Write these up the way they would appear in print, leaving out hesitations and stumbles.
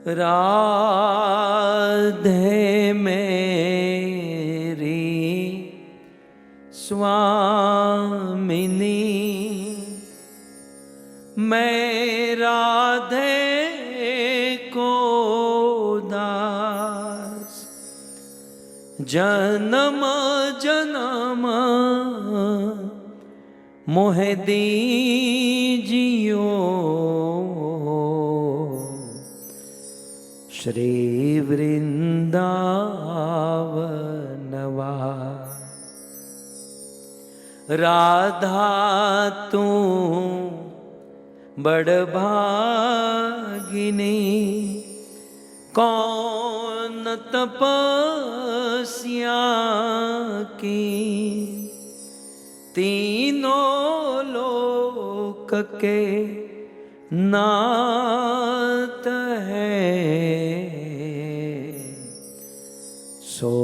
राधे मेरी स्वामिनी, मैं राधे को दास जन्म जन्म मोहे दीजियो। श्री वृंदावनवा राधा तू बड़भागिनी, कौन तपस्या की तीनों लोक के नाथ है, सो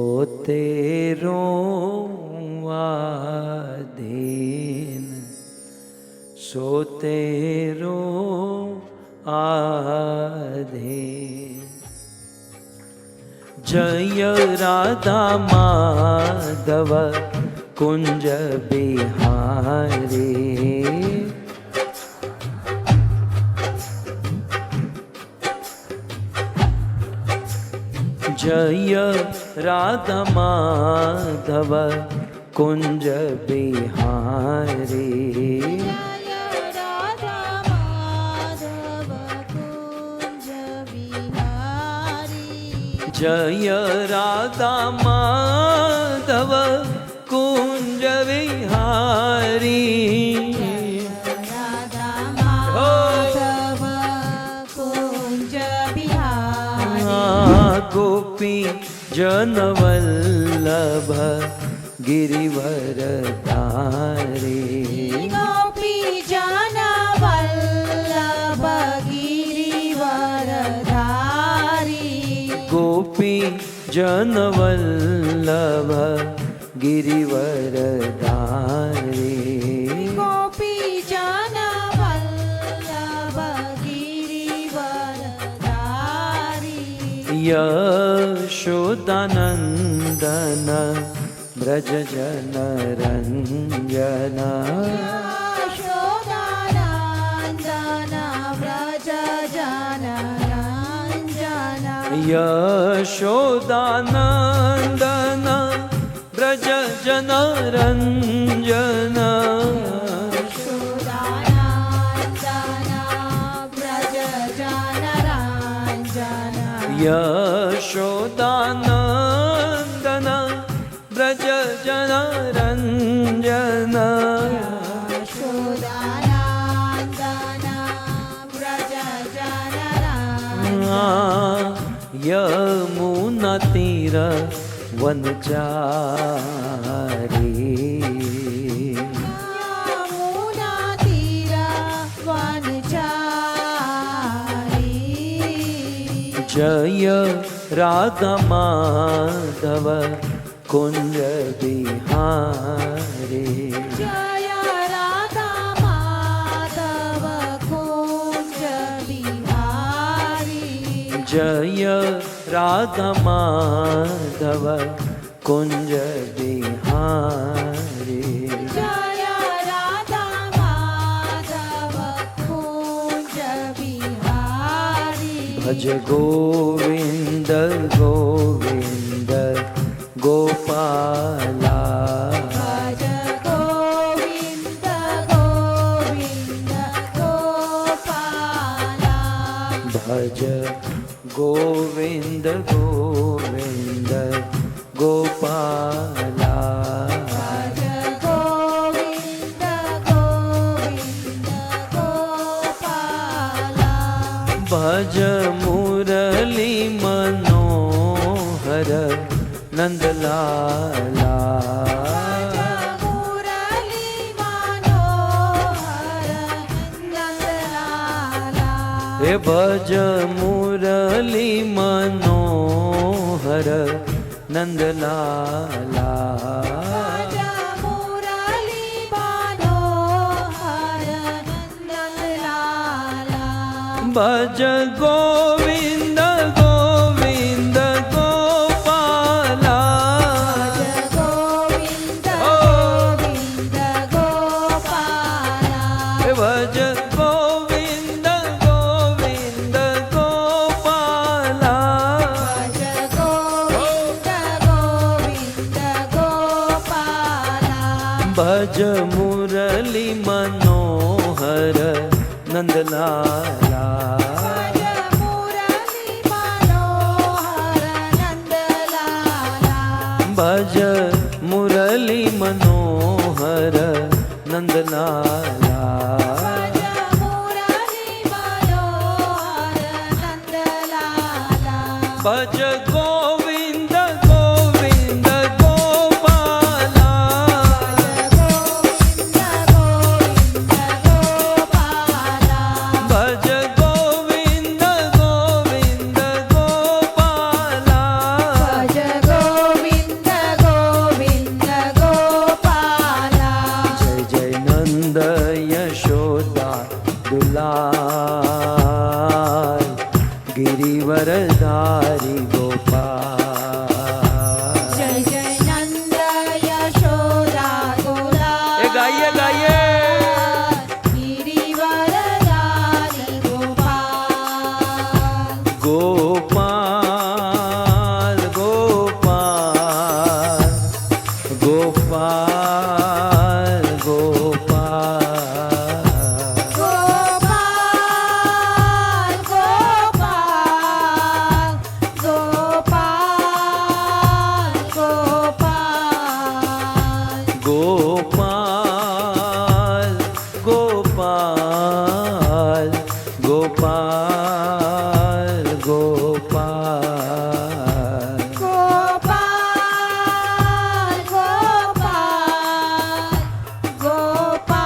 तेरों आधीन, सो तेरों आधीन। जय राधा माधव कुंज बिहारी, जय राधा माधव कुंज बिहारी, जय राधा माधव कुंज विहारी, राधा माधव कुंज बिहारी। गोपी जनवल्लभ गिरिवरधारी, गोपी जनवल्लभ गिरिवरधारी, गोपी जनवल्लभ गिरिवरधारी, गोपी जनवल्लभ गिरिवरधारी। यशोदानंदन ब्रज जन रंजन, यशोदानंदन व्रज जन रंजन, यशोदानंदन ब्रज जन रंजन, यशोदानंदन व्रज जन रंजन, यशोदानंदन ब्रज जन रंजन, यशोदानंदन व्रज जन रंजन। यमुना तीर वनचारी, यमुना तीर वनचारी, जय राधा माधव कुंज बिहारी, जय राधा माधव कुंज बिहारी, जय राधा माधव कुंज बिहारी, जय राधा माधव कुंज बिहारी। भज गोविंद गोविंद गोपाला, भज गोविंद गोविंद गोपाला, भज गोविंद गोविंद गोपाला, भज गोविंद गोविंद गोपाला, भज मुरली मनोहर नंदलाला, मुरली मनोहर नंदलाला, हे भज मुरली मनोहर नंदलाला, भज मुरली मनोहर नंदलाला, भज गोविंद मुरली मनोहर नंदलाला भज मुरली मनोहर नंदलाला भज गोविंद गोविंद गोपाला भज गोविंद गोविंद गोपाला जय जय नंद यशोदा दुलार गिरिवरधारी गोपाल जय जय नंद यशोदा ए गाइए गाइए गिरिवरधारी गोपाल गोपाल गोपाल गोपाल गोपाल गोपाल गोपाल गोपाल गोपाल गोपाल गोपाल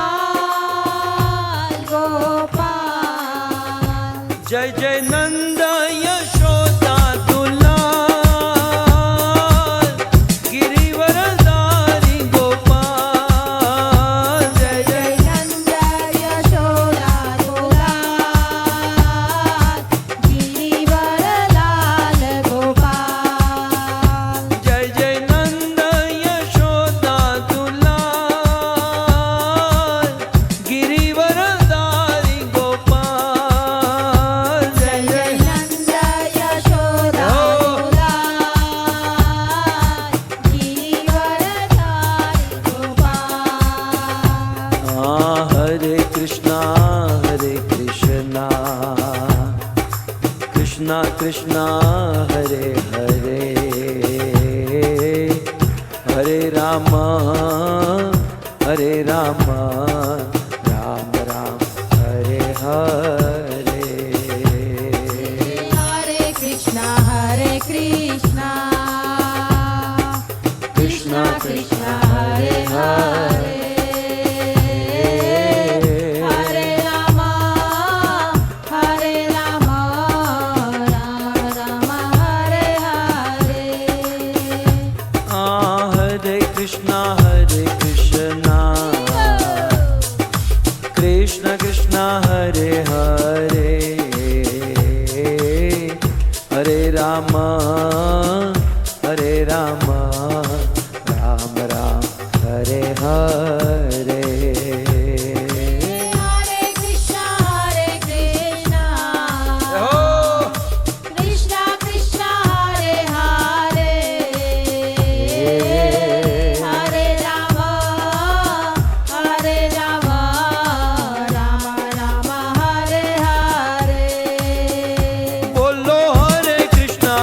गोपाल गोपाल जय जय नंद यशोदा दुलार गिरिवरधारी गोपाल जय जय नंद यशोदा दुलार गिरिवरलाल गोपाल जय जय नंद यशोदा दुलार गिरिवरधारी गोपाल जय जय नंद यशोदा दुलार गिरिवरधारी गोपाल हरे कृष्णा कृष्णा कृष्णा हरे हरे हरे राम राम राम हरे हरे हरे कृष्णा कृष्णा कृष्णा हरे हरे हरे राम राम राम हरे हरे हरे कृष्णा कृष्ण कृष्ण हरे हरे हरे राम राम राम हरे हरे हरे कृष्णा कृष्णा कृष्णा हरे हरे हरे राम राम राम हरे हरे बोलो हरे कृष्णा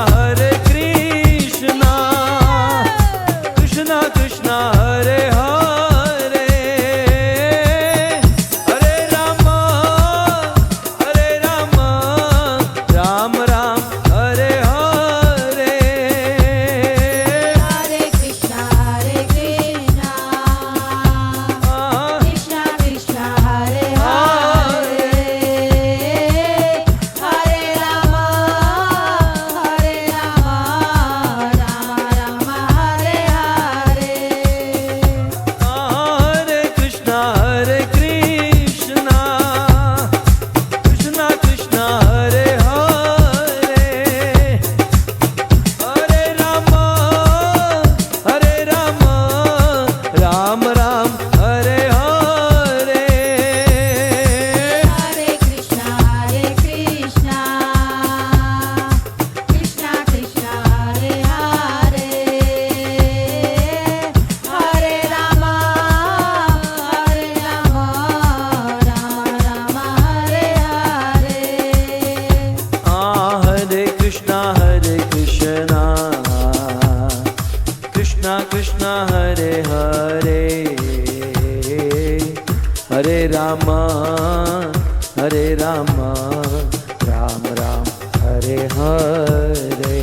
राम राम हरे हरे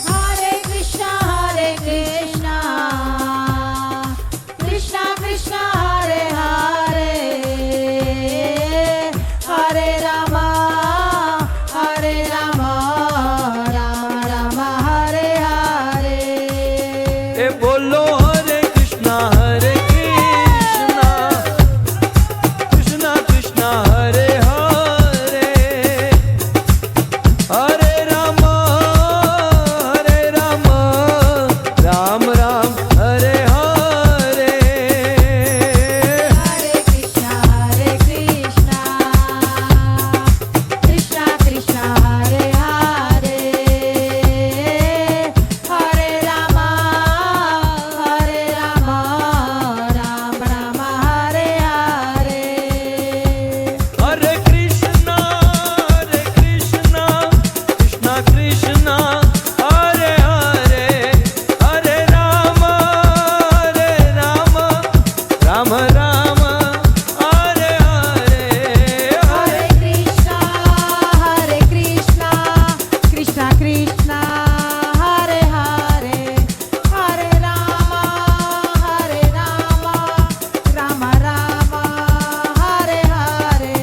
हरे कृष्णा कृष्णा कृष्णा हरे हरे हरे राम राम राम हरे हरे ए बोलो हरे कृष्णा कृष्णा कृष्णा हरे हरे हरे राम राम राम हरे हरे हरे कृष्णा कृष्णा कृष्णा हरे हरे हरे राम राम राम हरे हरे हरे कृष्णा कृष्णा कृष्णा हरे हरे हरे राम राम राम हरे हरे हरे कृष्णा कृष्णा कृष्णा हरे हरे हरे राम राम हरे हरे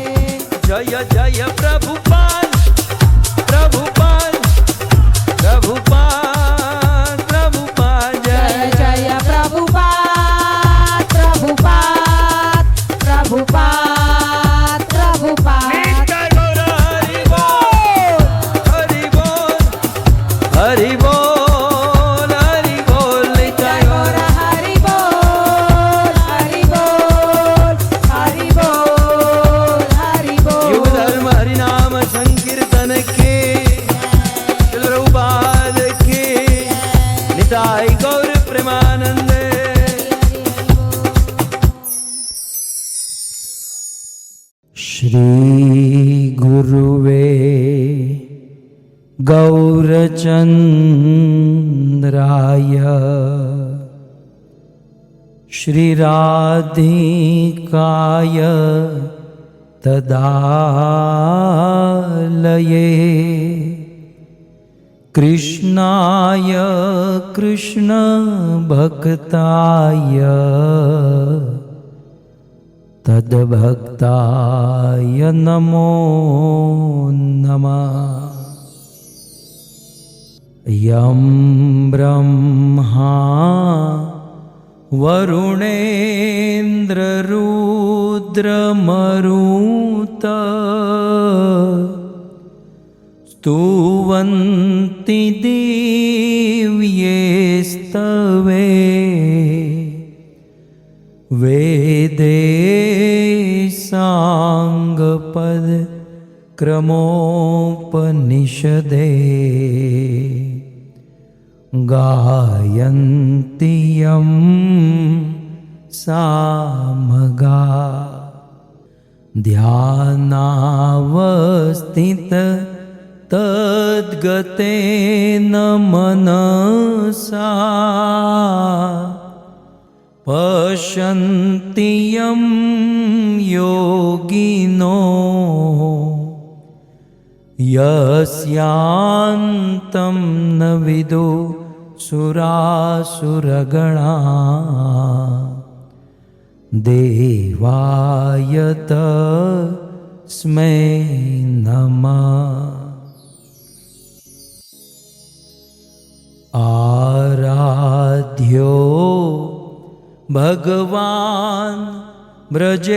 जय जय प्रभुपाद प्रभुपाद प्रभुपाद प्रभुपाद जय जय प्रभुपाद नित्य गौर हरि बोल हरि बोल हरि बोल हरि बोल नित्य गौर हरि बोल युग धर्म हरि नाम संकीर्तन के श्रील प्रभुपाद के निताई गौर प्रेमानंद श्री गुरुवे गौरचंद्राय श्री राधिकाय तदालये कृष्णाय कृष्ण भक्ताय तद्भक्ताय नमो नमः यं ब्रह्मा वरुणेन्द्ररुद्रमरुत स्तुवन्ति दिव्येस्तवे वेदे साङ्गपद क्रमोपनिषदे गायन्ति यं सामगा ध्यानावस्थित तद्गतेन मनसा पश्यन्ति यं योगिनो यस्यान्तं न विदु सुरासुरगणा देवाय तस्मै नमः आराध्यो भगवान् ब्रजेशतनय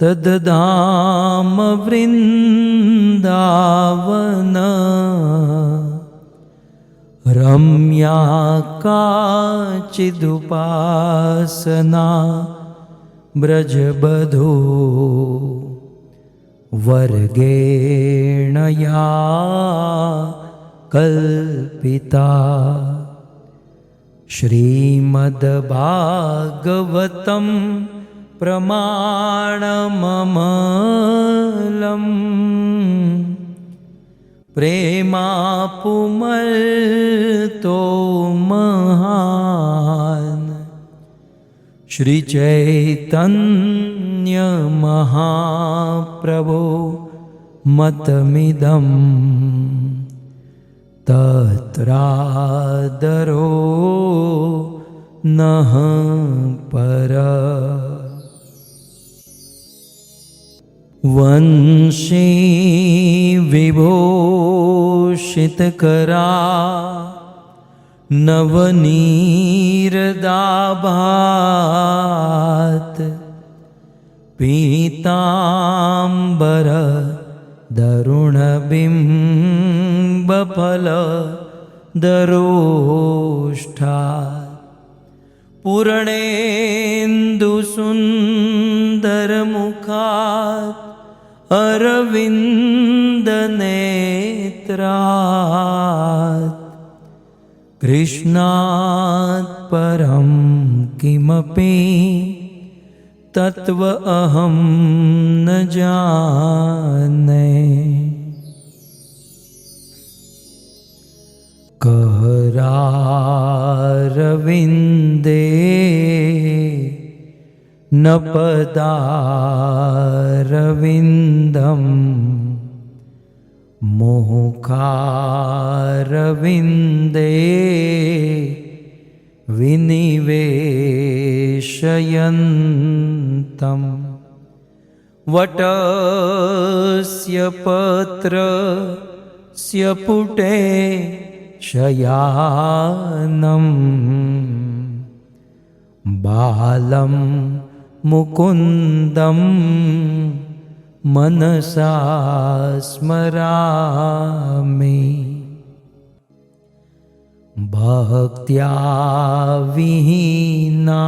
तद्धाम वृन्दावन रम्या काचिदुपासना ब्रजबधो वर्गेण या कल्पिता श्रीमद्भागवतं प्रमाणममलम् प्रेमापुमल्तो महान् श्री चैतन्य महाप्रभो मतमिदं तत्रादरो नः पर वंशी विभूषितकरा नवनीरदाभात पीताम्बर दरुणबिम्बफल दरोष्ठा पूर्णेन्दुसुन्दरमुखात् अरविन्दनेत्रात् कृष्णात् परं किमपि तत्व अहं न जाने। करारविन्दे न पदारविन्दम् मुखारविन्दे विनिवेशयन्तम् वटस्य पत्रस्य पुटे शयानं बालं मुकुन्दं मनसा स्मरामि। भक्त्या विहीना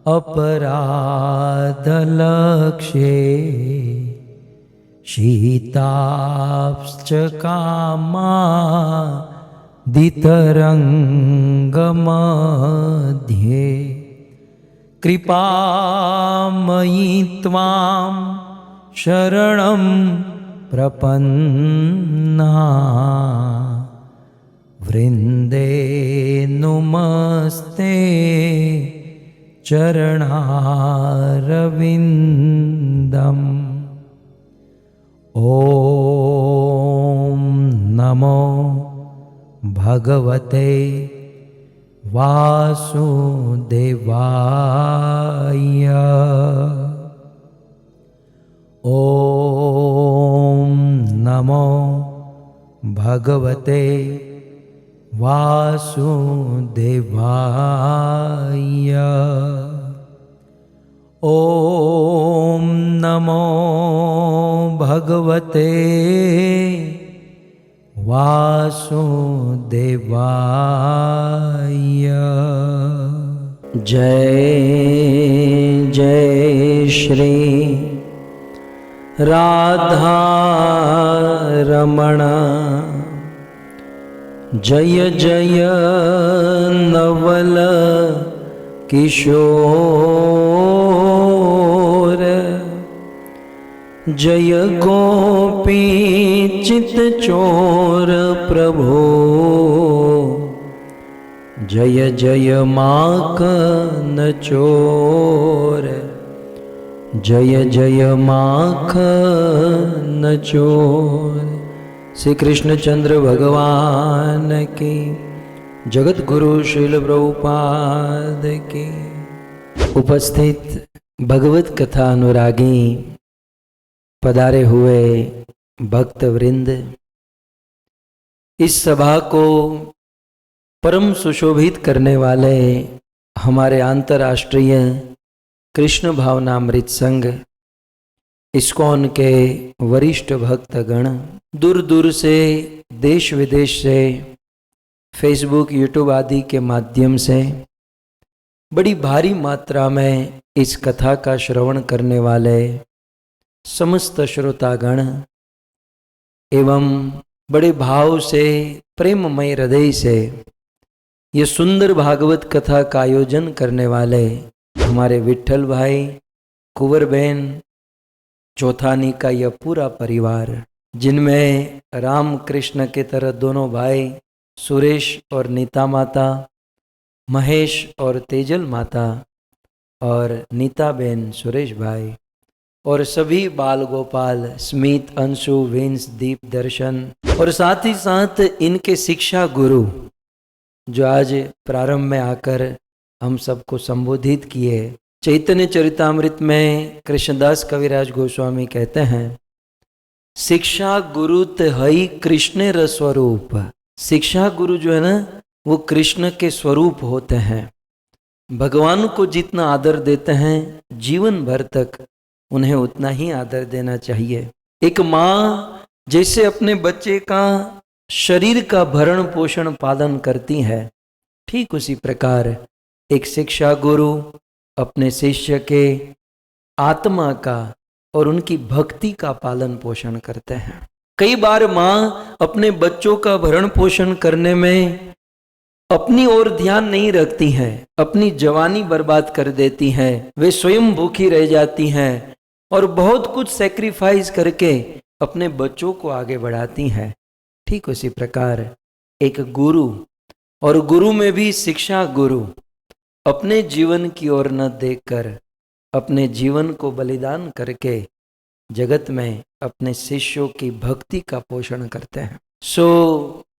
अपराधलक्ष्ये शीताप्श्च कामादितरङ्गमध्ये कृपामयि त्वां शरणं प्रपन्ना वृन्दे नुमस्ते चरणारविन्दम्। ॐ नमो भगवते वासुदेवाय। ॐ नमो भगवते वासुदेवाय। ॐ नमो भगवते वासुदेवाय। जय जय श्री राधा रमण जय जय नवल किशोर जय गोपी चित चोर प्रभो जय जय माखन चोर जय जय माखन चोर। श्री कृष्णचंद्र भगवान की, जगत गुरु श्रील प्रभुपाद की। उपस्थित भगवत कथा अनुरागी पधारे हुए भक्त वृंद, इस सभा को परम सुशोभित करने वाले हमारे अंतर्राष्ट्रीय कृष्ण भावनामृत संघ इस्कॉन के वरिष्ठ भक्तगण, दूर दूर से देश विदेश से फेसबुक यूट्यूब आदि के माध्यम से बड़ी भारी मात्रा में इस कथा का श्रवण करने वाले समस्त श्रोतागण एवं बड़े भाव से प्रेममय हृदय से ये सुंदर भागवत कथा का आयोजन करने वाले हमारे विट्ठल भाई, कुंवर बहन, चौथानी का यह पूरा परिवार, जिनमें राम कृष्ण के तरह दोनों भाई सुरेश और नीता माता, महेश और तेजल माता और नीता बेन, सुरेश भाई और सभी बाल गोपाल, स्मित, अंशु, विंस, दीप, दर्शन और साथ ही साथ इनके शिक्षा गुरु जो आज प्रारंभ में आकर हम सबको संबोधित किए। चैतन्य चरितामृत में कृष्णदास कविराज गोस्वामी कहते हैं, शिक्षा गुरु हई कृष्ण र स्वरूप। शिक्षा गुरु जो है ना, वो कृष्ण के स्वरूप होते हैं। भगवान को जितना आदर देते हैं जीवन भर तक उन्हें उतना ही आदर देना चाहिए। एक माँ जैसे अपने बच्चे का शरीर का भरण पोषण पालन करती है, ठीक उसी प्रकार एक शिक्षा गुरु अपने शिष्य के आत्मा का और उनकी भक्ति का पालन पोषण करते हैं। कई बार माँ अपने बच्चों का भरण पोषण करने में अपनी ओर ध्यान नहीं रखती हैं, अपनी जवानी बर्बाद कर देती हैं, वे स्वयं भूखी रह जाती हैं और बहुत कुछ सैक्रिफाइस करके अपने बच्चों को आगे बढ़ाती हैं। ठीक उसी प्रकार एक गुरु, और गुरु में भी शिक्षा गुरु, अपने जीवन की ओर न देखकर अपने जीवन को बलिदान करके जगत में अपने शिष्यों की भक्ति का पोषण करते हैं।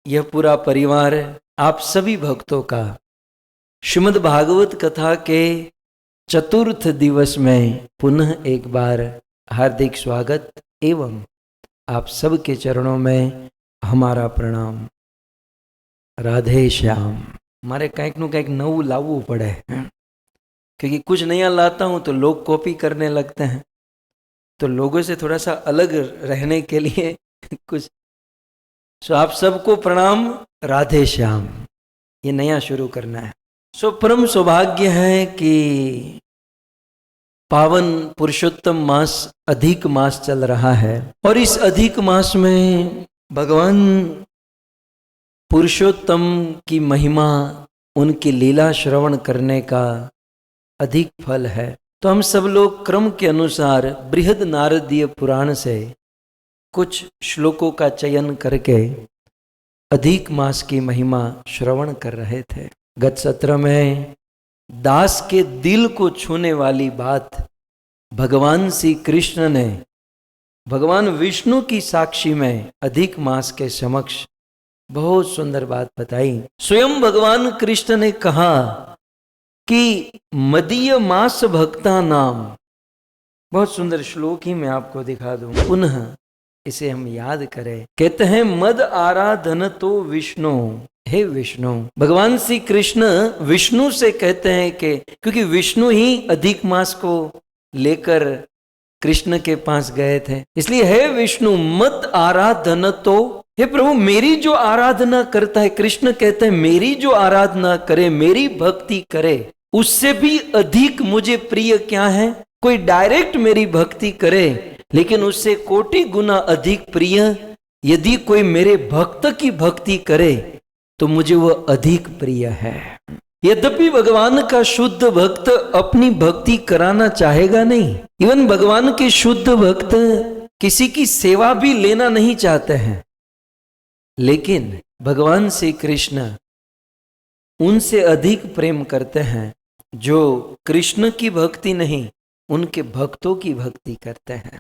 यह पूरा परिवार आप सभी भक्तों का श्रीमद् भागवत कथा के चतुर्थ दिवस में पुनः एक बार हार्दिक स्वागत एवं आप सब के चरणों में हमारा प्रणाम। राधे श्याम। मारे કંઈક નું કંઈક નવું લાવવું પડે, क्योंकि कुछ नया लाता हूं तो लोग कॉपी करने लगते हैं, तो लोगों से थोड़ा सा अलग रहने के लिए कुछ। आप सबको प्रणाम, राधे श्याम। ये नया शुरू करना है। परम सौभाग्य है कि पावन पुरुषोत्तम मास, अधिक मास चल रहा है और इस अधिक मास में भगवान पुरुषोत्तम की महिमा, उनकी लीला श्रवण करने का अधिक फल है। तो हम सब लोग क्रम के अनुसार बृहद नारदीय पुराण से कुछ श्लोकों का चयन करके अधिक मास की महिमा श्रवण कर रहे थे। गत सत्र में दास के दिल को छूने वाली बात भगवान श्री कृष्ण ने भगवान विष्णु की साक्षी में अधिक मास के समक्ष बहुत सुंदर बात बताई। स्वयं भगवान कृष्ण ने कहा कि मदीय मास भक्ता नाम, बहुत सुंदर श्लोक ही मैं आपको दिखा दूं, पुनः इसे हम याद करें। कहते हैं मद आराधन तो विष्णु, हे विष्णु। भगवान श्री कृष्ण विष्णु से कहते हैं कि क्योंकि विष्णु ही अधिक मास को लेकर कृष्ण के पास गए थे, इसलिए हे विष्णु मत आराधन तो, हे प्रभु मेरी जो आराधना करता है, कृष्ण कहते हैं मेरी जो आराधना करे, मेरी भक्ति करे, उससे भी अधिक मुझे प्रिय क्या है? कोई डायरेक्ट मेरी भक्ति करे लेकिन उससे कोटि गुना अधिक प्रिय यदि कोई मेरे भक्त की भक्ति करे तो मुझे वह अधिक प्रिय है। यद्यपि भगवान का शुद्ध भक्त अपनी भक्ति कराना चाहेगा नहीं, इवन भगवान के शुद्ध भक्त किसी की सेवा भी लेना नहीं चाहते हैं, लेकिन भगवान श्री कृष्ण उनसे अधिक प्रेम करते हैं जो कृष्ण की भक्ति नहीं, उनके भक्तों की भक्ति करते हैं।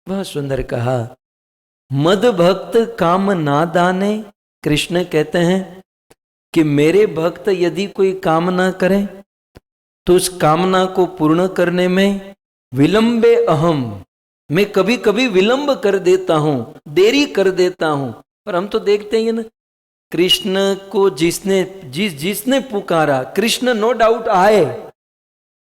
बहुत सुंदर कहा, मद भक्त काम ना दाने। कृष्ण कहते हैं कि मेरे भक्त यदि कोई कामना करे तो उस कामना को पूर्ण करने में विलंबे अहम, मैं कभी कभी विलंब कर देता हूं, देरी कर देता हूं। पर हम तो देखते हैं ना, कृष्ण को जिसने पुकारा, कृष्ण नो डाउट आए,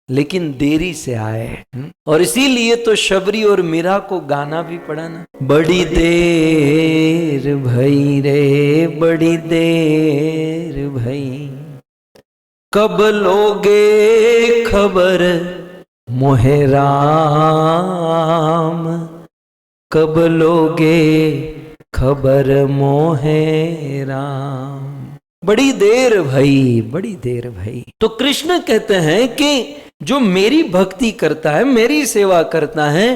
लेकिन देरी से आए। और इसीलिए तो शबरी और मीरा को गाना भी पड़ा ना, बड़ी देर भई रे, बड़ी देर भई, कब लोगे खबर मोहे राम, कब लोगे खबर मोहे राम। बड़ी देर भई, बड़ी देर भई। तो कृष्ण कहते हैं कि जो मेरी भक्ति करता है, मेरी सेवा करता है,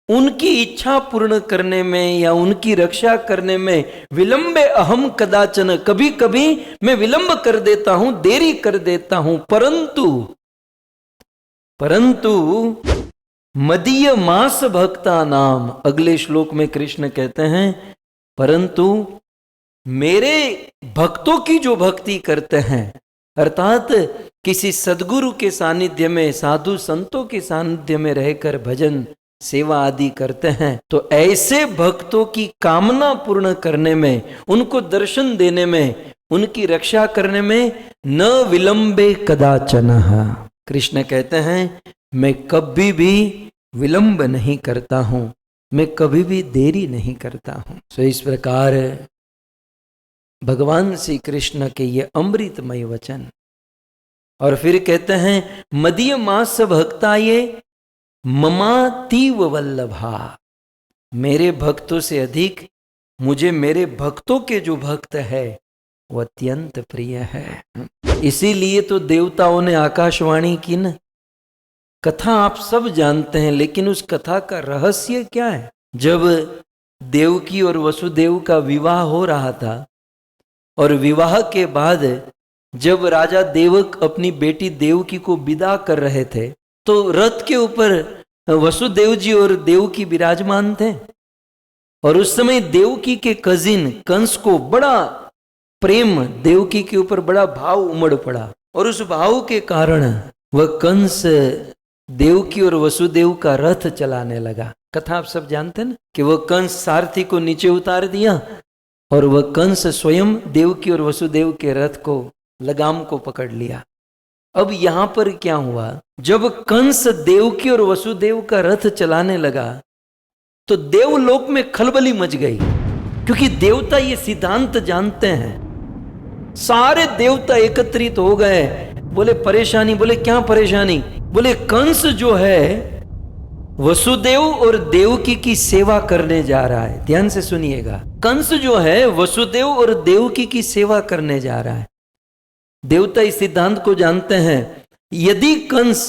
उनकी इच्छा पूर्ण करने में या उनकी रक्षा करने में विलंबे अहम कदाचन, कभी कभी मैं विलंब कर देता हूं, देरी कर देता हूं, परंतु मदीय मास भक्ता नाम, अगले श्लोक में कृष्ण कहते हैं परंतु मेरे भक्तों की जो भक्ति करते हैं, अर्थात किसी सदगुरु के सानिध्य में, साधु संतों के सानिध्य में रहकर भजन सेवा आदि करते हैं, तो ऐसे भक्तों की कामना पूर्ण करने में, उनको दर्शन देने में, उनकी रक्षा करने में न विलंबे कदाचन। कृष्ण कहते हैं मैं कभी भी विलंब नहीं करता हूं, मैं कभी भी देरी नहीं करता हूं। सो इस प्रकार भगवान श्री कृष्ण के ये अमृतमय वचन। और फिर कहते हैं मदीय मास भक्ताये ममातीव वल्लभा, मेरे भक्तों से अधिक मुझे मेरे भक्तों के जो भक्त है वो अत्यंत प्रिय है। इसीलिए तो देवताओं ने आकाशवाणी की न, कथा आप सब जानते हैं, लेकिन उस कथा का रहस्य क्या है? जब देवकी और वसुदेव का विवाह हो रहा था और विवाह के बाद जब राजा देवक अपनी बेटी देवकी को विदा कर रहे थे, तो रथ के ऊपर वसुदेव जी और देवकी विराजमान थे। और उस समय देवकी के कजिन कंस को बड़ा प्रेम, देवकी के ऊपर बड़ा भाव उमड़ पड़ा, और उस भाव के कारण वह कंस देवकी और वसुदेव का रथ चलाने लगा। कथा आप सब जानते हैं ना कि वह कंस सारथी को नीचे उतार दिया और वह कंस स्वयं देवकी और वसुदेव के रथ को, लगाम को पकड़ लिया। अब यहां पर क्या हुआ, जब कंस देवकी और वसुदेव का रथ चलाने लगा तो देवलोक में खलबली मच गई, क्योंकि देवता ये सिद्धांत जानते हैं। सारे देवता एकत्रित हो गए, बोले परेशानी, बोले क्या परेशानी? बोले कंस जो है वसुदेव और देवकी की सेवा करने जा रहा है। ध्यान से सुनिएगा, कंस जो है वसुदेव और देवकी की सेवा करने जा रहा है। देवता इस सिद्धांत को जानते हैं, यदि कंस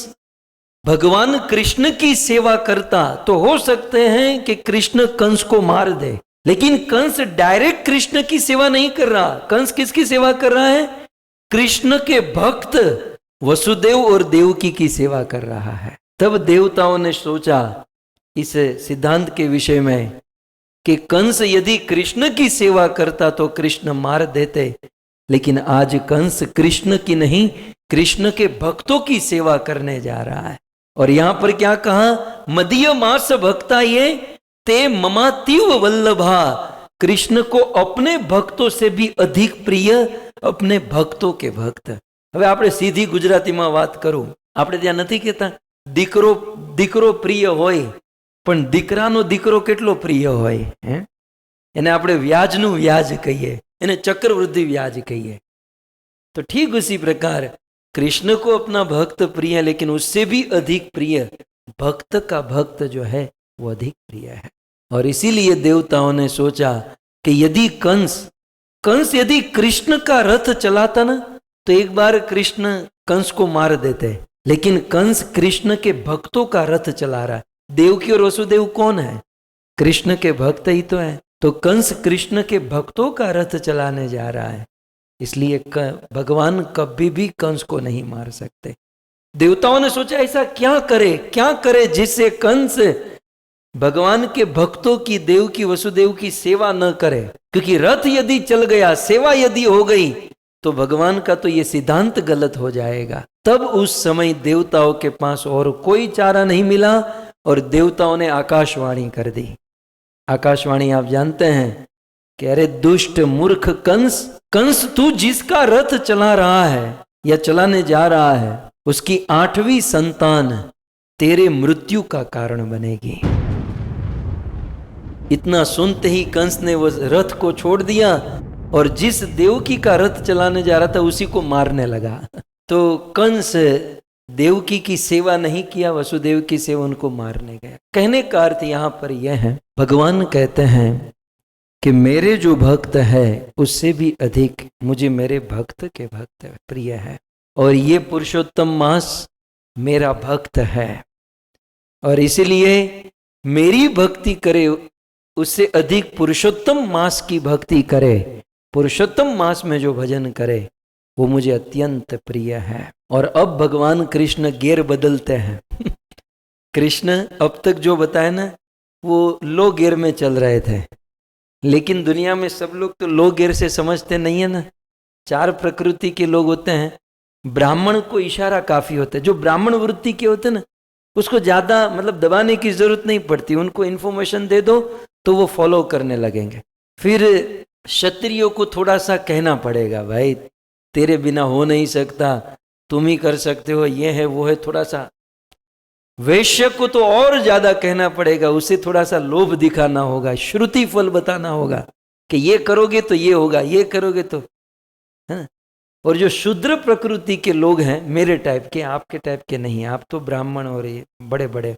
भगवान कृष्ण की सेवा करता तो हो सकते हैं कि कृष्ण कंस को मार दे, लेकिन कंस डायरेक्ट कृष्ण की सेवा नहीं कर रहा। कंस किसकी सेवा कर रहा है? कृष्ण के भक्त वसुदेव और देवकी की सेवा कर रहा है। तब देवताओं ने सोचा इस सिद्धांत के विषय में कि कंस यदि कृष्ण की सेवा करता तो कृष्ण मार देते, लेकिन आज कंस कृष्ण की नहीं, कृष्ण के भक्तों की सेवा करने जा रहा है। और यहां पर क्या कहा, मदीय मास भक्ता ये ते ममातीव वल्लभा, कृष्ण को अपने भक्तों से भी अधिक प्रिय अपने भक्तों के भक्त। હવે આપણે સીધી ગુજરાતીમાં વાત કરું, આપણે ત્યાં નથી કહેતા દીકરો પ્રિય હોય, પણ દીકરાનો દીકરો કેટલો પ્રિય હોય, એને આપણે વ્યાજનું વ્યાજ કહીએ, એને ચક્રવૃદ્ધિ વ્યાજ કહીએ। तो ठीक उसी प्रकार कृष्ण को अपना भक्त प्रिय, लेकिन उससे भी अधिक प्रिय भक्त का भक्त जो है वो अधिक प्रिय है। और इसीलिए देवताओं ने सोचा कि यदि कंस यदि कृष्ण का रथ चलाता ना तो एक बार कृष्ण कंस को मार देते, लेकिन कंस कृष्ण के भक्तों का रथ चला रहा है। देवकी और वसुदेव कौन है? कृष्ण के भक्त ही तो है। तो कंस कृष्ण के भक्तों का रथ चलाने जा रहा है, इसलिए भगवान कभी भी कंस को नहीं मार सकते। देवताओं ने सोचा ऐसा क्या करे जिससे कंस भगवान के भक्तों की, देवकी वसुदेव की सेवा न करे, क्योंकि रथ यदि चल गया, सेवा यदि हो गई तो भगवान का तो ये सिद्धांत गलत हो जाएगा। तब उस समय देवताओं के पास और कोई चारा नहीं मिला और देवताओं ने आकाशवाणी कर दी। आकाशवाणी आप जानते हैं कि अरे दुष्ट मूर्ख कंस तू जिसका रथ चला रहा है या चलाने जा रहा है, उसकी 8वीं संतान तेरे मृत्यु का कारण बनेगी। इतना सुनते ही कंस ने वो रथ को छोड़ दिया और जिस देवकी का रथ चलाने जा रहा था उसी को मारने लगा। तो कंस देवकी की सेवा नहीं किया, वसुदेव की सेवा उनको मारने गया। कहने का अर्थ यहां पर यह है, भगवान कहते हैं कि मेरे जो भक्त है उससे भी अधिक मुझे मेरे भक्त के भक्त प्रिय है, और ये पुरुषोत्तम मास मेरा भक्त है। और इसलिए मेरी भक्ति करे उससे अधिक पुरुषोत्तम मास की भक्ति करे, पुरुषोत्तम मास में जो भजन करे वो मुझे अत्यंत प्रिय है। और अब भगवान कृष्ण गियर बदलते हैं कृष्ण अब तक जो बताए ना वो लो गियर में चल रहे थे, लेकिन दुनिया में सब लोग तो लो गियर से समझते नहीं है ना। 4 प्रकृति के लोग होते हैं। ब्राह्मण को इशारा काफी होता है, जो ब्राह्मण वृत्ति के होते हैं ना उसको ज्यादा मतलब दबाने की जरूरत नहीं पड़ती, उनको इन्फॉर्मेशन दे दो तो वो फॉलो करने लगेंगे। फिर क्षत्रियों को थोड़ा सा कहना पड़ेगा, भाई तेरे बिना हो नहीं सकता, तुम ही कर सकते हो, ये है वो है। थोड़ा सा वैश्य को तो और ज्यादा कहना पड़ेगा, उसे थोड़ा सा लोभ दिखाना होगा, श्रुति फल बताना होगा कि ये करोगे तो ये होगा, ये करोगे तो, है ना। और जो शूद्र प्रकृति के लोग हैं, मेरे टाइप के, आपके टाइप के नहीं, आप तो ब्राह्मण और ये बड़े बड़े,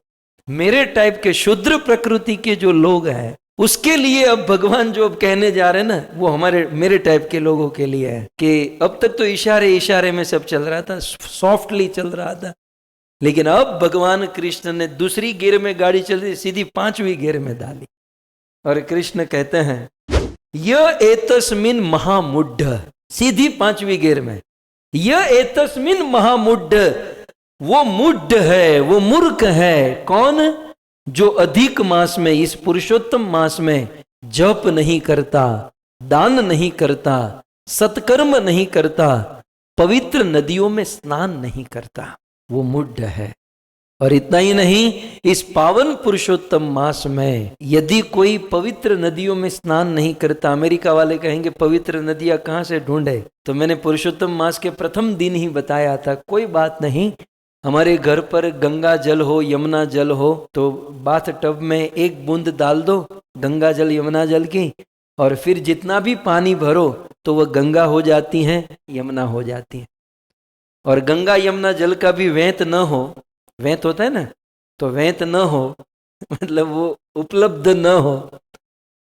मेरे टाइप के शूद्र प्रकृति के जो लोग हैं उसके लिए अब भगवान जो अब कहने जा रहे हैं ना वो हमारे मेरे टाइप के लोगों के लिए है कि अब तक तो इशारे इशारे में सब चल रहा था, सॉफ्टली चल रहा था, लेकिन अब भगवान कृष्ण ने दूसरी गियर में गाड़ी चल रही सीधी 5वीं गियर में डाली। और कृष्ण कहते हैं यह एतस्मिन महामुड्ढ, सीधी 5वीं गियर में, यह एतस्मिन महामुड्ढ, वो मुड्ढ है, वो मूर्ख है। कौन? जो अधिक मास में, इस पुरुषोत्तम मास में जप नहीं करता, दान नहीं करता, सत्कर्म नहीं करता, पवित्र नदियों में स्नान नहीं करता, वो मुड्ढ है। और इतना ही नहीं, इस पावन पुरुषोत्तम मास में यदि कोई पवित्र नदियों में स्नान नहीं करता, अमेरिका वाले कहेंगे पवित्र नदियां कहां से ढूंढे, तो मैंने पुरुषोत्तम मास के प्रथम दिन ही बताया था, कोई बात नहीं, हमारे घर पर गंगा जल हो, यमुना जल हो, तो बाथ टब में 1 बूंद डाल दो गंगा जल यमुना जल की, और फिर जितना भी पानी भरो तो वह गंगा हो जाती हैं, यमुना हो जाती हैं। और गंगा यमुना जल का भी वेंत न हो, वेंत होता है ना, तो वेंत न हो मतलब वो उपलब्ध न हो,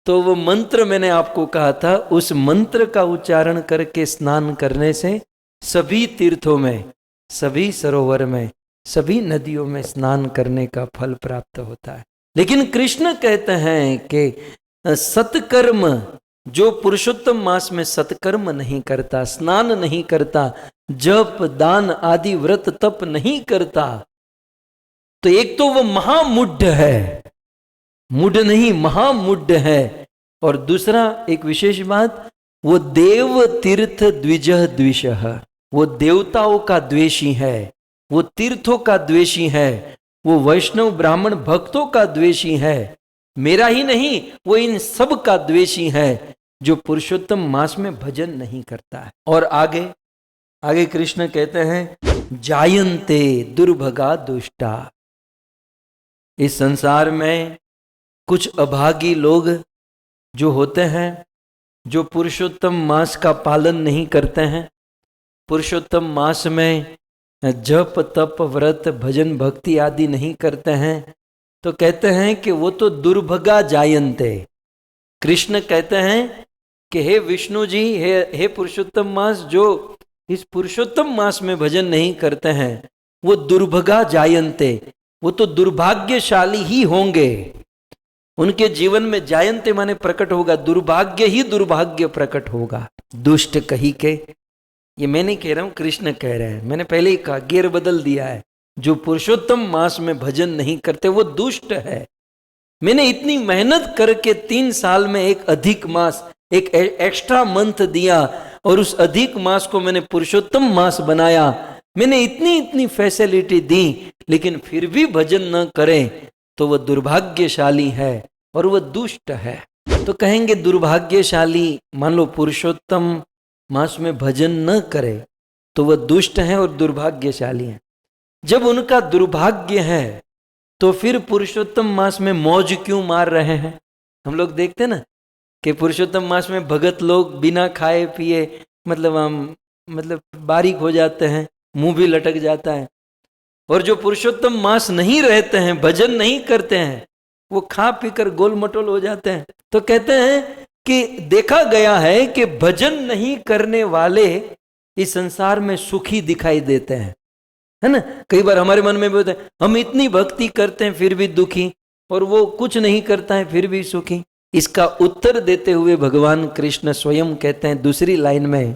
तो वो मंत्र मैंने आपको कहा था, उस मंत्र का उच्चारण करके स्नान करने से सभी तीर्थों में, सभी सरोवर में, सभी नदियों में स्नान करने का फल प्राप्त होता है। लेकिन कृष्ण कहते हैं कि सत्कर्म, जो पुरुषोत्तम मास में सत्कर्म नहीं करता, स्नान नहीं करता, जप दान आदि व्रत तप नहीं करता, तो एक तो वो महामुड्ढ है, मुड्ढ नहीं महामुड्ढ है, और दूसरा एक विशेष बात, वो देव तीर्थ द्विज द्विषः, वो देवताओं का द्वेषी है, वो तीर्थों का द्वेषी है, वो वैष्णव ब्राह्मण भक्तों का द्वेषी है, मेरा ही नहीं वो इन सब का द्वेषी है जो पुरुषोत्तम मास में भजन नहीं करता है। और आगे आगे कृष्ण कहते हैं जायन्ते दुर्भगा दुष्टा, इस संसार में कुछ अभागी लोग जो होते हैं, जो पुरुषोत्तम मास का पालन नहीं करते हैं, पुरुषोत्तम मास में जप तप व्रत भजन भक्ति आदि नहीं करते हैं, तो कहते हैं कि वो तो दुर्भगा जायन्ते। कृष्ण कहते हैं कि हे विष्णु जी, हे पुरुषोत्तम मास, जो इस पुरुषोत्तम मास में भजन नहीं करते हैं वो दुर्भगा जायन्ते, वो तो दुर्भाग्यशाली ही होंगे, उनके जीवन में जायन्ते माने प्रकट होगा, दुर्भाग्य ही दुर्भाग्य प्रकट होगा। दुष्ट कही के, ये मैं नहीं कह रहा हूं, कृष्ण कह रहे हैं, मैंने पहले ही कहा, गियर बदल दिया है, जो पुरुषोत्तम मास में भजन नहीं करते वो दुष्ट है। मैंने इतनी मेहनत करके 3 साल में एक अधिक मास, एक एक्स्ट्रा मंथ दिया, और उस अधिक मास को मैंने पुरुषोत्तम मास बनाया, मैंने इतनी इतनी फैसिलिटी दी, लेकिन फिर भी भजन न करें तो वह दुर्भाग्यशाली है और वह दुष्ट है। तो कहेंगे दुर्भाग्यशाली, मान लो पुरुषोत्तम मास में भजन न करे तो वह दुष्ट है और दुर्भाग्यशाली है। जब उनका दुर्भाग्य है तो फिर पुरुषोत्तम मास में मौज क्यों मार रहे हैं? हम लोग देखते हैं ना कि पुरुषोत्तम मास में भगत लोग बिना खाए पिए मतलब बारीक हो जाते हैं, मुंह भी लटक जाता है, और जो पुरुषोत्तम मास नहीं रहते हैं, भजन नहीं करते हैं, वो खा पीकर गोल मटोल हो जाते हैं। तो कहते हैं कि देखा गया है कि भजन नहीं करने वाले इस संसार में सुखी दिखाई देते हैं, है ना। कई बार हमारे मन में भी होता है हम इतनी भक्ति करते हैं फिर भी दुखी, और वो कुछ नहीं करता है फिर भी सुखी? इसका उत्तर देते हुए भगवान कृष्ण स्वयं कहते हैं दूसरी लाइन में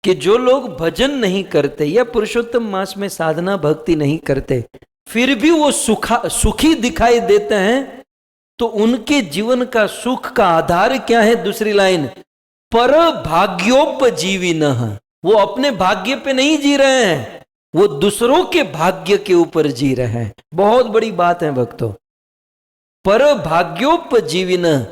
कि जो लोग भजन नहीं करते या पुरुषोत्तम मास में साधना भक्ति नहीं करते फिर भी वो सुखी दिखाई देते हैं, तो उनके जीवन का सुख का आधार क्या है? दूसरी लाइन, पर भाग्योपजीविनः, वो अपने भाग्य पे नहीं जी रहे हैं, वो दूसरों के भाग्य के ऊपर जी रहे हैं। बहुत बड़ी बात है भक्तों। पर भाग्योपजीविनः,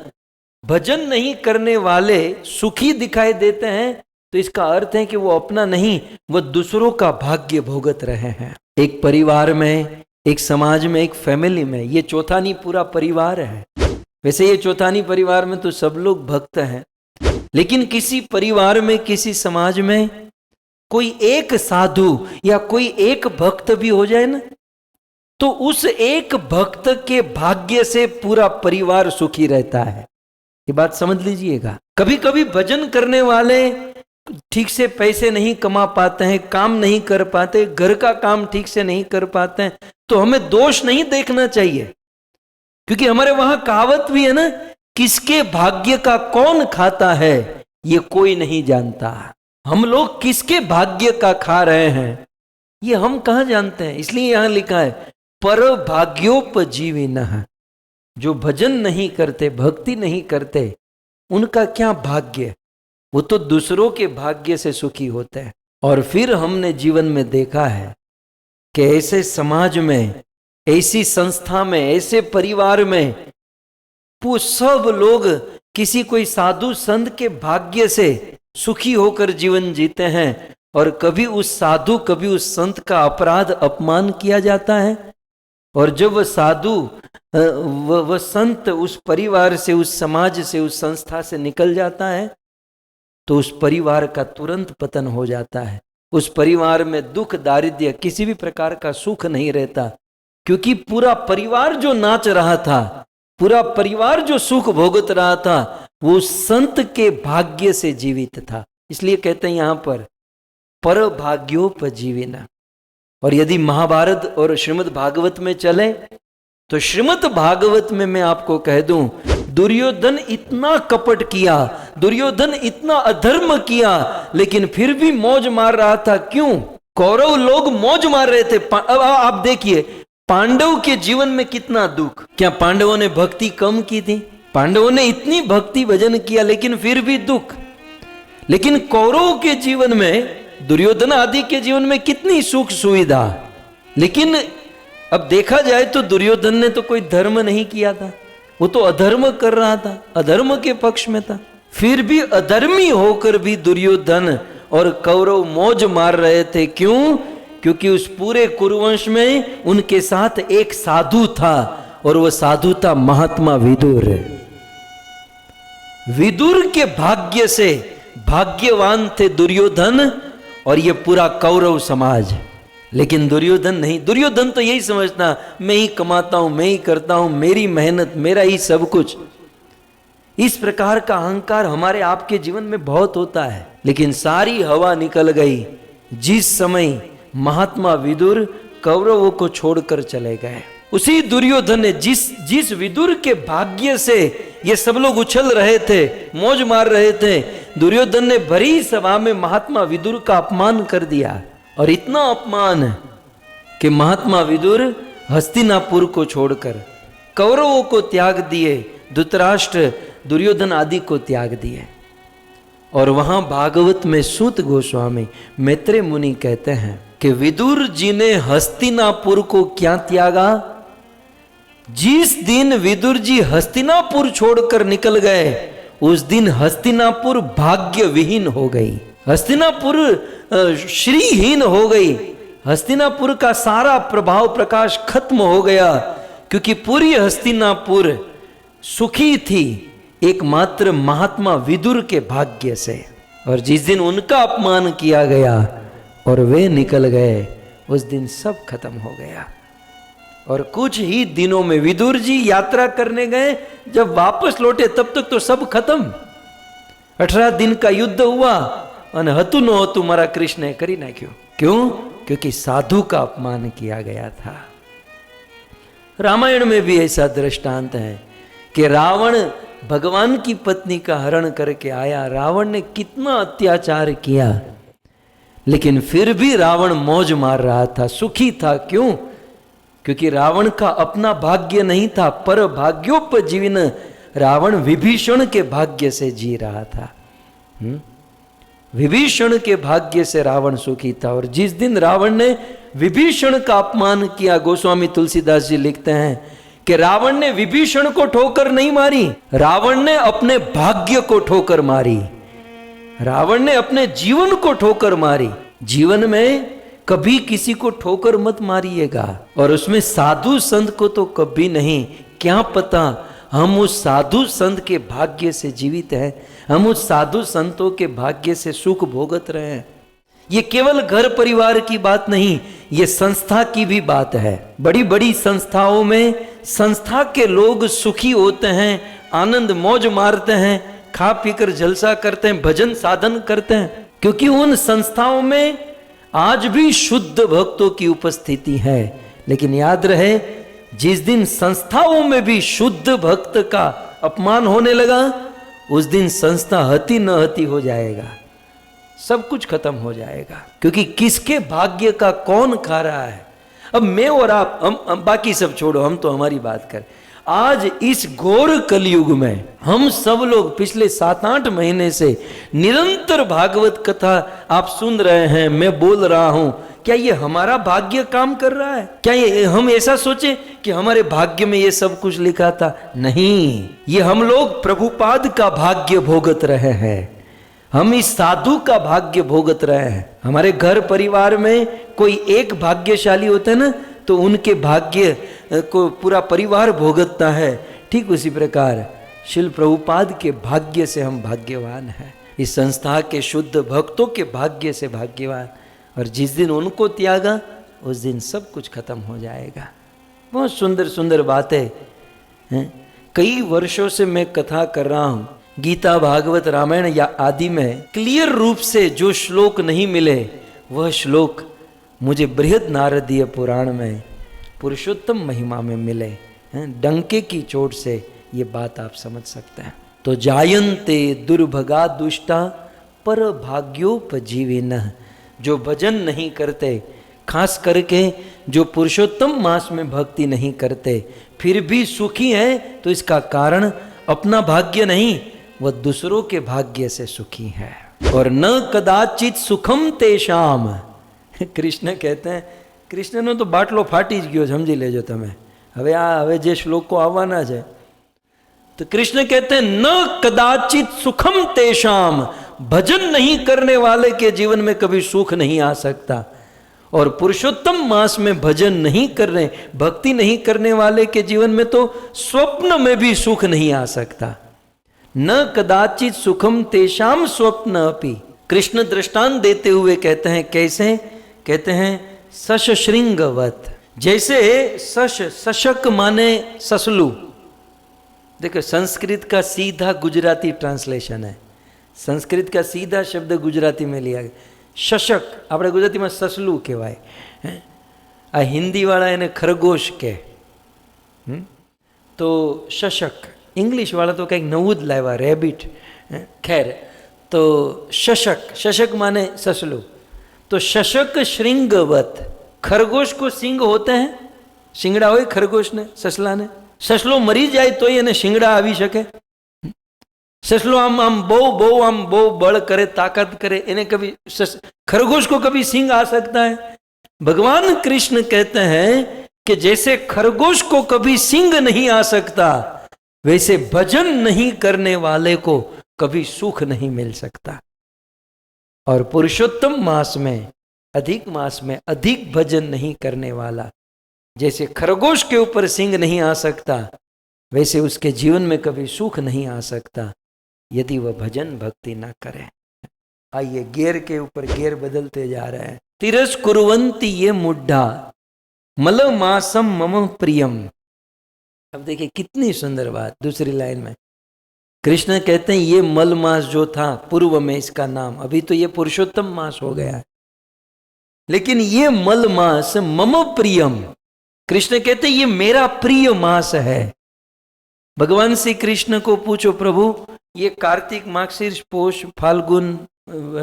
भजन नहीं करने वाले सुखी दिखाई देते हैं, तो इसका अर्थ है कि वो अपना नहीं, वो दूसरों का भाग्य भोगत रहे हैं। एक परिवार में, एक समाज में, एक फैमिली में, ये चौथानी पूरा परिवार है। वैसे ये चौथानी परिवार में तो सब लोग भक्त हैं, लेकिन किसी परिवार में, किसी समाज में कोई एक साधु या कोई एक भक्त भी हो जाए ना, तो उस एक भक्त के भाग्य से पूरा परिवार सुखी रहता है। ये बात समझ लीजिएगा। कभी कभी भजन करने वाले ठीक से पैसे नहीं कमा पाते हैं, काम नहीं कर पाते, घर का काम ठीक से नहीं कर पाते हैं, तो हमें दोष नहीं देखना चाहिए, क्योंकि हमारे वहां कहावत भी है ना, किसके भाग्य का कौन खाता है ये कोई नहीं जानता। हम लोग किसके भाग्य का खा रहे हैं ये हम कहां जानते हैं। इसलिए यहां लिखा है पर भाग्योपजीविनः, जो भजन नहीं करते, भक्ति नहीं करते, उनका क्या भाग्य, वो तो दूसरों के भाग्य से सुखी होते हैं। और फिर हमने जीवन में देखा है कि ऐसे समाज में, ऐसी संस्था में, ऐसे परिवार में वो सब लोग किसी कोई साधु संत के भाग्य से सुखी होकर जीवन जीते हैं, और कभी उस साधु, कभी उस संत का अपराध, अपमान किया जाता है। और जब वह साधु, वह संत उस परिवार से, उस समाज से, उस संस्था से निकल जाता है, तो उस परिवार का तुरंत पतन हो जाता है। उस परिवार में दुख, दारिद्र्य, किसी भी प्रकार का सुख नहीं रहता, क्योंकि पूरा परिवार जो नाच रहा था, पूरा परिवार जो सुख भोगत रहा था, वो संत के भाग्य से जीवित था। इसलिए कहते हैं यहां पर भाग्योपजीविनः। और यदि महाभारत और श्रीमद् भागवत में चले, तो श्रीमद् भागवत में मैं आपको कह दूं, दुर्योधन इतना कपट किया, दुर्योधन इतना अधर्म किया, लेकिन फिर भी मौज मार रहा था। क्यों? कौरव लोग मौज मार रहे थे। अब आप देखिए पांडव के जीवन में कितना दुख। क्या पांडवों ने भक्ति कम की थी? पांडवों ने इतनी भक्ति भजन किया, लेकिन फिर भी दुख। लेकिन कौरव के जीवन में, दुर्योधन आदि के जीवन में कितनी सुख सुविधा। लेकिन अब देखा जाए तो दुर्योधन ने तो कोई धर्म नहीं किया था, वो तो अधर्म कर रहा था, अधर्म के पक्ष में था। फिर भी अधर्मी होकर भी दुर्योधन और कौरव मौज मार रहे थे। क्यों? क्योंकि उस पूरे कुरुवंश में उनके साथ एक साधु था, और वह साधु था महात्मा विदुर। विदुर के भाग्य से भाग्यवान थे दुर्योधन और ये पूरा कौरव समाज। लेकिन दुर्योधन नहीं। दुर्योधन तो यही समझता, मैं ही कमाता हूं, मैं ही करता हूं, मेरी मेहनत, मेरा ही सब कुछ। इस प्रकार का अहंकार हमारे आपके जीवन में बहुत होता है। लेकिन सारी हवा निकल गई जिस समय महात्मा विदुर कौरवों को छोड़कर चले गए। उसी दुर्योधन ने, जिस विदुर के भाग्य से ये सब लोग उछल रहे थे, मौज मार रहे थे, दुर्योधन ने भरी सभा में महात्मा विदुर का अपमान कर दिया। और इतना अपमान कि महात्मा विदुर हस्तिनापुर को छोड़कर कौरवों को त्याग दिए, धृतराष्ट्र, दुर्योधन आदि को त्याग दिए। और वहां भागवत में सूत गोस्वामी, मैत्रेय मुनि कहते हैं कि विदुर जी ने हस्तिनापुर को क्या त्यागा? जिस दिन विदुर जी हस्तिनापुर छोड़कर निकल गए, उस दिन हस्तिनापुर भाग्य विहीन हो गई, हस्तिनापुर श्रीहीन हो गई, हस्तिनापुर का सारा प्रभाव प्रकाश खत्म हो गया। क्योंकि पूरी हस्तिनापुर सुखी थी एकमात्र महात्मा विदुर के भाग्य से। और जिस दिन उनका अपमान किया गया और वे निकल गए, उस दिन सब खत्म हो गया। और कुछ ही दिनों में विदुर जी यात्रा करने गए, जब वापस लौटे तब तक तो सब खत्म। 18 दिन का युद्ध हुआ, और हतु न हो तुम्हारा कृष्ण ने करी ना। क्यों? क्यों? क्योंकि साधु का अपमान किया गया था। रामायण में भी ऐसा दृष्टांत है कि रावण भगवान की पत्नी का हरण करके आया, रावण ने कितना अत्याचार किया, लेकिन फिर भी रावण मौज मार रहा था, सुखी था। क्यों? क्योंकि रावण का अपना भाग्य नहीं था, पर भाग्योपजीवन रावण विभीषण के भाग्य से जी रहा था। विभीषण के भाग्य से रावण सुखी था। और जिस दिन रावण ने विभीषण का अपमान किया, गोस्वामी तुलसीदास जी लिखते हैं कि रावण ने विभीषण को ठोकर नहीं मारी, रावण ने अपने भाग्य को ठोकर मारी, रावण ने अपने जीवन को ठोकर मारी। जीवन में कभी किसी को ठोकर मत मारिएगा, और उसमें साधु संत को तो कभी नहीं। क्या पता हम उस साधु संत के भाग्य से जीवित हैं, हम उस साधु संतों के भाग्य से सुख भोगत रहे हैं। ये केवल घर परिवार की बात नहीं, ये संस्था की भी बात है। बड़ी बड़ी संस्थाओं में संस्था के लोग सुखी होते हैं, आनंद मौज मारते हैं, खा पीकर जलसा करते हैं, भजन साधन करते हैं, क्योंकि उन संस्थाओं में आज भी शुद्ध भक्तों की उपस्थिति है। लेकिन याद रहे, जिस दिन संस्थाओं में भी शुद्ध भक्त का अपमान होने लगा, उस दिन संस्था हती न हती हो जाएगा, सब कुछ खत्म हो जाएगा। क्योंकि किसके भाग्य का कौन खा रहा है? अब मैं और आप, हम बाकी सब छोड़ो, हम तो हमारी बात करें। आज इस घोर कलयुग में हम सब लोग पिछले 7-8 महीने से निरंतर भागवत कथा आप सुन रहे हैं, मैं बोल रहा हूं। क्या ये हमारा भाग्य काम कर रहा है? क्या ये हम ऐसा सोचे कि हमारे भाग्य में ये सब कुछ लिखा था? नहीं, ये हम लोग प्रभुपाद का भाग्य भोगत रहे हैं, हम इस साधु का भाग्य भोगत रहे हैं। हमारे घर परिवार में कोई एक भाग्यशाली होता है ना, तो उनके भाग्य को पूरा परिवार भोगतता है। ठीक उसी प्रकार शिल प्रभुपाद के भाग्य से हम भाग्यवान हैं, इस संस्था के शुद्ध भक्तों के भाग्य से भाग्यवान। और जिस दिन उनको त्यागा, उस दिन सब कुछ खत्म हो जाएगा। बहुत सुंदर सुंदर बातें हैं। कई वर्षों से मैं कथा कर रहा हूँ, गीता, भागवत, रामायण या आदि में क्लियर रूप से जो श्लोक नहीं मिले, वह श्लोक मुझे बृहद नारदीय पुराण में पुरुषोत्तम महिमा में मिले हैं। डंके की चोट से ये बात आप समझ सकते हैं। तो जायन्ते दुर्भगा दुष्टा पर भाग्योपजीविनः, जो भजन नहीं करते, खास करके जो पुरुषोत्तम मास में भक्ति नहीं करते, फिर भी सुखी है, तो इसका कारण अपना भाग्य नहीं, वह दूसरों के भाग्य से सुखी है। और न कदाचित सुखम तेषाम, कृष्ण कहते हैं, कृष्ण ने तो बाटलो फाटी ज गयो, समझी लेजो તમે। હવે જે શ્લોકો આવવાના છે, तो कृष्ण कहते हैं न कदाचित सुखम तेषाम, भजन नहीं करने वाले के जीवन में कभी सुख नहीं आ सकता। और पुरुषोत्तम मास में भजन नहीं करने, भक्ति नहीं करने वाले के जीवन में तो स्वप्न में भी सुख नहीं आ सकता। न कदाचित सुखम तेषाम स्वप्न अपि। कृष्ण दृष्टांत देते हुए कहते हैं, कैसे? कहते हैं सशृंगवत, जैसे सशक माने ससलू। देखो, संस्कृत का सीधा गुजराती ट्रांसलेशन है, संस्कृत का सीधा शब्द गुजराती में लिया गया। शशक આપણે ગુજરાતીમાં સસલું કહેવાય, આ હિન્દીવાળા એને ખરગોશ કહે, તો શશક, ઇંગ્લિશવાળા તો કંઈક નવું જ લાવ્યા, રેબિટ। खैर, तो शशक, शशक माने ससलू। तो शशक श्रृंगवत, खरगोश को सिंग होते हैं, शिंगड़ा હોય खरगोशને, સસલાને। સસલો મરી જાય તો એને શિંગડા આવી શકે? ससलो आम बो बल करे, ताकत करे, इन्हें कभी खरगोश को कभी सिंग आ सकता है? भगवान कृष्ण कहते हैं कि जैसे खरगोश को कभी सिंग नहीं आ सकता, वैसे भजन नहीं करने वाले को कभी सुख नहीं मिल सकता। और पुरुषोत्तम मास में, अधिक मास में अधिक भजन नहीं करने वाला, जैसे खरगोश के ऊपर सिंग नहीं आ सकता, वैसे उसके जीवन में कभी सुख नहीं आ सकता यदि वह भजन भक्ति ना करे। आइए गेर के ऊपर गेर बदलते जा रहे हैं। तिरस्कुर्वन्ति ये मुड्ढा मलमासम मम प्रियम। अब देखिए कितनी सुंदर बात, दूसरी लाइन में कृष्ण कहते हैं ये मल मास जो था पूर्व में इसका नाम, अभी तो ये पुरुषोत्तम मास हो गया है, लेकिन ये मल मास मम प्रियम, कृष्ण कहते ये मेरा प्रिय मास है। भगवान श्री कृष्ण को पूछो प्रभु ये कार्तिक, मार्गशीर्ष, पौष, फाल्गुन,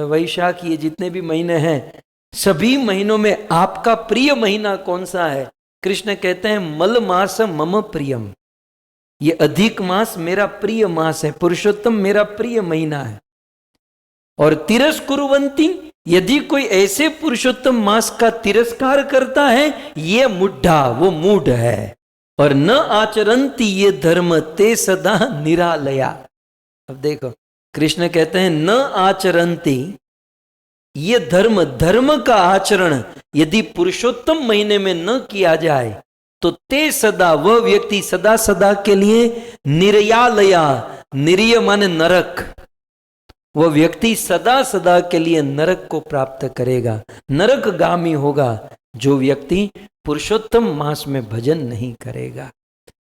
वैशाख, ये जितने भी महीने हैं सभी महीनों में आपका प्रिय महीना कौन सा है? कृष्ण कहते हैं मल मास मम प्रियम, ये अधिक मास मेरा प्रिय मास है, पुरुषोत्तम मेरा प्रिय महीना है। और तिरस्कुर्वन्ति, यदि कोई ऐसे पुरुषोत्तम मास का तिरस्कार करता है ये मुड्ढा, वो मूढ़ है। और न आचरंती ये धर्म ते सदा निरालया। अब देखो कृष्ण कहते हैं न आचरंती ये धर्म, धर्म का आचरण यदि पुरुषोत्तम महीने में न किया जाए तो ते सदा, वह व्यक्ति सदा सदा के लिए निर्यालया, निर्य माने नरक, वह व्यक्ति सदा सदा के लिए नरक को प्राप्त करेगा, नरकगामी होगा जो व्यक्ति पुरुषोत्तम मास में भजन नहीं करेगा।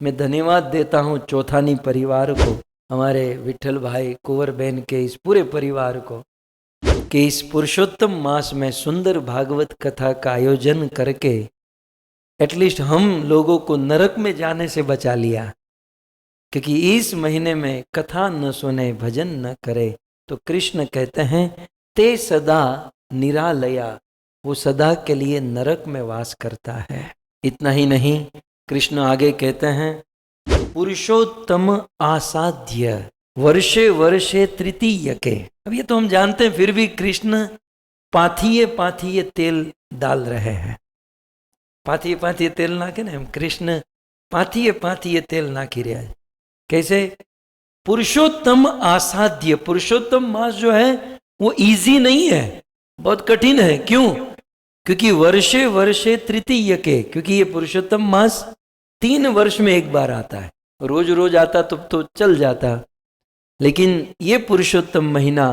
मैं धन्यवाद देता हूं चौथानी परिवार को, हमारे विठल भाई, कुंवर बहन के इस पूरे परिवार को, कि इस पुरुषोत्तम मास में सुंदर भागवत कथा का आयोजन करके एटलीस्ट हम लोगों को नरक में जाने से बचा लिया। क्योंकि इस महीने में कथा न सुने, भजन न करे, तो कृष्ण कहते हैं ते सदा निरालया, वो सदा के लिए नरक में वास करता है। इतना ही नहीं, कृष्ण आगे कहते हैं पुरुषोत्तम आसाध्य वर्षे वर्षे तृतीय के। अब ये तो हम जानते हैं, फिर भी कृष्ण पाथिये पाथिये तेल डाल रहे हैं। पाथिये पाथिये तेल ना के ना, कृष्ण पाथिये पाथिये तेल ना की रहा है। कैसे? पुरुषोत्तम आसाध्य, पुरुषोत्तम मास जो है वो इजी नहीं है, बहुत कठिन है। क्यों? क्योंकि वर्षे वर्षे तृतीय के, क्योंकि ये पुरुषोत्तम मास 3 वर्ष में एक बार आता है। रोज रोज आता तो चल जाता, लेकिन ये पुरुषोत्तम महीना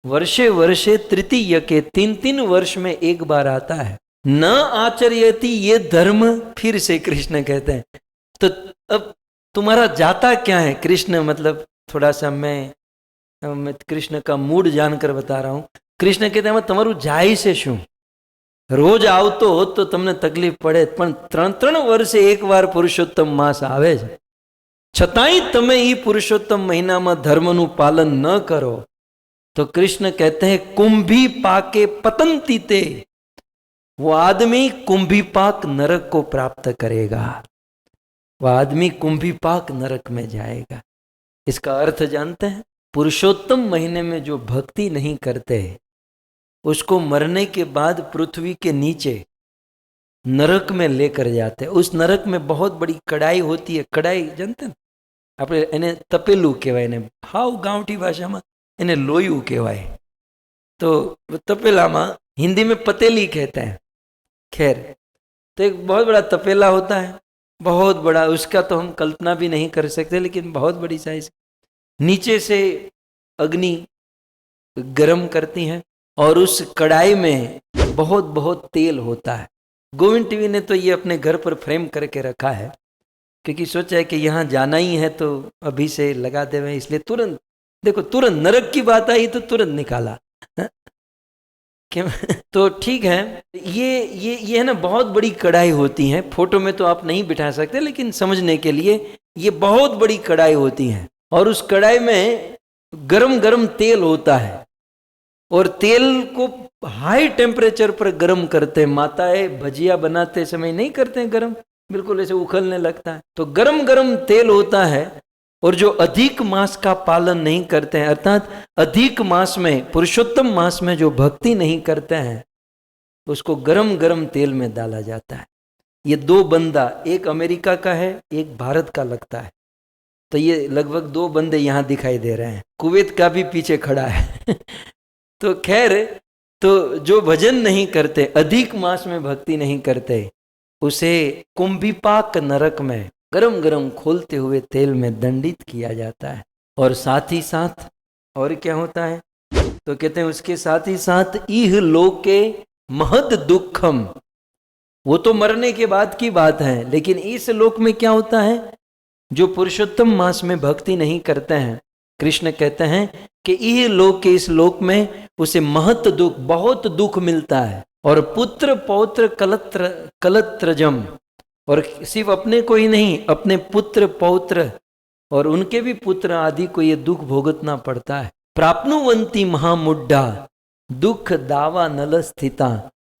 वर्षे वर्षे तृतीय के 3 वर्ष में एक बार आता है। न आचर्यति ये धर्म, फिर से कृष्ण कहते हैं। तो अब तुम्हारा जाता क्या है? कृष्ण मतलब थोड़ा सा मैं कृष्ण का मूड जानकर बता रहा हूं। कृष्ण कहते हैं તમારું જાય છે શું? રોજ આવતો હોત તો તમને તકલીફ પડે, પણ 3 વર્ષે એકવાર પુરુષોત્તમ માસ આવે છે, છતાંય તમે એ પુરુષોત્તમ મહિનામાં ધર્મનું પાલન ન કરો तो कृष्ण कहते हैं कुंभी पाके पतंती ते, वो आदमी कुंभी पाक नरक को प्राप्त करेगा, वह आदमी कुंभी पाक नरक में जाएगा। इसका अर्थ जानते हैं? पुरुषोत्तम महीने में जो भक्ति नहीं करते उसको मरने के बाद पृथ्वी के नीचे नरक में लेकर जाते हैं। उस नरक में बहुत बड़ी कड़ाई होती है। कड़ाई जानते हैं? આપણે એને તપેલું કહેવાય, એને હાવ ગાંવઠી ભાષામાં એને લોયું કહેવાય, તો તપેલામાં हिंदी में पतेली कहते हैं। खैर, तो एक बहुत बड़ा तपेला होता है, बहुत बड़ा, उसका तो हम कल्पना भी नहीं कर सकते, लेकिन बहुत बड़ी साइज। नीचे से अग्नि गर्म करती है और उस कढ़ाई में बहुत बहुत तेल होता है। गोविंद टीवी ने तो ये अपने घर पर फ्रेम करके रखा है, क्योंकि सोचा है कि यहाँ जाना ही है तो अभी से लगा देवे, इसलिए तुरंत देखो, तुरंत नरक की बात आई तो तुरंत निकाला। क्यों? तो ठीक है, ये है ना, बहुत बड़ी कढ़ाई होती है। फोटो में तो आप नहीं बिठा सकते, लेकिन समझने के लिए ये बहुत बड़ी कढ़ाई होती है और उस कढ़ाई में गरम गरम तेल होता है और तेल को हाई टेम्परेचर पर गरम करते हैं। माताएं भजिया बनाते समय नहीं करते हैं गरम, बिल्कुल ऐसे उखलने लगता है। तो गरम गरम तेल होता है और जो अधिक मास का पालन नहीं करते हैं, अर्थात अधिक मास में, पुरुषोत्तम मास में जो भक्ति नहीं करते हैं, उसको गरम गरम तेल में डाला जाता है। ये 2 बंदा, एक अमेरिका का है, एक भारत का लगता है। तो ये लगभग 2 बंदे यहाँ दिखाई दे रहे हैं, कुवैत का भी पीछे खड़ा है। तो खैर, तो जो भजन नहीं करते, अधिक मास में भक्ति नहीं करते, उसे कुंभीपाक नरक में गरम गरम खोलते हुए तेल में दंडित किया जाता है। और साथ ही साथ और क्या होता है? तो कहते हैं उसके साथ ही साथ इह लोके महद दुखम, वो तो मरने के बाद की बात है, लेकिन इस लोक में क्या होता है? जो पुरुषोत्तम मास में भक्ति नहीं करते हैं, कृष्ण कहते हैं कि इह लोक के, इस लोक में उसे महत दुख, बहुत दुख मिलता है। और पुत्र पौत्र कलत्रजम, और सिर्फ अपने को ही नहीं, अपने पुत्र पौत्र और उनके भी पुत्र आदि को ये दुख भोगतना पड़ता है। प्राप्नुवंती महामुड्ढा दुख दावा नल स्थिता।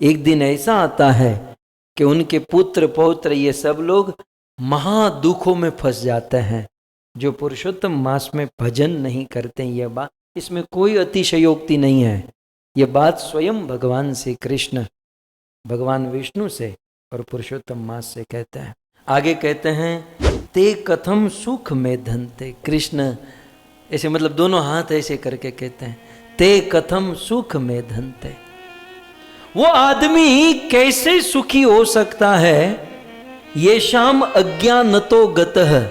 एक दिन ऐसा आता है कि उनके पुत्र पौत्र ये सब लोग महादुखों में फंस जाते हैं, जो पुरुषोत्तम मास में भजन नहीं करते। ये बात, इसमें कोई अतिशयोक्ति नहीं है। ये बात स्वयं भगवान श्री कृष्ण भगवान विष्णु से और पुरुषोत्तम मास से कहते हैं। आगे कहते हैं ते कथम सुख में धनते। कृष्ण ऐसे मतलब दोनों हाथ ऐसे करके कहते हैं ते कथम सुख में धनते। वो आदमी कैसे सुखी हो सकता है, ये शाम अज्ञानतो गतः,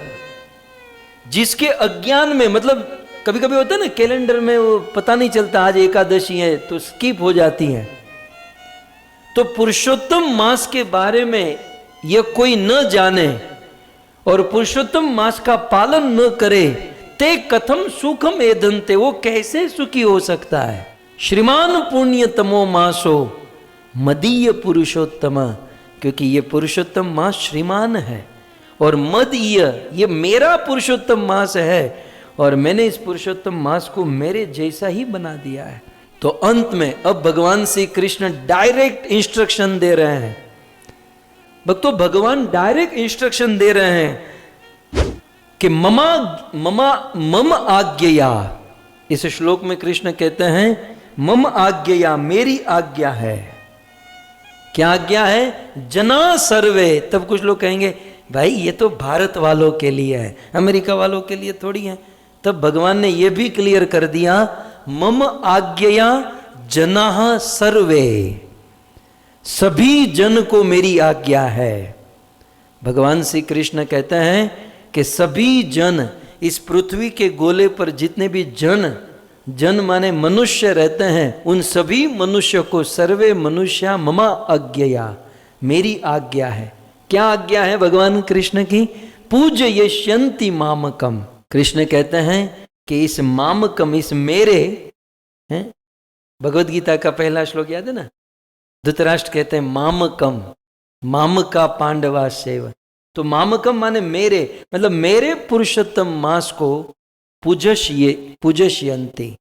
जिसके अज्ञान में, मतलब कभी कभी होता है ना कैलेंडर में वो पता नहीं चलता आज एकादशी है तो स्किप हो जाती है। तो पुरुषोत्तम मास के बारे में यह कोई न जाने और पुरुषोत्तम मास का पालन न करे, ते कथम सुखम एधनते, वो कैसे सुखी हो सकता है। श्रीमान पुण्यतमो मासो मदीय पुरुषोत्तम, क्योंकि ये पुरुषोत्तम मास श्रीमान है और मदीय ये मेरा पुरुषोत्तम मास है और मैंने इस पुरुषोत्तम मास को मेरे जैसा ही बना दिया है। तो अंत में अब भगवान श्री कृष्ण डायरेक्ट इंस्ट्रक्शन दे रहे हैं। भक्तों, भगवान डायरेक्ट इंस्ट्रक्शन दे रहे हैं कि मम आज्ञया। इस श्लोक में कृष्ण कहते हैं मम आज्ञया, मेरी आज्ञा है। क्या आज्ञा है? जना सर्वे। तब कुछ लोग कहेंगे भाई ये तो भारत वालों के लिए है, अमेरिका वालों के लिए थोड़ी है। तब भगवान ने यह भी क्लियर कर दिया मम आज्ञया जनाः सर्वे, सभी जन को मेरी आज्ञा है। भगवान श्री कृष्ण कहते हैं कि सभी जन, इस पृथ्वी के गोले पर जितने भी जन माने मनुष्य रहते हैं, उन सभी मनुष्य को सर्वे मनुष्या ममा आज्ञया, मेरी आज्ञा है। क्या आज्ञा है भगवान कृष्ण की? पूजयिष्यन्ति मामकम। कृष्ण कहते हैं कि इस मामकम, इस मेरे, हैं भगवद गीता का पहला श्लोक याद है ना, धृतराष्ट्र कहते हैं मामकम, मामका पांडवा सेव। तो मामकम माने मेरे, मतलब मेरे पुरुषोत्तम मास को पूजयन्ति।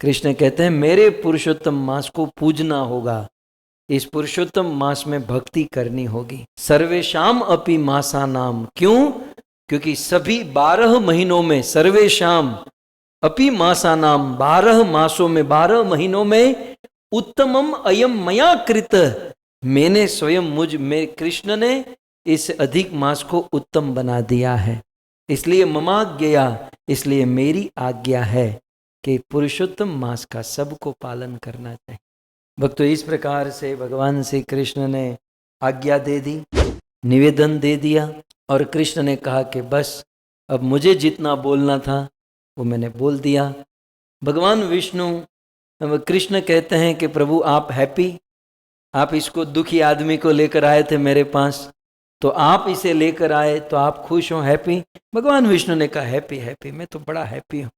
कृष्ण कहते हैं मेरे पुरुषोत्तम मास को पूजना होगा, इस पुरुषोत्तम मास में भक्ति करनी होगी। सर्वेशाम अपि मासा नाम, क्यों? क्योंकि सभी 12 महीनों में, सर्वेशाम अपि मासा नाम, 12 मासों में, 12 महीनों में उत्तमम अयम मया कृत, मैंने स्वयं में कृष्ण ने इस अधिक मास को उत्तम बना दिया है। इसलिए ममाज्ञया, इसलिए मेरी आज्ञा है कि पुरुषोत्तम मास का सबको पालन करना चाहिए। भक्तों, इस प्रकार से भगवान श्री कृष्ण ने आज्ञा दे दी, निवेदन दे दिया और कृष्ण ने कहा कि बस अब मुझे जितना बोलना था वो मैंने बोल दिया। भगवान विष्णु, कृष्ण कहते हैं कि प्रभु आप हैप्पी, आप इसको दुखी आदमी को लेकर आए थे मेरे पास, तो आप इसे लेकर आए तो आप खुश हो, हैप्पी? भगवान विष्णु ने कहा हैप्पी हैप्पी, मैं तो बड़ा हैप्पी हूँ,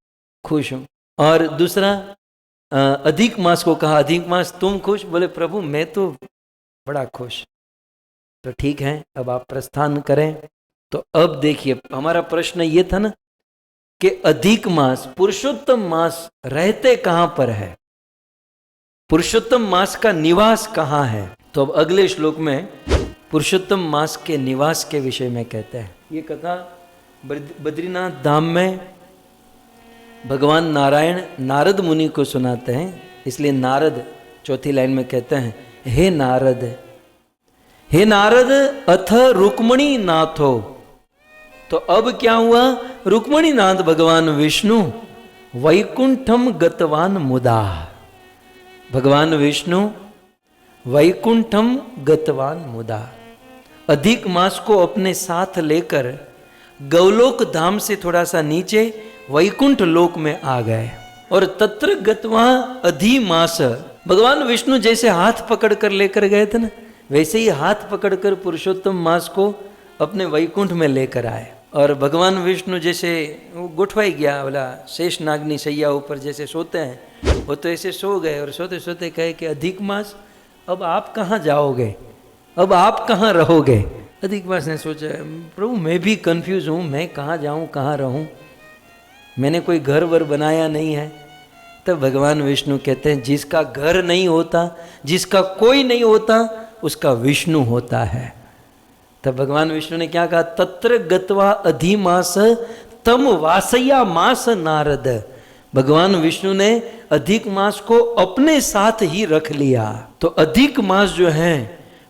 खुश हूँ। और दूसरा अधिक मास को कहा अधिक मास तुम खुश? बोले प्रभु मैं तो बड़ा खुश। तो ठीक है, अब आप प्रस्थान करें। तो अब देखिए हमारा प्रश्न ये था ना कि अधिक मास, पुरुषोत्तम मास रहते कहां पर है, पुरुषोत्तम मास का निवास कहां है? तो अब अगले श्लोक में पुरुषोत्तम मास के निवास के विषय में कहते हैं। ये कथा बद्रीनाथ धाम में भगवान नारायण नारद मुनि को सुनाते हैं, इसलिए नारद चौथी लाइन में कहते हैं हे नारद, हे नारद अथ रुक्मणी नाथो। तो अब क्या हुआ? रुक्मणी नाथ भगवान विष्णु वैकुंठम गतवान मुदा, भगवान विष्णु वैकुंठम गतवान मुदा, अधिक मास को अपने साथ लेकर गौलोक धाम से थोड़ा सा नीचे वैकुंठ लोक में आ गए। और तत्र गतवा अधिमास, भगवान विष्णु जैसे हाथ पकड़ कर लेकर गए थे ना, वैसे ही हाथ पकड़कर पुरुषोत्तम मास को अपने वैकुंठ में लेकर आए। और भगवान विष्णु जैसे वो गुठवाई गया, बोला शेष नागनी सैया ऊपर जैसे सोते हैं, वो तो ऐसे सो गए और सोते सोते कहे कि अधिक मास अब आप कहाँ जाओगे, अब आप कहाँ रहोगे? अधिक मास ने सोचा प्रभु मैं भी कंफ्यूज हूँ, मैं कहाँ जाऊँ कहाँ रहूँ, मैंने कोई घर वर बनाया नहीं है। तब भगवान विष्णु कहते हैं जिसका घर नहीं होता, जिसका कोई नहीं होता, उसका विष्णु होता है। तब भगवान विष्णु ने क्या कहा, तत्र गत्वा अधिमास तम वासया मास नारद। भगवान विष्णु ने अधिक मास को अपने साथ ही रख लिया। तो अधिक मास जो है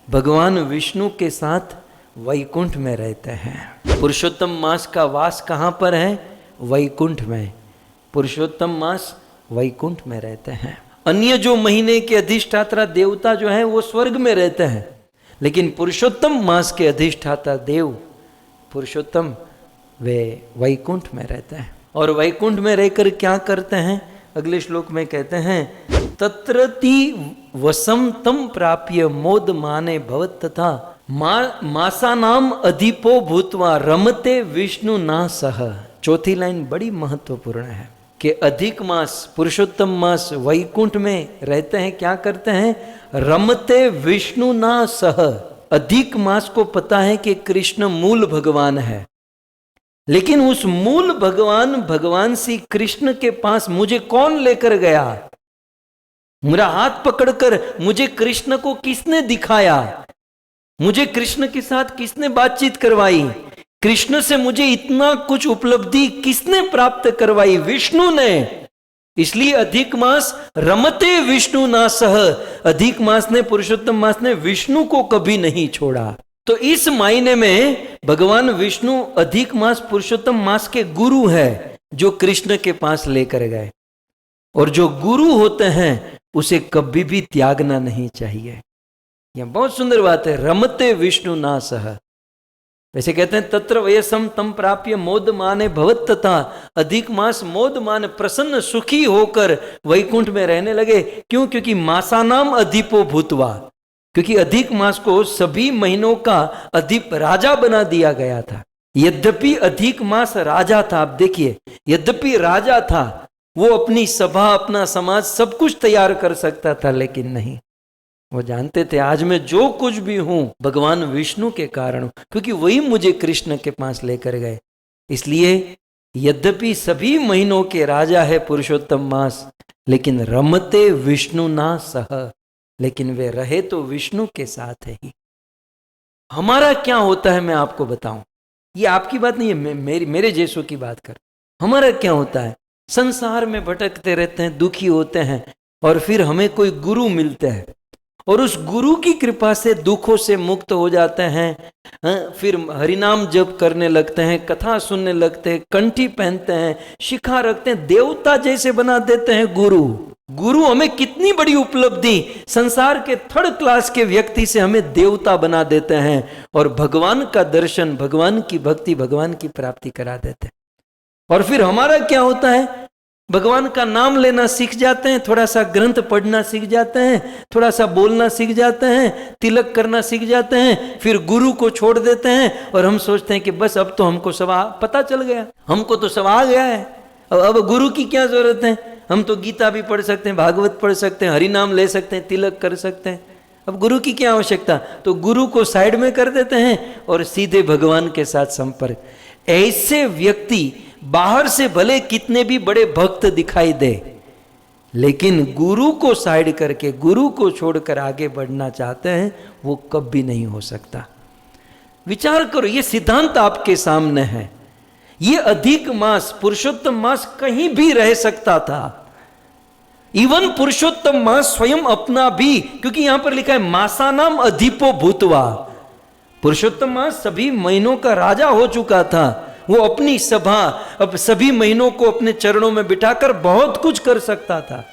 भगवान विष्णु के साथ वैकुंठ में रहते हैं। पुरुषोत्तम मास का वास कहाँ पर है? वैकुंठ में। पुरुषोत्तम मास वैकुंठ में रहते हैं। अन्य जो महीने के अधिष्ठाता देवता जो हैं वो स्वर्ग में रहते हैं, लेकिन पुरुषोत्तम मास के अधिष्ठाता देव पुरुषोत्तम वे वैकुंठ में रहते हैं। और वैकुंठ में रहकर क्या करते हैं? अगले श्लोक में कहते हैं तत्रति वसम तम प्राप्य मोद माने भवत तथा मासानाम अधिपो भूतवा रमते विष्णु ना सह। चौथी लाइन बड़ी महत्वपूर्ण है कि अधिक मास पुरुषोत्तम मास वैकुंठ में रहते हैं, क्या करते हैं? रमते विष्णु ना सह। अधिक मास को पता है कि कृष्ण मूल भगवान है, लेकिन उस मूल भगवान श्री कृष्ण के पास मुझे कौन लेकर गया? मेरा हाथ पकड़कर मुझे कृष्ण को किसने दिखाया? मुझे कृष्ण के साथ किसने बातचीत करवाई? कृष्ण से मुझे इतना कुछ उपलब्धि किसने प्राप्त करवाई? विष्णु ने। इसलिए अधिक मास रमते विष्णु ना सह। अधिक मास ने, पुरुषोत्तम मास ने विष्णु को कभी नहीं छोड़ा। तो इस मायने में भगवान विष्णु अधिक मास पुरुषोत्तम मास के गुरु है, जो कृष्ण के पास लेकर गए। और जो गुरु होते हैं उसे कभी भी त्यागना नहीं चाहिए। यह बहुत सुंदर बात है, रमते विष्णु ना सह। वैसे कहते हैं तत्र वयसम तम प्राप्य मोद माने भवत तथा। अधिक मास मोद मान प्रसन्न सुखी होकर वैकुंठ में रहने लगे। क्यों? क्योंकि मासानाम अधिपो भूतवा, क्योंकि अधिक मास को सभी महीनों का अधिप राजा बना दिया गया था। यद्यपि अधिक मास राजा था, आप देखिए, यद्यपि राजा था, वो अपनी सभा अपना समाज सब कुछ तैयार कर सकता था, लेकिन नहीं, वो जानते थे आज मैं जो कुछ भी हूं भगवान विष्णु के कारण, क्योंकि वही मुझे कृष्ण के पास लेकर गए। इसलिए यद्यपि सभी महीनों के राजा है पुरुषोत्तम मास, लेकिन रमते विष्णु ना सह, लेकिन वे रहे तो विष्णु के साथ है ही। हमारा क्या होता है मैं आपको बताऊं, ये आपकी बात नहीं है, मेरे जैसों की बात कर। हमारा क्या होता है? संसार में भटकते रहते हैं, दुखी होते हैं, और फिर हमें कोई गुरु मिलते हैं और उस गुरु की कृपा से दुखों से मुक्त हो जाते हैं। फिर हरिनाम जप करने लगते हैं, कथा सुनने लगते हैं, कंठी पहनते हैं, शिखा रखते हैं, देवता जैसे बना देते हैं गुरु हमें कितनी बड़ी उपलब्धि, संसार के थर्ड क्लास के व्यक्ति से हमें देवता बना देते हैं और भगवान का दर्शन, भगवान की भक्ति, भगवान की प्राप्ति करा देते हैं। और फिर हमारा क्या होता है? भगवान का नाम लेना सीख जाते हैं, थोड़ा सा ग्रंथ पढ़ना सीख जाते हैं, थोड़ा सा बोलना सीख जाते हैं, तिलक करना सीख जाते हैं, फिर गुरु को छोड़ देते हैं और हम सोचते हैं कि बस अब तो हमको सब पता चल गया, हमको तो सब आ गया है, अब गुरु की क्या जरूरत है? हम तो गीता भी पढ़ सकते हैं, भागवत पढ़ सकते हैं, हरि नाम ले सकते हैं, तिलक कर सकते हैं, अब गुरु की क्या आवश्यकता? तो गुरु को साइड में कर देते हैं और सीधे भगवान के साथ संपर्क। ऐसे व्यक्ति बाहर से भले कितने भी बड़े भक्त दिखाई दे, लेकिन गुरु को साइड करके, गुरु को छोड़कर आगे बढ़ना चाहते हैं, वो कभी नहीं हो सकता। विचार करो, ये सिद्धांत आपके सामने है। ये अधिक मास, पुरुषोत्तम मास कहीं भी रह सकता था। इवन पुरुषोत्तम मास स्वयं अपना भी, क्योंकि यहां पर लिखा है मासानाम अधिपो भूतवा, पुरुषोत्तम मास सभी महीनों का राजा हो चुका था। वो अपनी सभा, अब सभी महीनों को अपने चरणों में बिठाकर बहुत कुछ कर सकता था,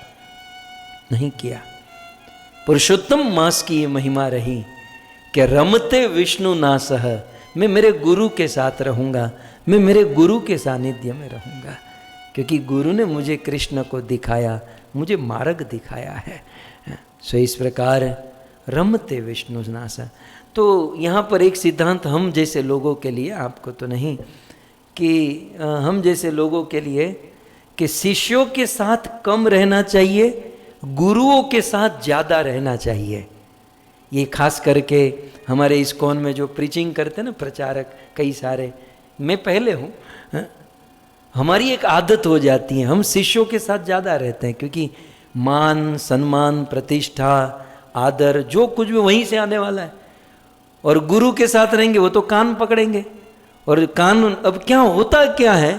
नहीं किया। पुरुषोत्तम मास की ये महिमा रही कि रमते विष्णु ना सह, मैं मेरे गुरु के साथ रहूंगा, मैं मेरे गुरु के सानिध्य में रहूंगा, क्योंकि गुरु ने मुझे कृष्ण को दिखाया, मुझे मार्ग दिखाया है। सो इस प्रकार रमते विष्णु ना सह। तो यहाँ पर एक सिद्धांत हम जैसे लोगों के लिए, आपको तो नहीं, कि हम जैसे लोगों के लिए, कि शिष्यों के साथ कम रहना चाहिए, गुरुओं के साथ ज़्यादा रहना चाहिए। ये खास करके हमारे इस्कॉन में जो प्रीचिंग करते हैं ना प्रचारक कई सारे, मैं पहले हूँ, हमारी एक आदत हो जाती है, हम शिष्यों के साथ ज़्यादा रहते हैं क्योंकि मान सम्मान प्रतिष्ठा आदर जो कुछ भी वहीं से आने वाला है, और गुरु के साथ रहेंगे वो तो कान पकड़ेंगे। और कान अब क्या होता क्या है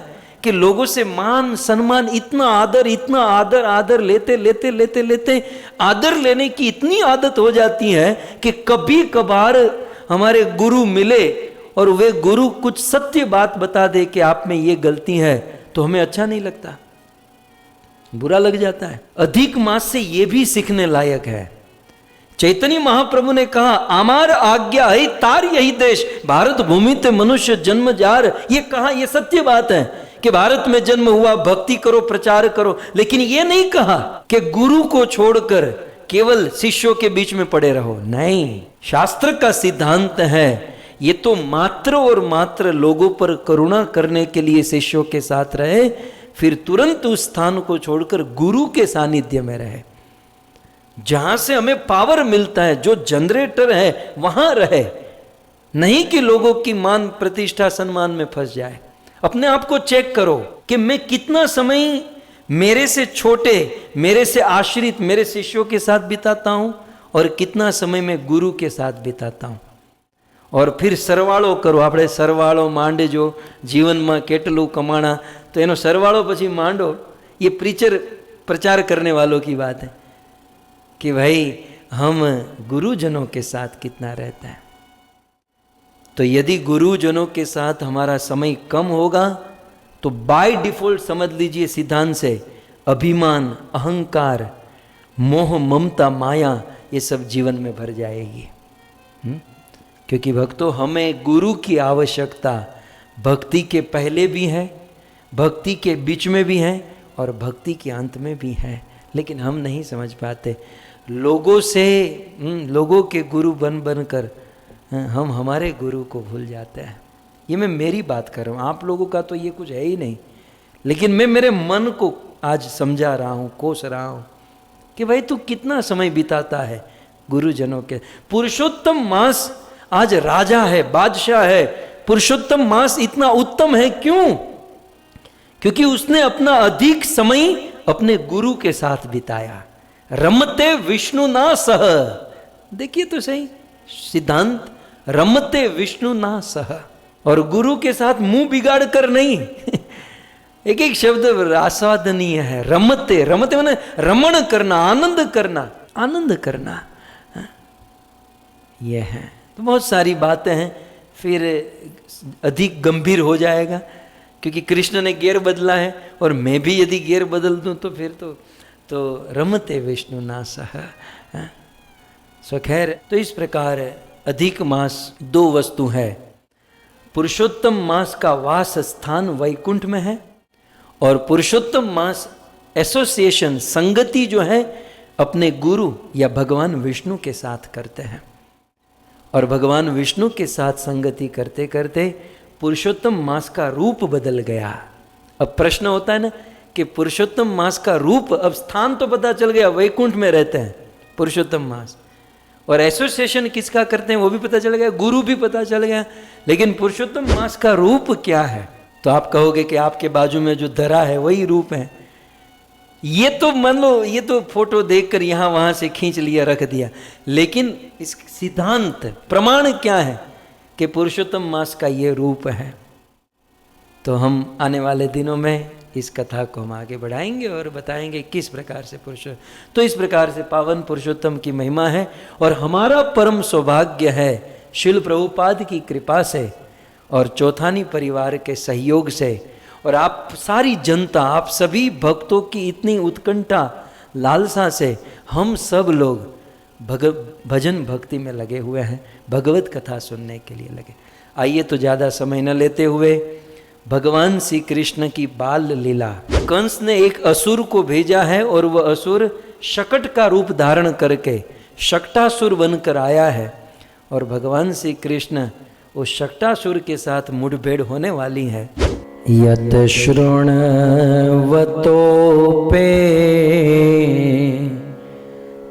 कि लोगों से मान सम्मान इतना आदर आदर लेते लेते लेते लेते आदर लेने की इतनी आदत हो जाती है कि कभी कभार हमारे गुरु मिले और वे गुरु कुछ सत्य बात बता दे कि आप में ये गलती है, तो हमें अच्छा नहीं लगता, बुरा लग जाता है। अधिक मास से ये भी सीखने लायक है। चैतन्य महाप्रभु ने कहा आमार आज्ञा है तार यही देश, भारत भूमि ते मनुष्य जन्म जार। ये कहा, ये सत्य बात है कि भारत में जन्म हुआ, भक्ति करो प्रचार करो, लेकिन ये नहीं कहा कि गुरु को छोड़कर केवल शिष्यों के बीच में पड़े रहो। नहीं, शास्त्र का सिद्धांत है ये तो मात्र और मात्र लोगों पर करुणा करने के लिए शिष्यों के साथ रहे, फिर तुरंत उस स्थान को छोड़कर गुरु के सानिध्य में रहे, जहां से हमें पावर मिलता है, जो जनरेटर है वहां रहे, नहीं कि लोगों की मान प्रतिष्ठा सम्मान में फंस जाए। अपने आप को चेक करो कि मैं कितना समय मेरे से छोटे, मेरे से आश्रित, मेरे शिष्यों के साथ बिताता हूं और कितना समय मैं गुरु के साथ बिताता हूं। और फिर सरवाળો કરો, આપણે સરવાળો માંડજો જીવનમાં કેટલું કમાણા, તો એનો સરવાળો પછી માંડો। ये प्रीचर प्रचार करने वालों की बात है कि भाई हम गुरुजनों के साथ कितना रहता है। तो यदि गुरुजनों के साथ हमारा समय कम होगा तो बाय डिफॉल्ट समझ लीजिए सिद्धांत से अभिमान अहंकार मोह ममता माया ये सब जीवन में भर जाएगी। क्योंकि भक्तों हमें गुरु की आवश्यकता भक्ति के पहले भी है, भक्ति के बीच में भी है और भक्ति के अंत में भी है, लेकिन हम नहीं समझ पाते। लोगों से लोगों के गुरु बन बनकर हम हमारे गुरु को भूल जाते हैं। ये मैं मेरी बात कर रहा हूँ, आप लोगों का तो ये कुछ है ही नहीं, लेकिन मैं मेरे मन को आज समझा रहा हूँ, कोस रहा हूँ कि भाई तू कितना समय बिताता है गुरुजनों के। पुरुषोत्तम मास आज राजा है, बादशाह है। पुरुषोत्तम मास इतना उत्तम है क्यों? क्योंकि उसने अपना अधिक समय अपने गुरु के साथ बिताया। रमते विष्णु ना सह, देखिए तो सही सिद्धांत, रमते विष्णु ना सह, और गुरु के साथ मुंह बिगाड़ कर नहीं। एक एक शब्द आस्वादनीय है। रमते, रमते माने रमण करना, आनंद करना, आनंद करना, यह है। तो बहुत सारी बातें हैं, फिर अधिक गंभीर हो जाएगा क्योंकि कृष्ण ने गियर बदला है और मैं भी यदि गियर बदल दूं तो फिर तो रमते विष्णु ना सह। सो खैर, तो इस प्रकार अधिक मास दो वस्तु है। पुरुषोत्तम मास का वास स्थान वैकुंठ में है और पुरुषोत्तम मास एसोसिएशन संगति जो है अपने गुरु या भगवान विष्णु के साथ करते हैं। और भगवान विष्णु के साथ संगति करते करते पुरुषोत्तम मास का रूप बदल गया। अब प्रश्न होता है ना कि पुरुषोत्तम मास का रूप, अब स्थान तो पता चल गया, वैकुंठ में रहते हैं पुरुषोत्तम मास, और एसोसिएशन किसका करते हैं वो भी पता चल गया, गुरु भी पता चल गया, लेकिन पुरुषोत्तम मास का रूप क्या है? तो आप कहोगे कि आपके बाजू में जो धरा है वही रूप है। ये तो मान लो, ये तो फोटो देखकर यहां वहां से खींच लिया रख दिया, लेकिन इस सिद्धांत प्रमाण क्या है कि पुरुषोत्तम मास का ये रूप है। तो हम आने वाले दिनों में इस कथा को हम आगे बढ़ाएंगे और बताएंगे किस प्रकार से तो इस प्रकार से पावन पुरुषोत्तम की महिमा है। और हमारा परम सौभाग्य है शिल प्रभुपाद की कृपा से और चौथानी परिवार के सहयोग से और आप सारी जनता, आप सभी भक्तों की इतनी उत्कंठा लालसा से हम सब लोग भजन भक्ति में लगे हुए हैं, भगवत कथा सुनने के लिए लगे। आइए तो ज़्यादा समय न लेते हुए भगवान श्री कृष्ण की बाल लीला। कंस ने एक असुर को भेजा है और वह असुर शकट का रूप धारण करके शक्टासुर बनकर आया है और भगवान श्री कृष्ण उस शक्टासुर के साथ मुठभेड़ होने वाली है। यत शृण्वतोपे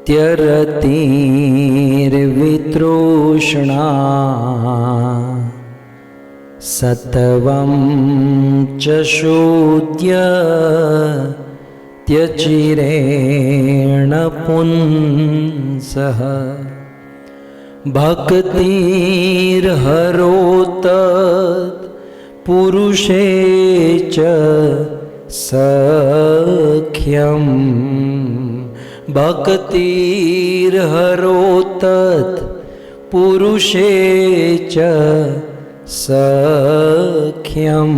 त्यरतिर्वितृष्णा सत्वं च शोध्य त्यचिरेण पुंसः भक्तिर्हरोत पुरुषे च सख्यं भक्तिर्हरोतत् पुरुषे च सख्यं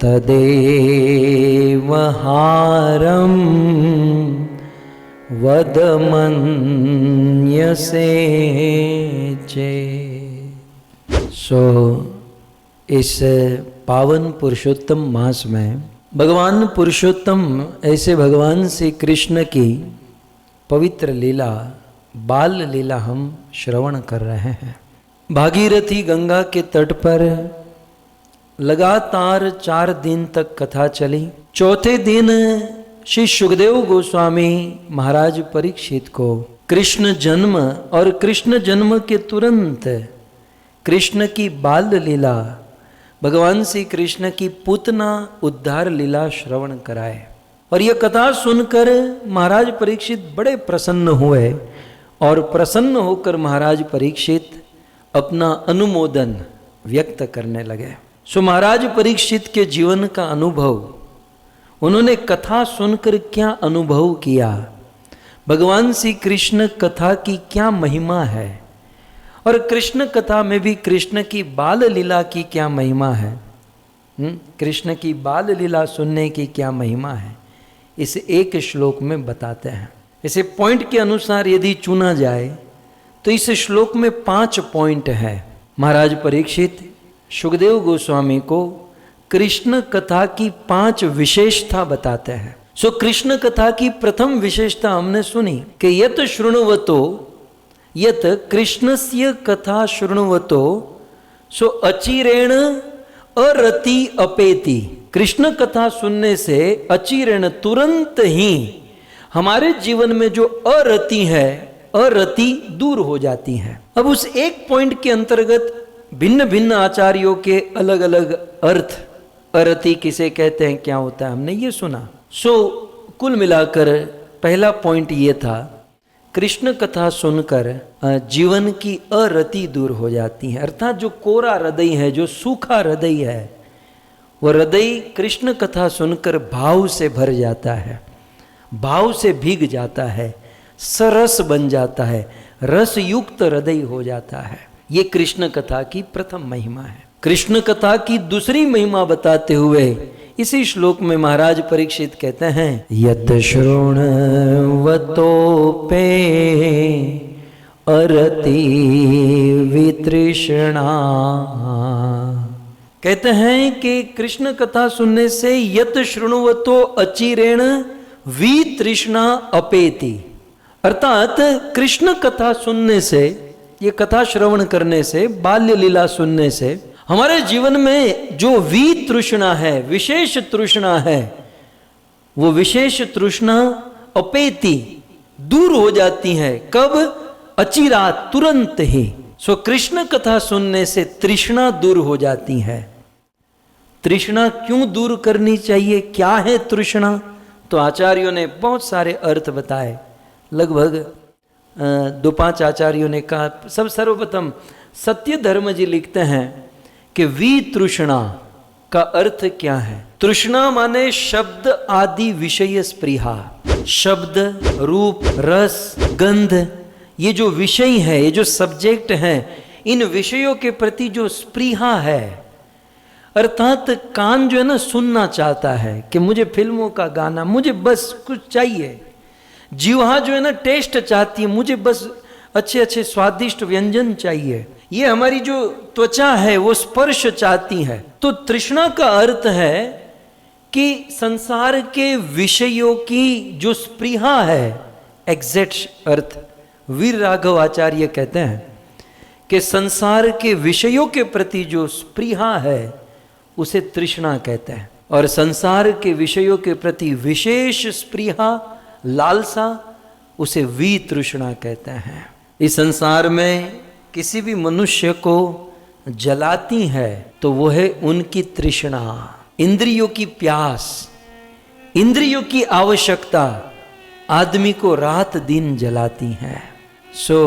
तदेव हारं वदमन्यसे चेत्। इस पावन पुरुषोत्तम मास में भगवान पुरुषोत्तम ऐसे भगवान श्री कृष्ण की पवित्र लीला बाल लीला हम श्रवण कर रहे हैं। भागीरथी गंगा के तट पर लगातार 4 दिन तक कथा चली। चौथे दिन श्री सुखदेव गोस्वामी महाराज परीक्षित को कृष्ण जन्म और कृष्ण जन्म के तुरंत कृष्ण की बाल लीला, भगवान श्री कृष्ण की पूतना उद्धार लीला श्रवण कराए। और यह कथा सुनकर महाराज परीक्षित बड़े प्रसन्न हुए और प्रसन्न होकर महाराज परीक्षित अपना अनुमोदन व्यक्त करने लगे। महाराज परीक्षित के जीवन का अनुभव, उन्होंने कथा सुनकर क्या अनुभव किया, भगवान श्री कृष्ण कथा की क्या महिमा है और कृष्ण कथा में भी कृष्ण की बाल लीला की क्या महिमा है, कृष्ण की बाल लीला सुनने की क्या महिमा है, इस एक श्लोक में बताते हैं। इसे पॉइंट के अनुसार यदि चुना जाए तो इस श्लोक में 5 पॉइंट है। महाराज परीक्षित सुखदेव गोस्वामी को कृष्ण कथा की 5 विशेषता बताते हैं। कृष्ण कथा की प्रथम विशेषता हमने सुनी कि यत शृण्वतो, यत कृष्णस्य कथा शृण्वतो सो अचिरेण अरति अपेति। कृष्ण कथा सुनने से अचिरेण तुरंत ही हमारे जीवन में जो अरति है, अरति दूर हो जाती है। अब उस एक पॉइंट के अंतर्गत भिन्न भिन्न आचार्यों के अलग अलग अर्थ, अरति किसे कहते हैं, क्या होता है, हमने ये सुना। कुल मिलाकर पहला पॉइंट ये था, कृष्ण कथा सुनकर जीवन की अरति दूर हो जाती है। अर्थात जो कोरा हृदय है, जो सूखा हृदय है, वह हृदय कृष्ण कथा सुनकर भाव से भर जाता है, भाव से भीग जाता है, सरस बन जाता है, रस युक्त हृदय हो जाता है। ये कृष्ण कथा की प्रथम महिमा है। कृष्ण कथा की दूसरी महिमा बताते हुए इसी श्लोक में महाराज परीक्षित कहते हैं, यत शृण्वतोपे अरति वितृष्णा। कहते हैं कि कृष्ण कथा सुनने से यत शृण्वतो अचिरेण वितृष्णा अपेति। अर्थात कृष्ण कथा सुनने से, ये कथा श्रवण करने से, बाल्य लीला सुनने से हमारे जीवन में जो वितृष्णा है, विशेष तृष्णा है, वो विशेष तृष्णा अपेति दूर हो जाती है। कब? अचिरात, तुरंत ही। कृष्ण कथा सुनने से तृष्णा दूर हो जाती है। तृष्णा क्यों दूर करनी चाहिए, क्या है तृष्णा? तो आचार्यों ने बहुत सारे अर्थ बताए। लगभग 2-5 आचार्यों ने कहा। सब सर्वप्रथम सत्य धर्म जी लिखते हैं कि वितृष्णा का अर्थ क्या है। तृष्णा माने शब्द आदि विषय स्पृहा। शब्द, रूप, रस, गंध, ये जो विषय है, ये जो सब्जेक्ट है, इन विषयों के प्रति जो स्पृहा है, अर्थात कान जो है ना सुनना चाहता है कि मुझे फिल्मों का गाना, मुझे बस कुछ चाहिए। जीवा जो है ना टेस्ट चाहती है, मुझे बस अच्छे अच्छे स्वादिष्ट व्यंजन चाहिए। ये हमारी जो त्वचा है वो स्पर्श चाहती है। तो तृष्णा का अर्थ है कि संसार के विषयों की जो स्पृहा है, एग्जैक्ट अर्थ वीर राघव आचार्य कहते हैं कि संसार के विषयों के प्रति जो स्पृहा है उसे तृष्णा कहते हैं। और संसार के विषयों के प्रति विशेष स्पृहा लालसा, उसे वितृष्णा कहते हैं। इस संसार में किसी भी मनुष्य को जलाती है तो वो है उनकी तृष्णा, इंद्रियों की प्यास, इंद्रियों की आवश्यकता आदमी को रात दिन जलाती है। सो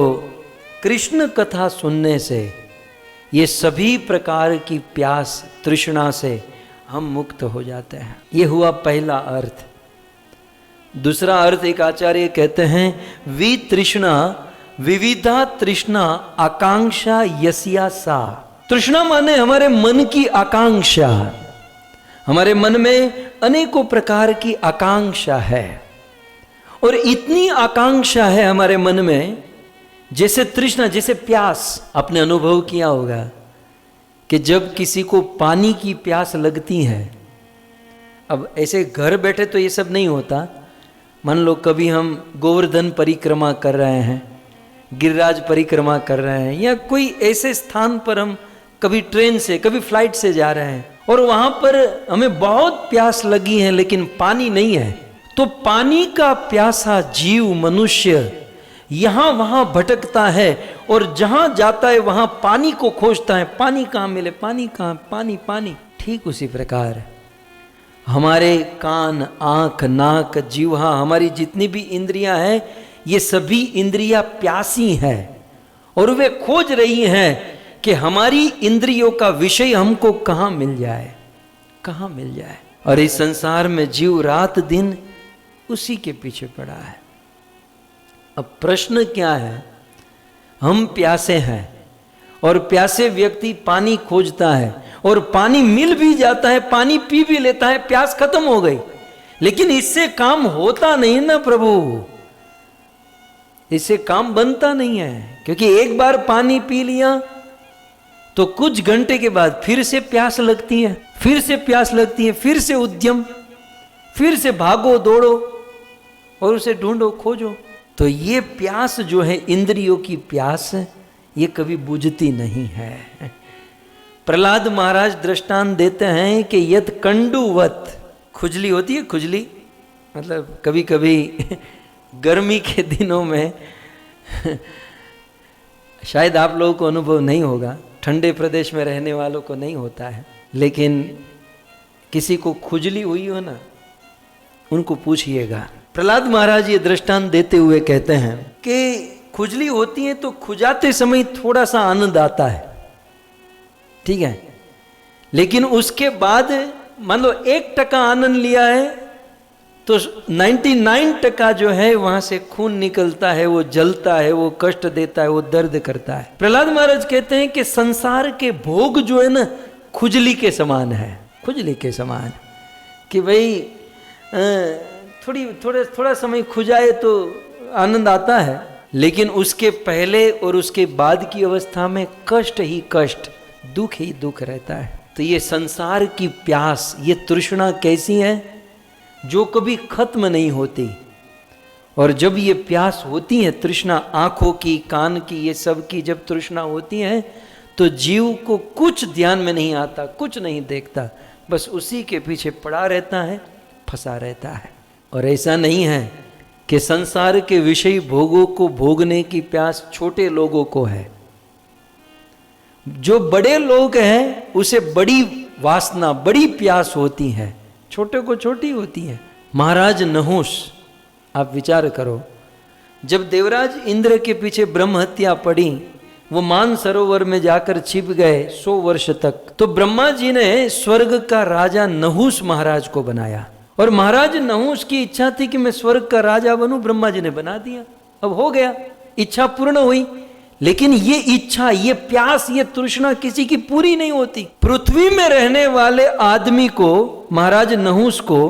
कृष्ण कथा सुनने से ये सभी प्रकार की प्यास तृष्णा से हम मुक्त हो जाते हैं। ये हुआ पहला अर्थ। दूसरा अर्थ एक आचार्य कहते हैं वितृष्णा विविधा तृष्णा आकांक्षा यस्या सा। तृष्णा माने हमारे मन की आकांक्षा। हमारे मन में अनेकों प्रकार की आकांक्षा है और इतनी आकांक्षा है हमारे मन में, जैसे तृष्णा, जैसे प्यास। आपने अनुभव किया होगा कि जब किसी को पानी की प्यास लगती है, अब ऐसे घर बैठे तो ये सब नहीं होता। मान लो कभी हम गोवर्धन परिक्रमा कर रहे हैं, गिरिराज परिक्रमा कर रहे हैं, या कोई ऐसे स्थान पर हम कभी ट्रेन से कभी फ्लाइट से जा रहे हैं और वहां पर हमें बहुत प्यास लगी है लेकिन पानी नहीं है, तो पानी का प्यासा जीव मनुष्य यहां वहां भटकता है और जहां जाता है वहां पानी को खोजता है। पानी कहां मिले, पानी कहां, पानी पानी। ठीक उसी प्रकार हमारे कान, आंख, नाक, जीवा, हमारी जितनी भी इंद्रियां हैं, ये सभी इंद्रियां प्यासी हैं और वे खोज रही हैं कि हमारी इंद्रियों का विषय हमको कहां मिल जाए, कहां मिल जाए। और इस संसार में जीव रात दिन उसी के पीछे पड़ा है। अब प्रश्न क्या है, हम प्यासे हैं और प्यासे व्यक्ति पानी खोजता है और पानी मिल भी जाता है, पानी पी भी लेता है, प्यास खत्म हो गई, लेकिन इससे काम होता नहीं ना प्रभु, इससे काम बनता नहीं है। क्योंकि एक बार पानी पी लिया तो कुछ घंटे के बाद फिर से प्यास लगती है, फिर से प्यास लगती है, फिर से उद्यम, फिर से भागो दौड़ो और उसे ढूंढो खोजो। तो ये प्यास जो है इंद्रियों की प्यास, ये कभी बुझती नहीं है। प्रहलाद महाराज दृष्टांत देते हैं कि यत कंडुवत, खुजली होती है, खुजली मतलब कभी कभी गर्मी के दिनों में शायद आप लोगों को अनुभव नहीं होगा, ठंडे प्रदेश में रहने वालों को नहीं होता है, लेकिन किसी को खुजली हुई हो ना, उनको पूछिएगा। प्रहलाद महाराज ये दृष्टांत देते हुए कहते हैं कि खुजली होती है तो खुजाते समय थोड़ा सा आनंद आता है, ठीक है, लेकिन उसके बाद मान लो 1% आनंद लिया है तो 99% जो है वहां से खून निकलता है, वो जलता है, वो कष्ट देता है, वो दर्द करता है। प्रहलाद महाराज कहते हैं कि संसार के भोग जो है ना खुजली के समान है, खुजली के समान, कि भाई थोड़ा समय खुजाए तो आनंद आता है, लेकिन उसके पहले और उसके बाद की अवस्था में कष्ट ही कष्ट, दुख ही दुख रहता है। तो ये संसार की प्यास, ये तृष्णा कैसी है, जो कभी खत्म नहीं होती। और जब ये प्यास होती है, तृष्णा आंखों की, कान की, ये सब की जब तृष्णा होती है तो जीव को कुछ ध्यान में नहीं आता, कुछ नहीं देखता, बस उसी के पीछे पड़ा रहता है, फंसा रहता है। और ऐसा नहीं है कि संसार के विषय भोगों को भोगने की प्यास छोटे लोगों को है। जो बड़े लोग हैं उसे बड़ी वासना, बड़ी प्यास होती है, छोटे को छोटी होती है। महाराज नहुष, आप विचार करो, जब देवराज इंद्र के पीछे ब्रह्म हत्या पड़ी, वो मान सरोवर में जाकर छिप गए 100 वर्ष तक, तो ब्रह्मा जी ने स्वर्ग का राजा नहुष महाराज को बनाया। और महाराज नहुष की इच्छा थी कि मैं स्वर्ग का राजा बनूं, ब्रह्मा जी ने बना दिया, अब हो गया, इच्छा पूर्ण हुई। लेकिन ये इच्छा, ये प्यास, ये तृष्णा किसी की पूरी नहीं होती। पृथ्वी में रहने वाले आदमी को, महाराज नहुष को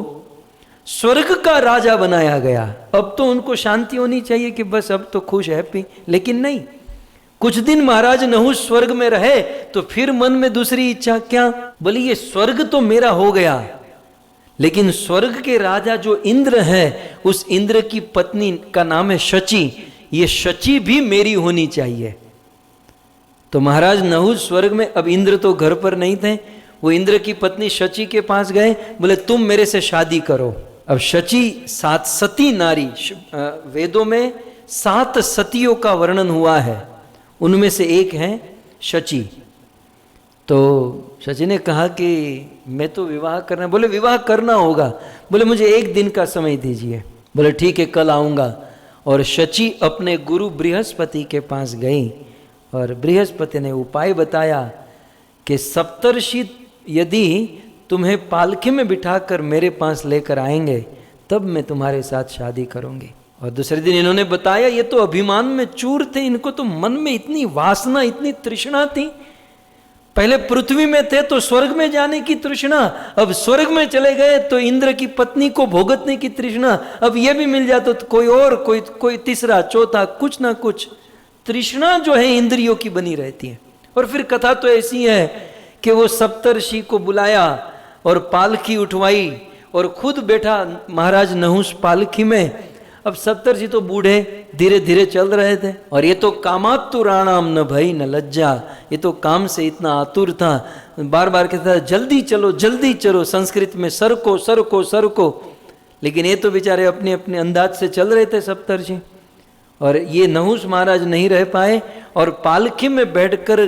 स्वर्ग का राजा बनाया गया। अब तो उनको शांति होनी चाहिए कि बस अब तो खुश हैप्पी, लेकिन नहीं। कुछ दिन महाराज नहुष स्वर्ग में रहे तो फिर मन में दूसरी इच्छा, क्या बोली, ये स्वर्ग तो मेरा हो गया, लेकिन स्वर्ग के राजा जो इंद्र है, उस इंद्र की पत्नी का नाम है शची, ये शची भी मेरी होनी चाहिए। तो महाराज नहुष स्वर्ग में, अब इंद्र तो घर पर नहीं थे, वो इंद्र की पत्नी शची के पास गए, बोले तुम मेरे से शादी करो। अब शची 7 सती नारी, वेदों में 7 सतियों का वर्णन हुआ है, उनमें से एक है शची। तो शची ने कहा कि मैं तो विवाह करना, बोले विवाह करना होगा, बोले मुझे 1 दिन का समय दीजिए। बोले ठीक है, कल आऊँगा। और शची अपने गुरु बृहस्पति के पास गई और बृहस्पति ने उपाय बताया कि सप्तर्षि यदि तुम्हें पालकी में बिठाकर मेरे पास लेकर आएंगे तब मैं तुम्हारे साथ शादी करूंगी। और दूसरे दिन इन्होंने बताया, ये तो अभिमान में चूर थे, इनको तो मन में इतनी वासना, इतनी तृष्णा थी। पहले पृथ्वी में थे तो स्वर्ग में जाने की तृष्णा, अब स्वर्ग में चले गए तो इंद्र की पत्नी को भोगतने की तृष्णा, अब ये भी मिल जाता तो कोई और, कोई तीसरा चौथा, कुछ ना कुछ तृष्णा जो है इंद्रियों की बनी रहती है। और फिर कथा तो ऐसी है कि वो सप्तर्षि को बुलाया और पालकी उठवाई और खुद बैठा महाराज नहुष पालकी में। अब सप्तर्षि तो बूढ़े धीरे धीरे चल रहे थे और ये तो कामातुराणाम न भई न लज्जा, ये तो काम से इतना आतुर था, बार बार कहता था जल्दी चलो जल्दी चलो, संस्कृत में सरको सरको सरको। लेकिन ये तो बेचारे अपने अपने अंदाज से चल रहे थे सप्तर्षि। और ये नहुष महाराज नहीं रह पाए और पालकी में बैठकर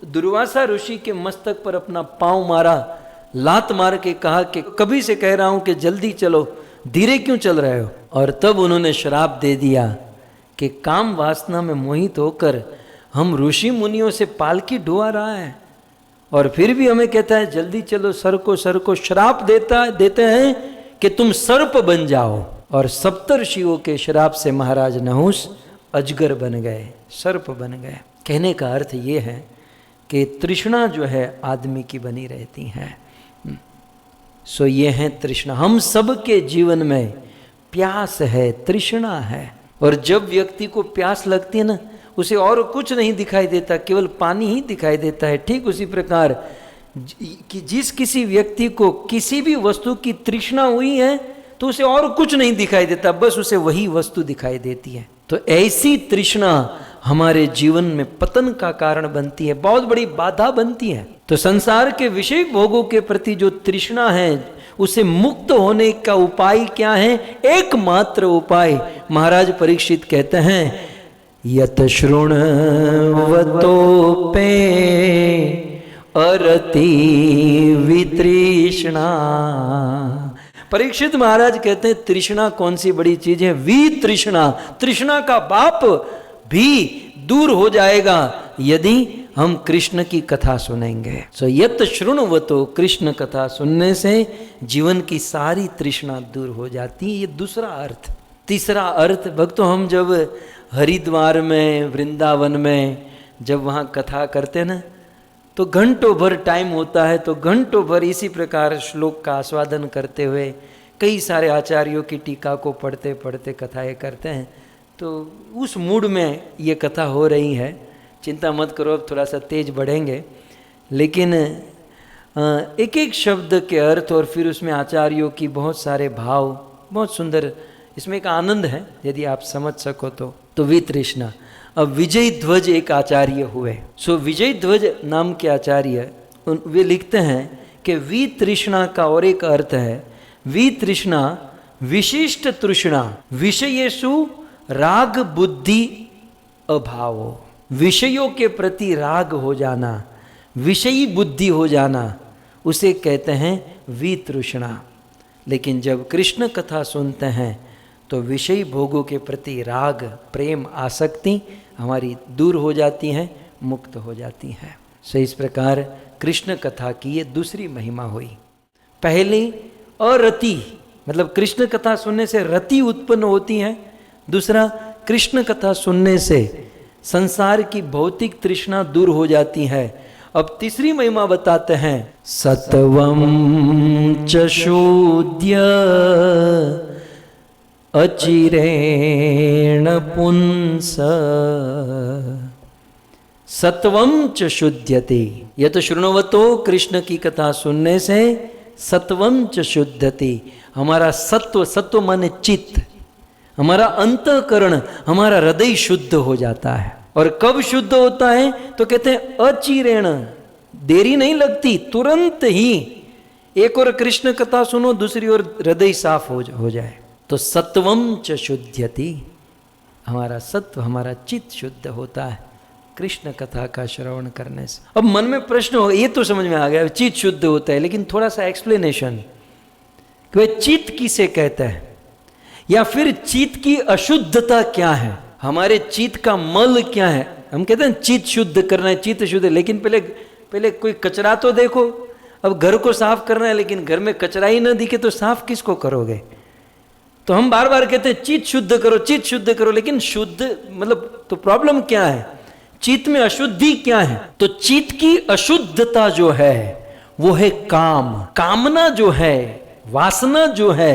दुर्वासा ऋषि के मस्तक पर अपना पांव मारा, लात मार के कहा कि कभी से कह रहा हूं कि जल्दी चलो, धीरे क्यों चल रहे हो। और तब उन्होंने श्राप दे दिया कि काम वासना में मोहित होकर हम ऋषि मुनियों से पालकी ढुआ रहा है और फिर भी हमें कहता है जल्दी चलो, सर को श्राप देते हैं कि तुम सर्प बन जाओ। और सप्तर्षियों के श्राप से महाराज नहुष अजगर बन गए, सर्प बन गए। कहने का अर्थ ये है कि तृष्णा जो है आदमी की बनी रहती है। सो ये है तृष्णा, हम सबके जीवन में प्यास है, तृष्णा है। और जब व्यक्ति को प्यास लगती है ना, उसे और कुछ नहीं दिखाई देता, केवल पानी ही दिखाई देता है। ठीक उसी प्रकार कि जिस किसी व्यक्ति को किसी भी वस्तु की तृष्णा हुई है तो उसे और कुछ नहीं दिखाई देता, बस उसे वही वस्तु दिखाई देती है। तो ऐसी तृष्णा हमारे जीवन में पतन का कारण बनती है, बहुत बड़ी बाधा बनती है। तो संसार के विषय भोगों के प्रति जो तृष्णा है उसे मुक्त होने का उपाय क्या है? एकमात्र उपाय महाराज परीक्षित कहते हैं, यत शृण्वतोपे अरति वितृष्णा। परीक्षित महाराज कहते हैं तृष्णा कौन सी बड़ी चीज है? वितृष्णा, तृष्णा का बाप भी दूर हो जाएगा यदि हम कृष्ण की कथा सुनेंगे। सो यत शृण्वतो, कृष्ण कथा सुनने से जीवन की सारी तृष्णा दूर हो जाती है। ये दूसरा अर्थ। तीसरा अर्थ, भक्तों हम जब हरिद्वार में, वृंदावन में जब वहाँ कथा करते ना तो घंटों भर टाइम होता है, तो घंटों भर इसी प्रकार श्लोक का आस्वादन करते हुए कई सारे आचार्यों की टीका को पढ़ते पढ़ते कथाएं करते हैं। तो उस मूड में ये कथा हो रही है, चिंता मत करो, अब थोड़ा सा तेज बढ़ेंगे। लेकिन एक एक शब्द के अर्थ और फिर उसमें आचार्यों की बहुत सारे भाव, बहुत सुंदर, इसमें एक आनंद है यदि आप समझ सको तो वितृष्णा। अब विजय ध्वज एक आचार्य हुए। सो विजय ध्वज नाम के आचार्य वे लिखते हैं कि वितृष्णा का और एक अर्थ है, वितृष्णा विशिष्ट तृष्णा, विषयेषु राग बुद्धि अभाव, विषयों के प्रति राग हो जाना, विषयी बुद्धि हो जाना, उसे कहते हैं वितृष्णा। लेकिन जब कृष्ण कथा सुनते हैं तो विषयी भोगों के प्रति राग, प्रेम, आसक्ति हमारी दूर हो जाती हैं, मुक्त हो जाती हैं। सो इस प्रकार कृष्ण कथा की ये दूसरी महिमा हुई। पहली अरति, मतलब कृष्ण कथा सुनने से रति उत्पन्न होती है। दूसरा, कृष्ण कथा सुनने से संसार की भौतिक तृष्णा दूर हो जाती है। अब तीसरी महिमा बताते हैं, सत्वं च शोध्य अचिरेण पुंस, सत्वं च शुध्यते। यह तो शृण्वतो, कृष्ण की कथा सुनने से सत्वं च शुद्धते, हमारा सत्व, सत्व माने चित्त, हमारा अंतःकरण, हमारा हृदय शुद्ध हो जाता है। और कब शुद्ध होता है? तो कहते हैं अचिरेण, देरी नहीं लगती, तुरंत ही एक और कृष्ण कथा सुनो, दूसरी ओर हृदय साफ हो जाए। तो सत्वम च शुद्ध्यति, हमारा सत्व, हमारा चित्त शुद्ध होता है कृष्ण कथा का श्रवण करने से। अब मन में प्रश्न हो, ये तो समझ में आ गया चित्त शुद्ध होता है, लेकिन थोड़ा सा एक्सप्लेनेशन कि वह चित्त किसे कहता है, या फिर चित्त की अशुद्धता क्या है, हमारे चित्त का मल क्या है। हम कहते हैं चित्त शुद्ध करना है, चित्त शुद्ध, लेकिन पहले कोई कचरा तो देखो। अब घर को साफ करना है, लेकिन घर में कचरा ही ना दिखे तो साफ किसको करोगे। तो हम बार बार कहते हैं चित्त शुद्ध करो, चित्त शुद्ध करो, लेकिन शुद्ध मतलब तो प्रॉब्लम क्या है, चित्त में अशुद्धि क्या है। तो चित्त की अशुद्धता जो है वो है काम, कामना जो है, वासना जो है,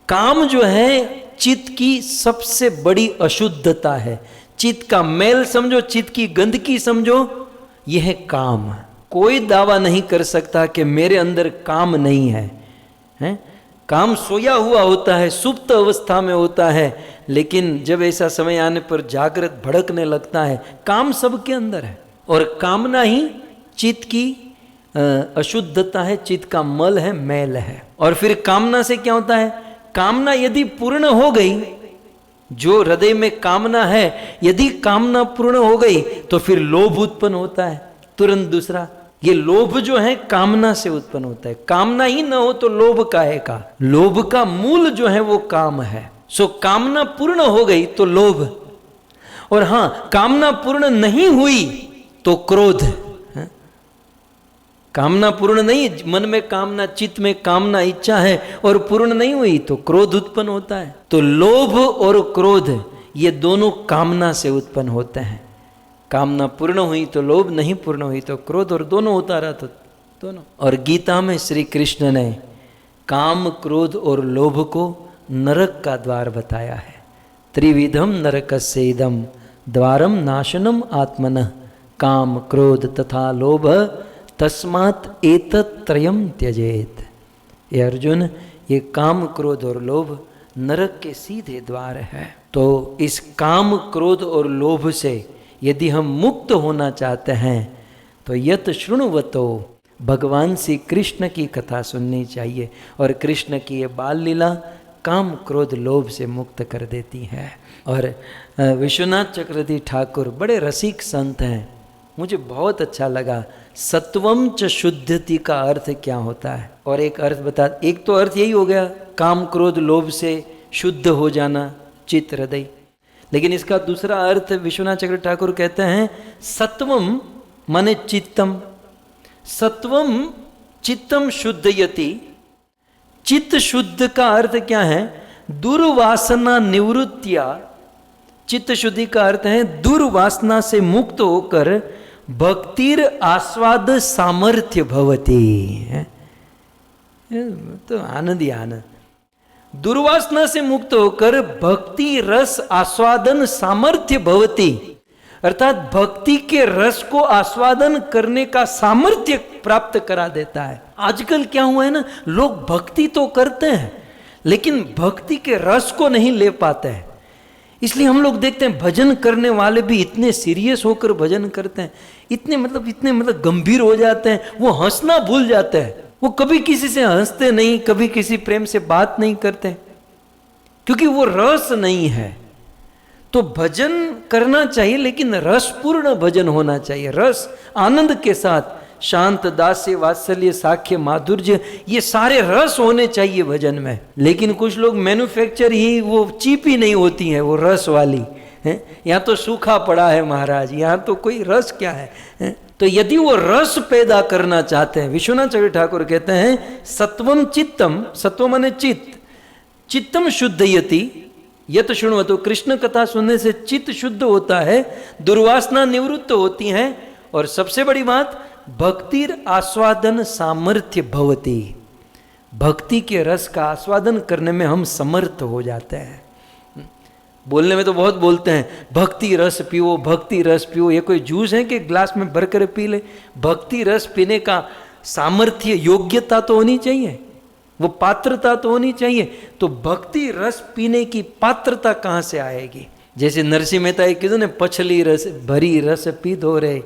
काम जो है चित्त की सबसे बड़ी अशुद्धता है। चित्त का मैल समझो, चित्त की गंदगी समझो, यह है काम। कोई दावा नहीं कर सकता कि मेरे अंदर काम नहीं है, हैं? काम सोया हुआ होता है, सुप्त अवस्था में होता है, लेकिन जब ऐसा समय आने पर जागृत भड़कने लगता है। काम सबके अंदर है, और कामना ही चित्त की अशुद्धता है, चित्त का मल है, मैल है। और फिर कामना से क्या होता है, कामना यदि पूर्ण हो गई, जो हृदय में कामना है, यदि कामना पूर्ण हो गई तो फिर लोभ उत्पन्न होता है तुरंत दूसरा। ये लोभ जो है कामना से उत्पन्न होता है, कामना ही ना हो तो लोभ काहे का। लोभ का मूल जो है वो काम है। सो कामना पूर्ण हो गई तो लोभ, और हां कामना पूर्ण नहीं हुई तो क्रोध। कामना पूर्ण नहीं, मन में कामना, चित्त में कामना, इच्छा है और पूर्ण नहीं हुई तो क्रोध उत्पन्न होता है। तो लोभ और क्रोध ये दोनों कामना से उत्पन्न होते हैं। कामना पूर्ण हुई तो लोभ, नहीं पूर्ण हुई तो क्रोध, और दोनों होता रहा तो दोनों। और गीता में श्री कृष्ण ने काम, क्रोध और लोभ को नरक का द्वार बताया है। त्रिविधम नरकस्य इदम द्वारम नाशनम आत्मनः काम, क्रोध तथा लोभ तस्मात् एतत् त्रयम त्यजेत। ये अर्जुन, ये काम, क्रोध और लोभ नरक के सीधे द्वार है। तो इस काम, क्रोध और लोभ से यदि हम मुक्त होना चाहते हैं तो यत शृणुवतो, भगवान श्री कृष्ण की कथा सुननी चाहिए। और कृष्ण की ये बाल लीला काम, क्रोध, लोभ से मुक्त कर देती है। और विश्वनाथ चक्रवर्ती ठाकुर बड़े रसिक संत हैं, मुझे बहुत अच्छा लगा। सत्वम च शुद्धति का अर्थ क्या होता है, और एक अर्थ बता। एक तो अर्थ यही हो गया काम, क्रोध, लोभ से शुद्ध हो जाना चित्त, हृदय। लेकिन इसका दूसरा अर्थ विश्वनाथ चक्रवर्ती ठाकुर कहते हैं सत्वम माने चित्तम, सत्वम चित्तम शुद्धयति। चित्त शुद्ध का अर्थ क्या है, दुर्वासना निवृत्तिया। चित्त शुद्धि का अर्थ है दुर्वासना से मुक्त होकर भक्तिर आस्वाद सामर्थ्य भवति। तो आनंद ही आनंद। दुर्वासना से मुक्त होकर भक्ति रस आस्वादन सामर्थ्य भवति, अर्थात भक्ति के रस को आस्वादन करने का सामर्थ्य प्राप्त करा देता है। आजकल क्या हुआ है ना, लोग भक्ति तो करते हैं लेकिन भक्ति के रस को नहीं ले पाते हैं। इसलिए हम लोग देखते हैं भजन करने वाले भी इतने सीरियस होकर भजन करते हैं, इतने मतलब गंभीर हो जाते हैं, वो हंसना भूल जाते हैं। वो कभी किसी से हंसते नहीं, कभी किसी प्रेम से बात नहीं करते, क्योंकि वो रस नहीं है। तो भजन करना चाहिए लेकिन रसपूर्ण भजन होना चाहिए, रस आनंद के साथ, शांत, दास्य, वात्सल्य, साख्य, माधुर्य, ये सारे रस होने चाहिए भजन में। लेकिन कुछ लोग मैन्युफैक्चर ही, वो चीप ही नहीं होती हैं वो रस वाली है। यहाँ तो सूखा पड़ा है महाराज, यहाँ तो कोई रस क्या है। तो यदि वो रस पैदा करना चाहते हैं, विश्वनाथ चक्रवर्ती ठाकुर कहते हैं सत्वम चित्तम, सत्व माने चित्त, चित्तम शुद्धयति यत शृण्वतो। कृष्ण कथा सुनने से चित्त शुद्ध होता है, दुर्वासना निवृत्त होती हैं, और सबसे बड़ी बात भक्तिर आस्वादन सामर्थ्य भवति। भक्ति के रस का आस्वादन करने में हम समर्थ हो जाते हैं। बोलने में तो बहुत बोलते हैं भक्ति रस पियो, भक्ति रस पियो। ये कोई जूस है कि ग्लास में भर कर पी ले। भक्ति रस पीने का सामर्थ्य, योग्यता तो होनी चाहिए, वो पात्रता तो होनी चाहिए। तो भक्ति रस पीने की पात्रता कहाँ से आएगी। जैसे नरसिंह मेहता एक किसी ने पछली रस भरी रस पी धो रे,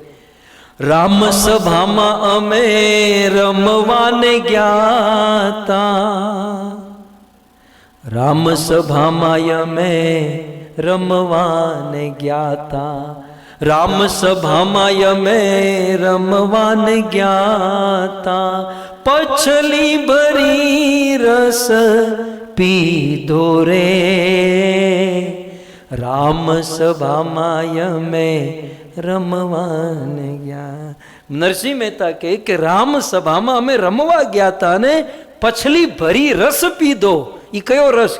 રામ સભામાં અમે રમવાને જ્ઞાતા, રામ સભામાં અમે રમવાને જ્ઞાતા, રામ સભામાં અમે રમવાને જ્ઞાતા, પછલી ભરી રસ પીધો રે, રામ સભામાં અમે રમવાને ગયા. નરસિંહ મહેતા કહે કે રામ સભામાં અમે રમવા ગયા હતા અને પછલી ભરી રસ પીધો. એ કયો રસ?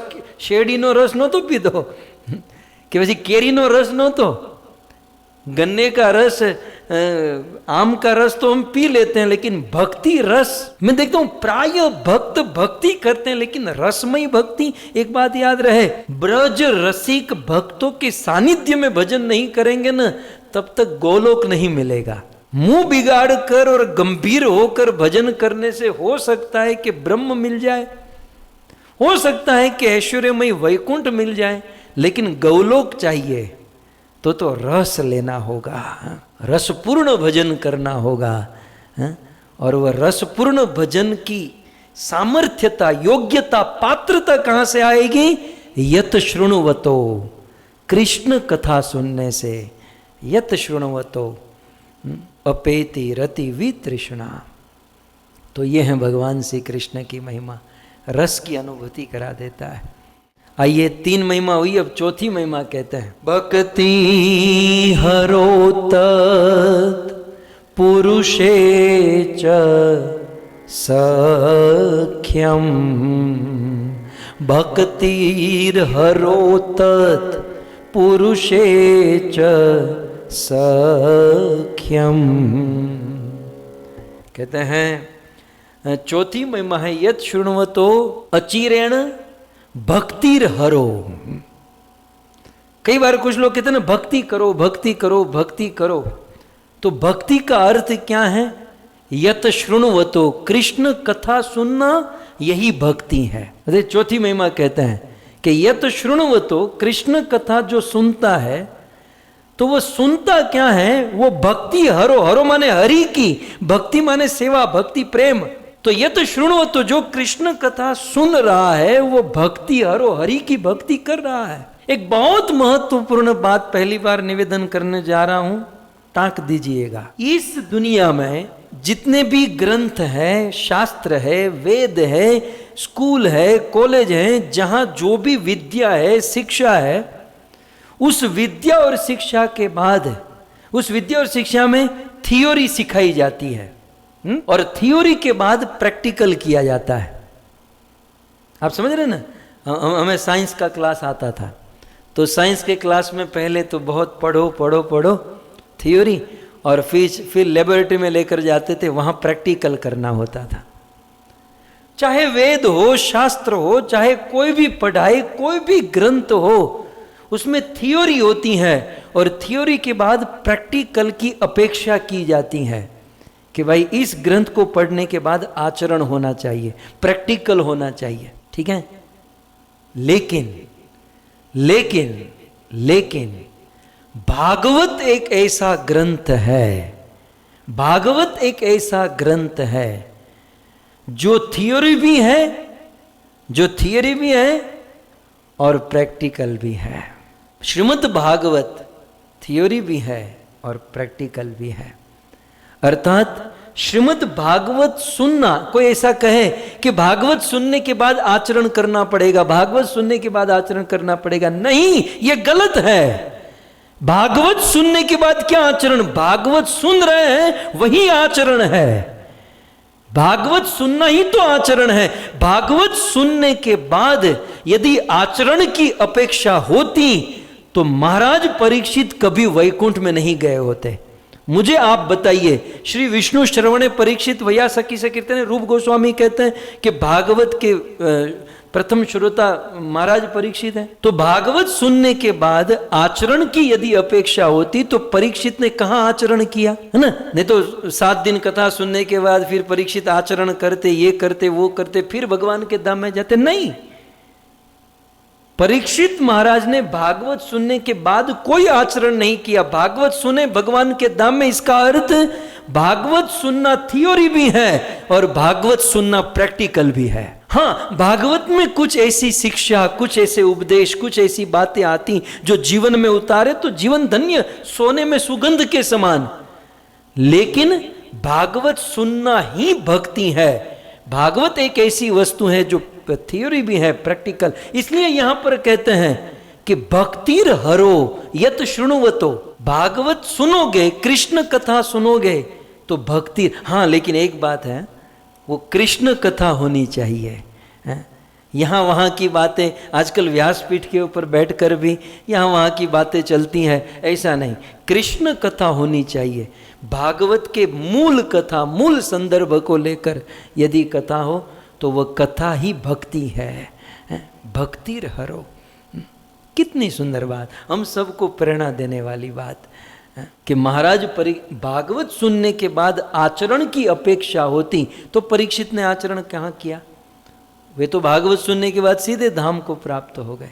શેરડીનો રસ નહોતો પીધો કે પછી કેરીનો રસ નહોતો. गन्ने का रस, आम का रस तो हम पी लेते हैं, लेकिन भक्ति रस मैं देखता हूं प्राय भक्त भक्ति करते हैं, लेकिन रसमयी भक्ति. एक बात याद रहे, ब्रज रसिक भक्तों के सानिध्य में भजन नहीं करेंगे ना, तब तक गोलोक नहीं मिलेगा. मुंह बिगाड़ कर और गंभीर होकर भजन करने से हो सकता है कि ब्रह्म मिल जाए, हो सकता है कि ऐश्वर्यमय वैकुंठ मिल जाए, लेकिन गौलोक चाहिए तो रस लेना होगा, रसपूर्ण भजन करना होगा. और वह रसपूर्ण भजन की सामर्थ्यता, योग्यता, पात्रता कहां से आएगी? यत शृणुवतो, कृष्ण कथा सुनने से. यत शृणुवतो अपेति रति वितृष्णा. तो ये है भगवान श्री कृष्ण की महिमा, रस की अनुभूति करा देता है. आइए 3 महिमा हुई, अब चौथी महिमा कहते हैं. भक्ति हरोत पुरुषे च सख्यम, भक्तिर हरोत पुरुषे च सख्यम. कहते हैं चौथी महिमा है यत शृण्वतो अचिरेण भक्तिर हरो. कई बार कुछ लोग कहते हैं ना भक्ति करो, भक्ति करो, भक्ति करो. तो भक्ति का अर्थ क्या है? यत शृण्वतो, कृष्ण कथा सुनना, यही भक्ति है. अरे चौथी महिमा कहते हैं कि यत शृण्वतो, कृष्ण कथा जो सुनता है, तो वो सुनता क्या है? वो भक्ति हरो. हरो माने हरि की, भक्ति माने सेवा, भक्ति प्रेम. तो यत शृण्वतो, जो कृष्ण कथा सुन रहा है वो भक्ति हरो, हरि की भक्ति कर रहा है. एक बहुत महत्वपूर्ण बात पहली बार निवेदन करने जा रहा हूं, टाँक दीजिएगा. इस दुनिया में जितने भी ग्रंथ है, शास्त्र है, वेद है, स्कूल है, कॉलेज है, जहां जो भी विद्या है, शिक्षा है, उस विद्या और शिक्षा के बाद, उस विद्या और शिक्षा में थियोरी सिखाई जाती है, और थियोरी के बाद प्रैक्टिकल किया जाता है. आप समझ रहे ना? हमें साइंस का क्लास आता था, तो साइंस के क्लास में पहले तो बहुत पढ़ो पढ़ो पढ़ो थियोरी, और फिर लेबोरेटरी में लेकर जाते थे, वहां प्रैक्टिकल करना होता था. चाहे वेद हो, शास्त्र हो, चाहे कोई भी पढ़ाई, कोई भी ग्रंथ हो, उसमें थियोरी होती है, और थियोरी के बाद प्रैक्टिकल की अपेक्षा की जाती है कि भाई इस ग्रंथ को पढ़ने के बाद आचरण होना चाहिए, प्रैक्टिकल होना चाहिए. ठीक है? लेकिन लेकिन लेकिन भागवत एक ऐसा ग्रंथ है, भागवत एक ऐसा ग्रंथ है जो थियोरी भी है, जो थियोरी भी है और प्रैक्टिकल भी है. श्रीमद् भागवत थियोरी भी है और प्रैक्टिकल भी है. अर्थात श्रीमद् भागवत सुनना, कोई ऐसा कहे कि भागवत सुनने के बाद आचरण करना पड़ेगा, भागवत सुनने के बाद आचरण करना पड़ेगा, नहीं, यह गलत है. भागवत सुनने के बाद क्या आचरण? भागवत सुन रहे हैं वही आचरण है. भागवत सुनना ही तो आचरण है. भागवत सुनने के बाद यदि आचरण की अपेक्षा होती तो महाराज परीक्षित कभी वैकुंठ में नहीं गए होते. मुझे आप बताइए, श्री विष्णु श्रवणे परीक्षित वया सखी से कीर्तन, रूप गोस्वामी कहते हैं कि भागवत के प्रथम श्रोता महाराज परीक्षित हैं. तो भागवत सुनने के बाद आचरण की यदि अपेक्षा होती तो परीक्षित ने कहां आचरण किया, है ना? नहीं तो 7 दिन कथा सुनने के बाद फिर परीक्षित आचरण करते, ये करते, वो करते, फिर भगवान के धाम में जाते. नहीं, परीक्षित महाराज ने भागवत सुनने के बाद कोई आचरण नहीं किया। भागवत सुने भगवान के धाम में, इसका अर्थ भागवत सुनना थियोरी भी है और भागवत सुनना प्रैक्टिकल भी है। हाँ, भागवत में कुछ ऐसी शिक्षा, कुछ ऐसे उपदेश, कुछ ऐसी बातें आती जो जीवन में उतारे तो जीवन धन्य, सोने में सुगंध के समान। लेकिन भागवत सुनना ही भक्ति है। भागवत एक ऐसी वस्तु है जो थियोरी भी है, प्रैक्टिकल। इसलिए यहां पर कहते हैं कि भक्तिर हरो यत शृणुवतो, भागवत सुनोगे, कृष्ण कथा सुनोगे तो भक्ति। हाँ, लेकिन एक बात है, वो कृष्ण कथा होनी चाहिए। यहाँ वहाँ की बातें, आजकल व्यासपीठ के ऊपर बैठकर भी यहाँ वहाँ की बातें चलती हैं, ऐसा नहीं। कृष्ण कथा होनी चाहिए। भागवत के मूल कथा, मूल संदर्भ को लेकर यदि कथा हो तो वह कथा ही भक्ति है। भक्तिर हरो, कितनी सुंदर बात, हम सबको प्रेरणा देने वाली बात कि महाराज भागवत सुनने के बाद आचरण की अपेक्षा होती तो परीक्षित ने आचरण कहाँ किया? वे तो भागवत सुनने के बाद सीधे धाम को प्राप्त हो गए।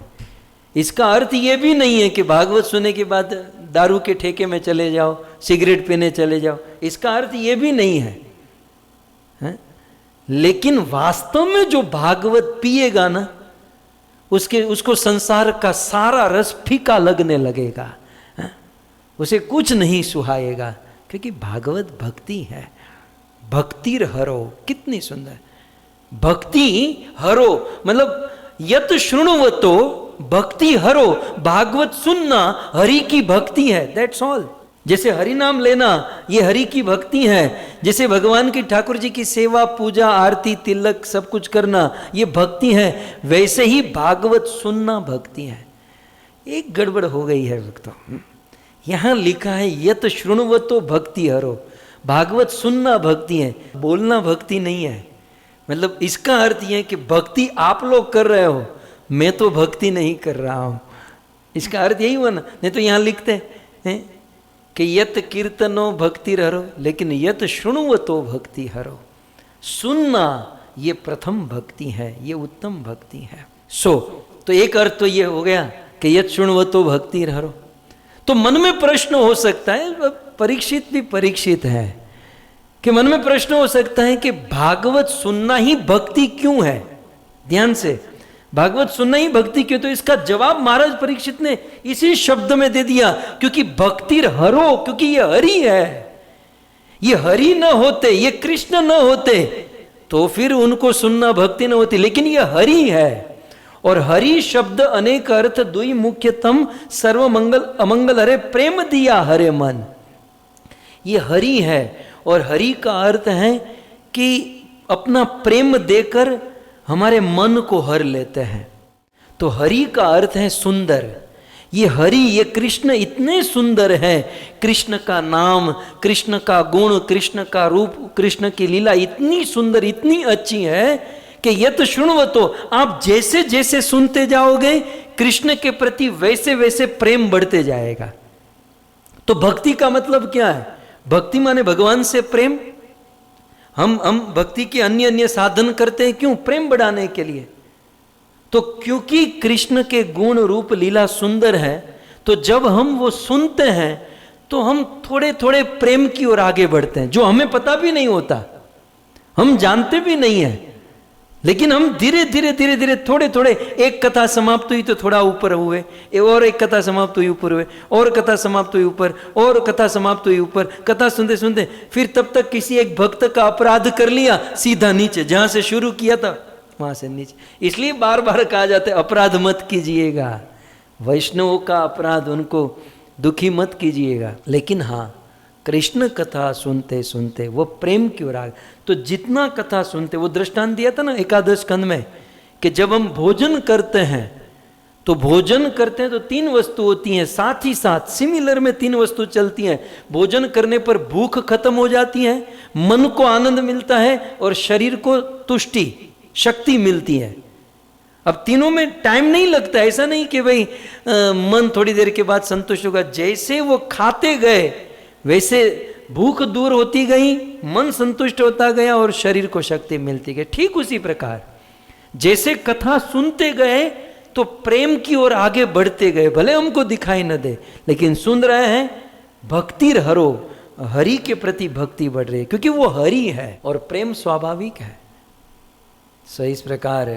इसका अर्थ ये भी नहीं है कि भागवत सुनने के बाद दारू के ठेके में चले जाओ, सिगरेट पीने चले जाओ, इसका अर्थ ये भी नहीं है। लेकिन वास्तव में जो भागवत पिएगा ना, उसको संसार का सारा रस फीका लगने लगेगा, उसे कुछ नहीं सुहाएगा, क्योंकि भागवत भक्ति है। भक्तिर हरो, कितनी सुंदर भक्ति हरो, मतलब यत शृणुवतो भक्ति हरो, भागवत सुनना हरि की भक्ति है, दैट्स ऑल। जैसे हरि नाम लेना ये हरि की भक्ति है, जैसे भगवान की, ठाकुर जी की सेवा, पूजा, आरती, तिलक सब कुछ करना ये भक्ति है, वैसे ही भागवत सुनना भक्ति है। एक गड़बड़ हो गई है भक्तों, यहां लिखा है यत शृणुवतो भक्ति हरो, भागवत सुनना भक्ति है, बोलना भक्ति नहीं है। मतलब इसका अर्थ यह है कि भक्ति आप लोग कर रहे हो, मैं तो भक्ति नहीं कर रहा हूं। इसका अर्थ यही हुआ ना, नहीं तो यहां लिखते हैं कि यत कीर्तनो भक्ति हरो, लेकिन यत शृणुवतो भक्ति हरो, सुनना ये प्रथम भक्ति है, ये उत्तम भक्ति है। तो एक अर्थ तो ये हो गया कि यत शृणुवतो भक्ति हरो। तो मन में प्रश्न हो सकता है, परीक्षित भी परीक्षित है, कि मन में प्रश्न हो सकता है कि भागवत सुनना ही भक्ति क्यों है? ध्यान से, भागवत सुनना ही भक्ति क्यों? तो इसका जवाब महाराज परीक्षित ने इसी शब्द में दे दिया, क्योंकि भक्तिर हरो, क्योंकि ये हरि है। ये हरि न होते, ये कृष्ण न होते तो फिर उनको सुनना भक्ति न होती, लेकिन ये हरि है। और हरि शब्द अनेक अर्थ दुई मुख्यतम, सर्व मंगल अमंगल हरे, प्रेम दिया हरे मन। ये हरि है, और हरि का अर्थ है कि अपना प्रेम देकर हमारे मन को हर लेते हैं। तो हरि का अर्थ है सुंदर। ये हरि, ये कृष्ण इतने सुंदर हैं, कृष्ण का नाम, कृष्ण का गुण, कृष्ण का रूप, कृष्ण की लीला इतनी सुंदर, इतनी अच्छी है कि यत शृणुवतो, आप जैसे जैसे सुनते जाओगे कृष्ण के प्रति वैसे वैसे प्रेम बढ़ते जाएगा। तो भक्ति का मतलब क्या है? भक्ति माने भगवान से प्रेम। हम भक्ति के अन्य अन्य साधन करते हैं, क्यों? प्रेम बढ़ाने के लिए। तो क्योंकि कृष्ण के गुण रूप लीला सुंदर है, तो जब हम वो सुनते हैं तो हम थोड़े थोड़े प्रेम की ओर आगे बढ़ते हैं, जो हमें पता भी नहीं होता, हम जानते भी नहीं है, लेकिन हम धीरे धीरे धीरे धीरे थोड़े थोड़े, एक कथा समाप्त हुई तो थोड़ा ऊपर हुए, और एक कथा समाप्त हुई ऊपर हुए, और कथा समाप्त हुई ऊपर, और कथा समाप्त हुई ऊपर, कथा सुनते सुनते फिर तब तक किसी एक भक्त का अपराध कर लिया, सीधा नीचे, जहां से शुरू किया था वहां से नीचे। इसलिए बार बार कहा जाता है अपराध मत कीजिएगा, वैष्णवों का अपराध, उनको दुखी मत कीजिएगा। लेकिन हाँ, कृष्ण कथा सुनते सुनते वो प्रेम की ओर आ, तो जितना कथा सुनते, वो दृष्टांत दिया था ना एकादश स्कंद में, कि जब हम भोजन करते हैं तो भोजन करते हैं तो तीन वस्तु होती हैं, साथ ही साथ सिमिलर में तीन वस्तु चलती हैं। भोजन करने पर भूख खत्म हो जाती है, मन को आनंद मिलता है, और शरीर को तुष्टि, शक्ति मिलती है। अब तीनों में टाइम नहीं लगता, ऐसा नहीं कि भाई मन थोड़ी देर के बाद संतुष्ट होगा। जैसे वो खाते गए वैसे भूख दूर होती गई, मन संतुष्ट होता गया, और शरीर को शक्ति मिलती गई। ठीक उसी प्रकार जैसे कथा सुनते गए तो प्रेम की ओर आगे बढ़ते गए, भले हमको दिखाई न दे, लेकिन सुन रहे हैं भक्ति हरो, हरि के प्रति भक्ति बढ़ रही है, क्योंकि वो हरि है और प्रेम स्वाभाविक है। सो इस प्रकार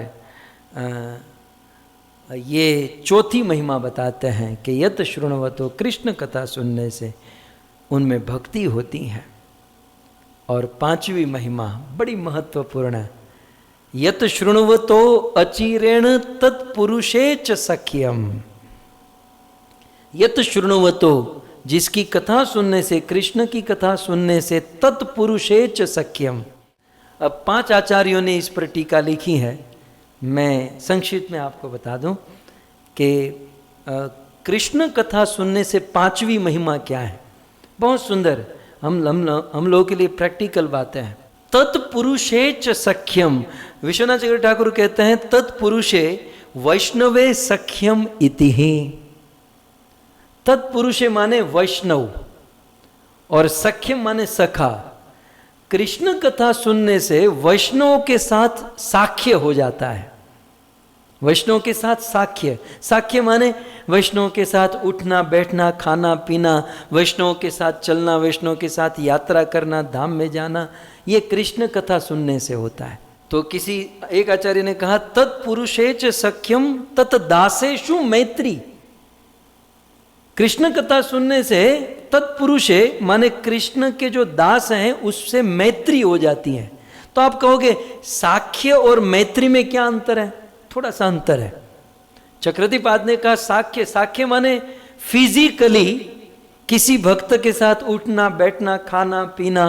ये चौथी महिमा बताते हैं कि यत शृण्वतो, कृष्ण कथा सुनने से उनमें भक्ति होती है। और पांचवी महिमा बड़ी महत्वपूर्ण है, यत शृण्वतो अचिरेण तत्पुरुषे च सख्यम। यत शृण्वतो, जिसकी कथा सुनने से, कृष्ण की कथा सुनने से, तत्पुरुषे च सख्यम। अब 5 आचार्यों ने इस पर टीका लिखी है, मैं संक्षिप्त में आपको बता दूं कि कृष्ण कथा सुनने से 5वीं महिमा क्या है। बहुत सुंदर, हम लोगों के लिए प्रैक्टिकल बातें हैं। तत्पुरुषे च सख्यम, विश्वनाथ चक्रवर्ती ठाकुर कहते हैं तत्पुरुषे वैष्णवे सख्यम इति। तत्पुरुषे माने वैष्णव और सख्यम माने सखा। कृष्ण कथा सुनने से वैष्णव के साथ साख्य हो जाता है। वैष्णव के साथ साख्य, साख्य माने वैष्णव के साथ उठना बैठना, खाना पीना, वैष्णव के साथ चलना, वैष्णव के साथ यात्रा करना, धाम में जाना, ये कृष्ण कथा सुनने से होता है। तो किसी एक आचार्य ने कहा तत्पुरुषेच सख्यम तत्दासेषु मैत्री। कृष्ण कथा सुनने से तत्पुरुषे माने कृष्ण के जो दास हैं उससे मैत्री हो जाती है। तो आप कहोगे साख्य और मैत्री में क्या अंतर है? थोड़ा सा अंतर है। चक्रवर्तीपाद ने कहा साख्य, साख्य माने फिजिकली किसी भक्त के साथ उठना बैठना खाना पीना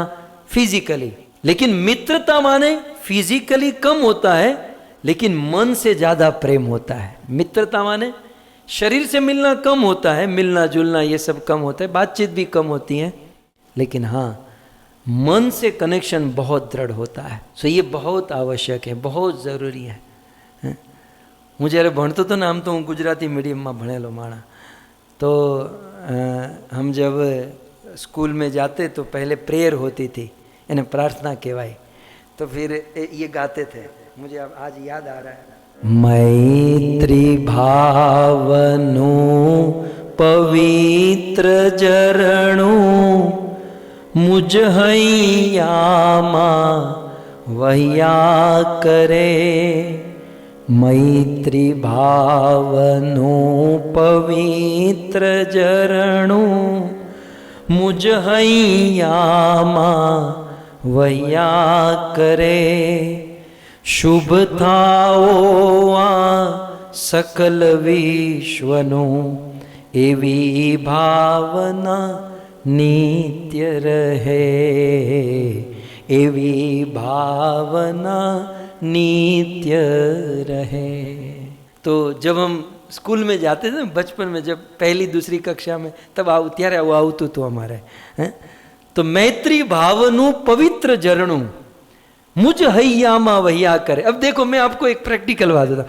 फिजिकली, लेकिन मित्रता माने फिजिकली कम होता है लेकिन मन से ज्यादा प्रेम होता है। मित्रता माने शरीर से मिलना कम होता है, मिलना जुलना ये सब कम होता है, बातचीत भी कम होती है, लेकिन हाँ मन से कनेक्शन बहुत दृढ़ होता है। सो ये बहुत आवश्यक है, बहुत जरूरी है। હું જ્યારે ભણતો હતો ને, આમ તો હું ગુજરાતી મીડિયમમાં ભણેલો માણા, તો हम जब स्कूल में जाते तो पहले प्रेयर होती थी, यानी प्रार्थना कहवाई, तो फिर ये गाते थे, मुझे अब आज याद आ रहा है। मैत्री भावनो पवित्र जरणो मुझ हैयामा वह्या करे। मैत्री भावनो पवित्र जरणो मुझ हैयामा वह्या करे। शुभ थाओ आ सकल विश्वनो एवी भावना नित्य रहे। एवी भावना नित्य रहे। तो जब हम स्कूल में जाते थे बचपन में, जब पहली दूसरी कक्षा में, तब त्यारे आવું આવતું હતું અમારે। तो मैत्री भावनु पवित्र जरणु मुझ हैयामा वह्या करे। अब देखो मैं आपको एक प्रैक्टिकल बात बता,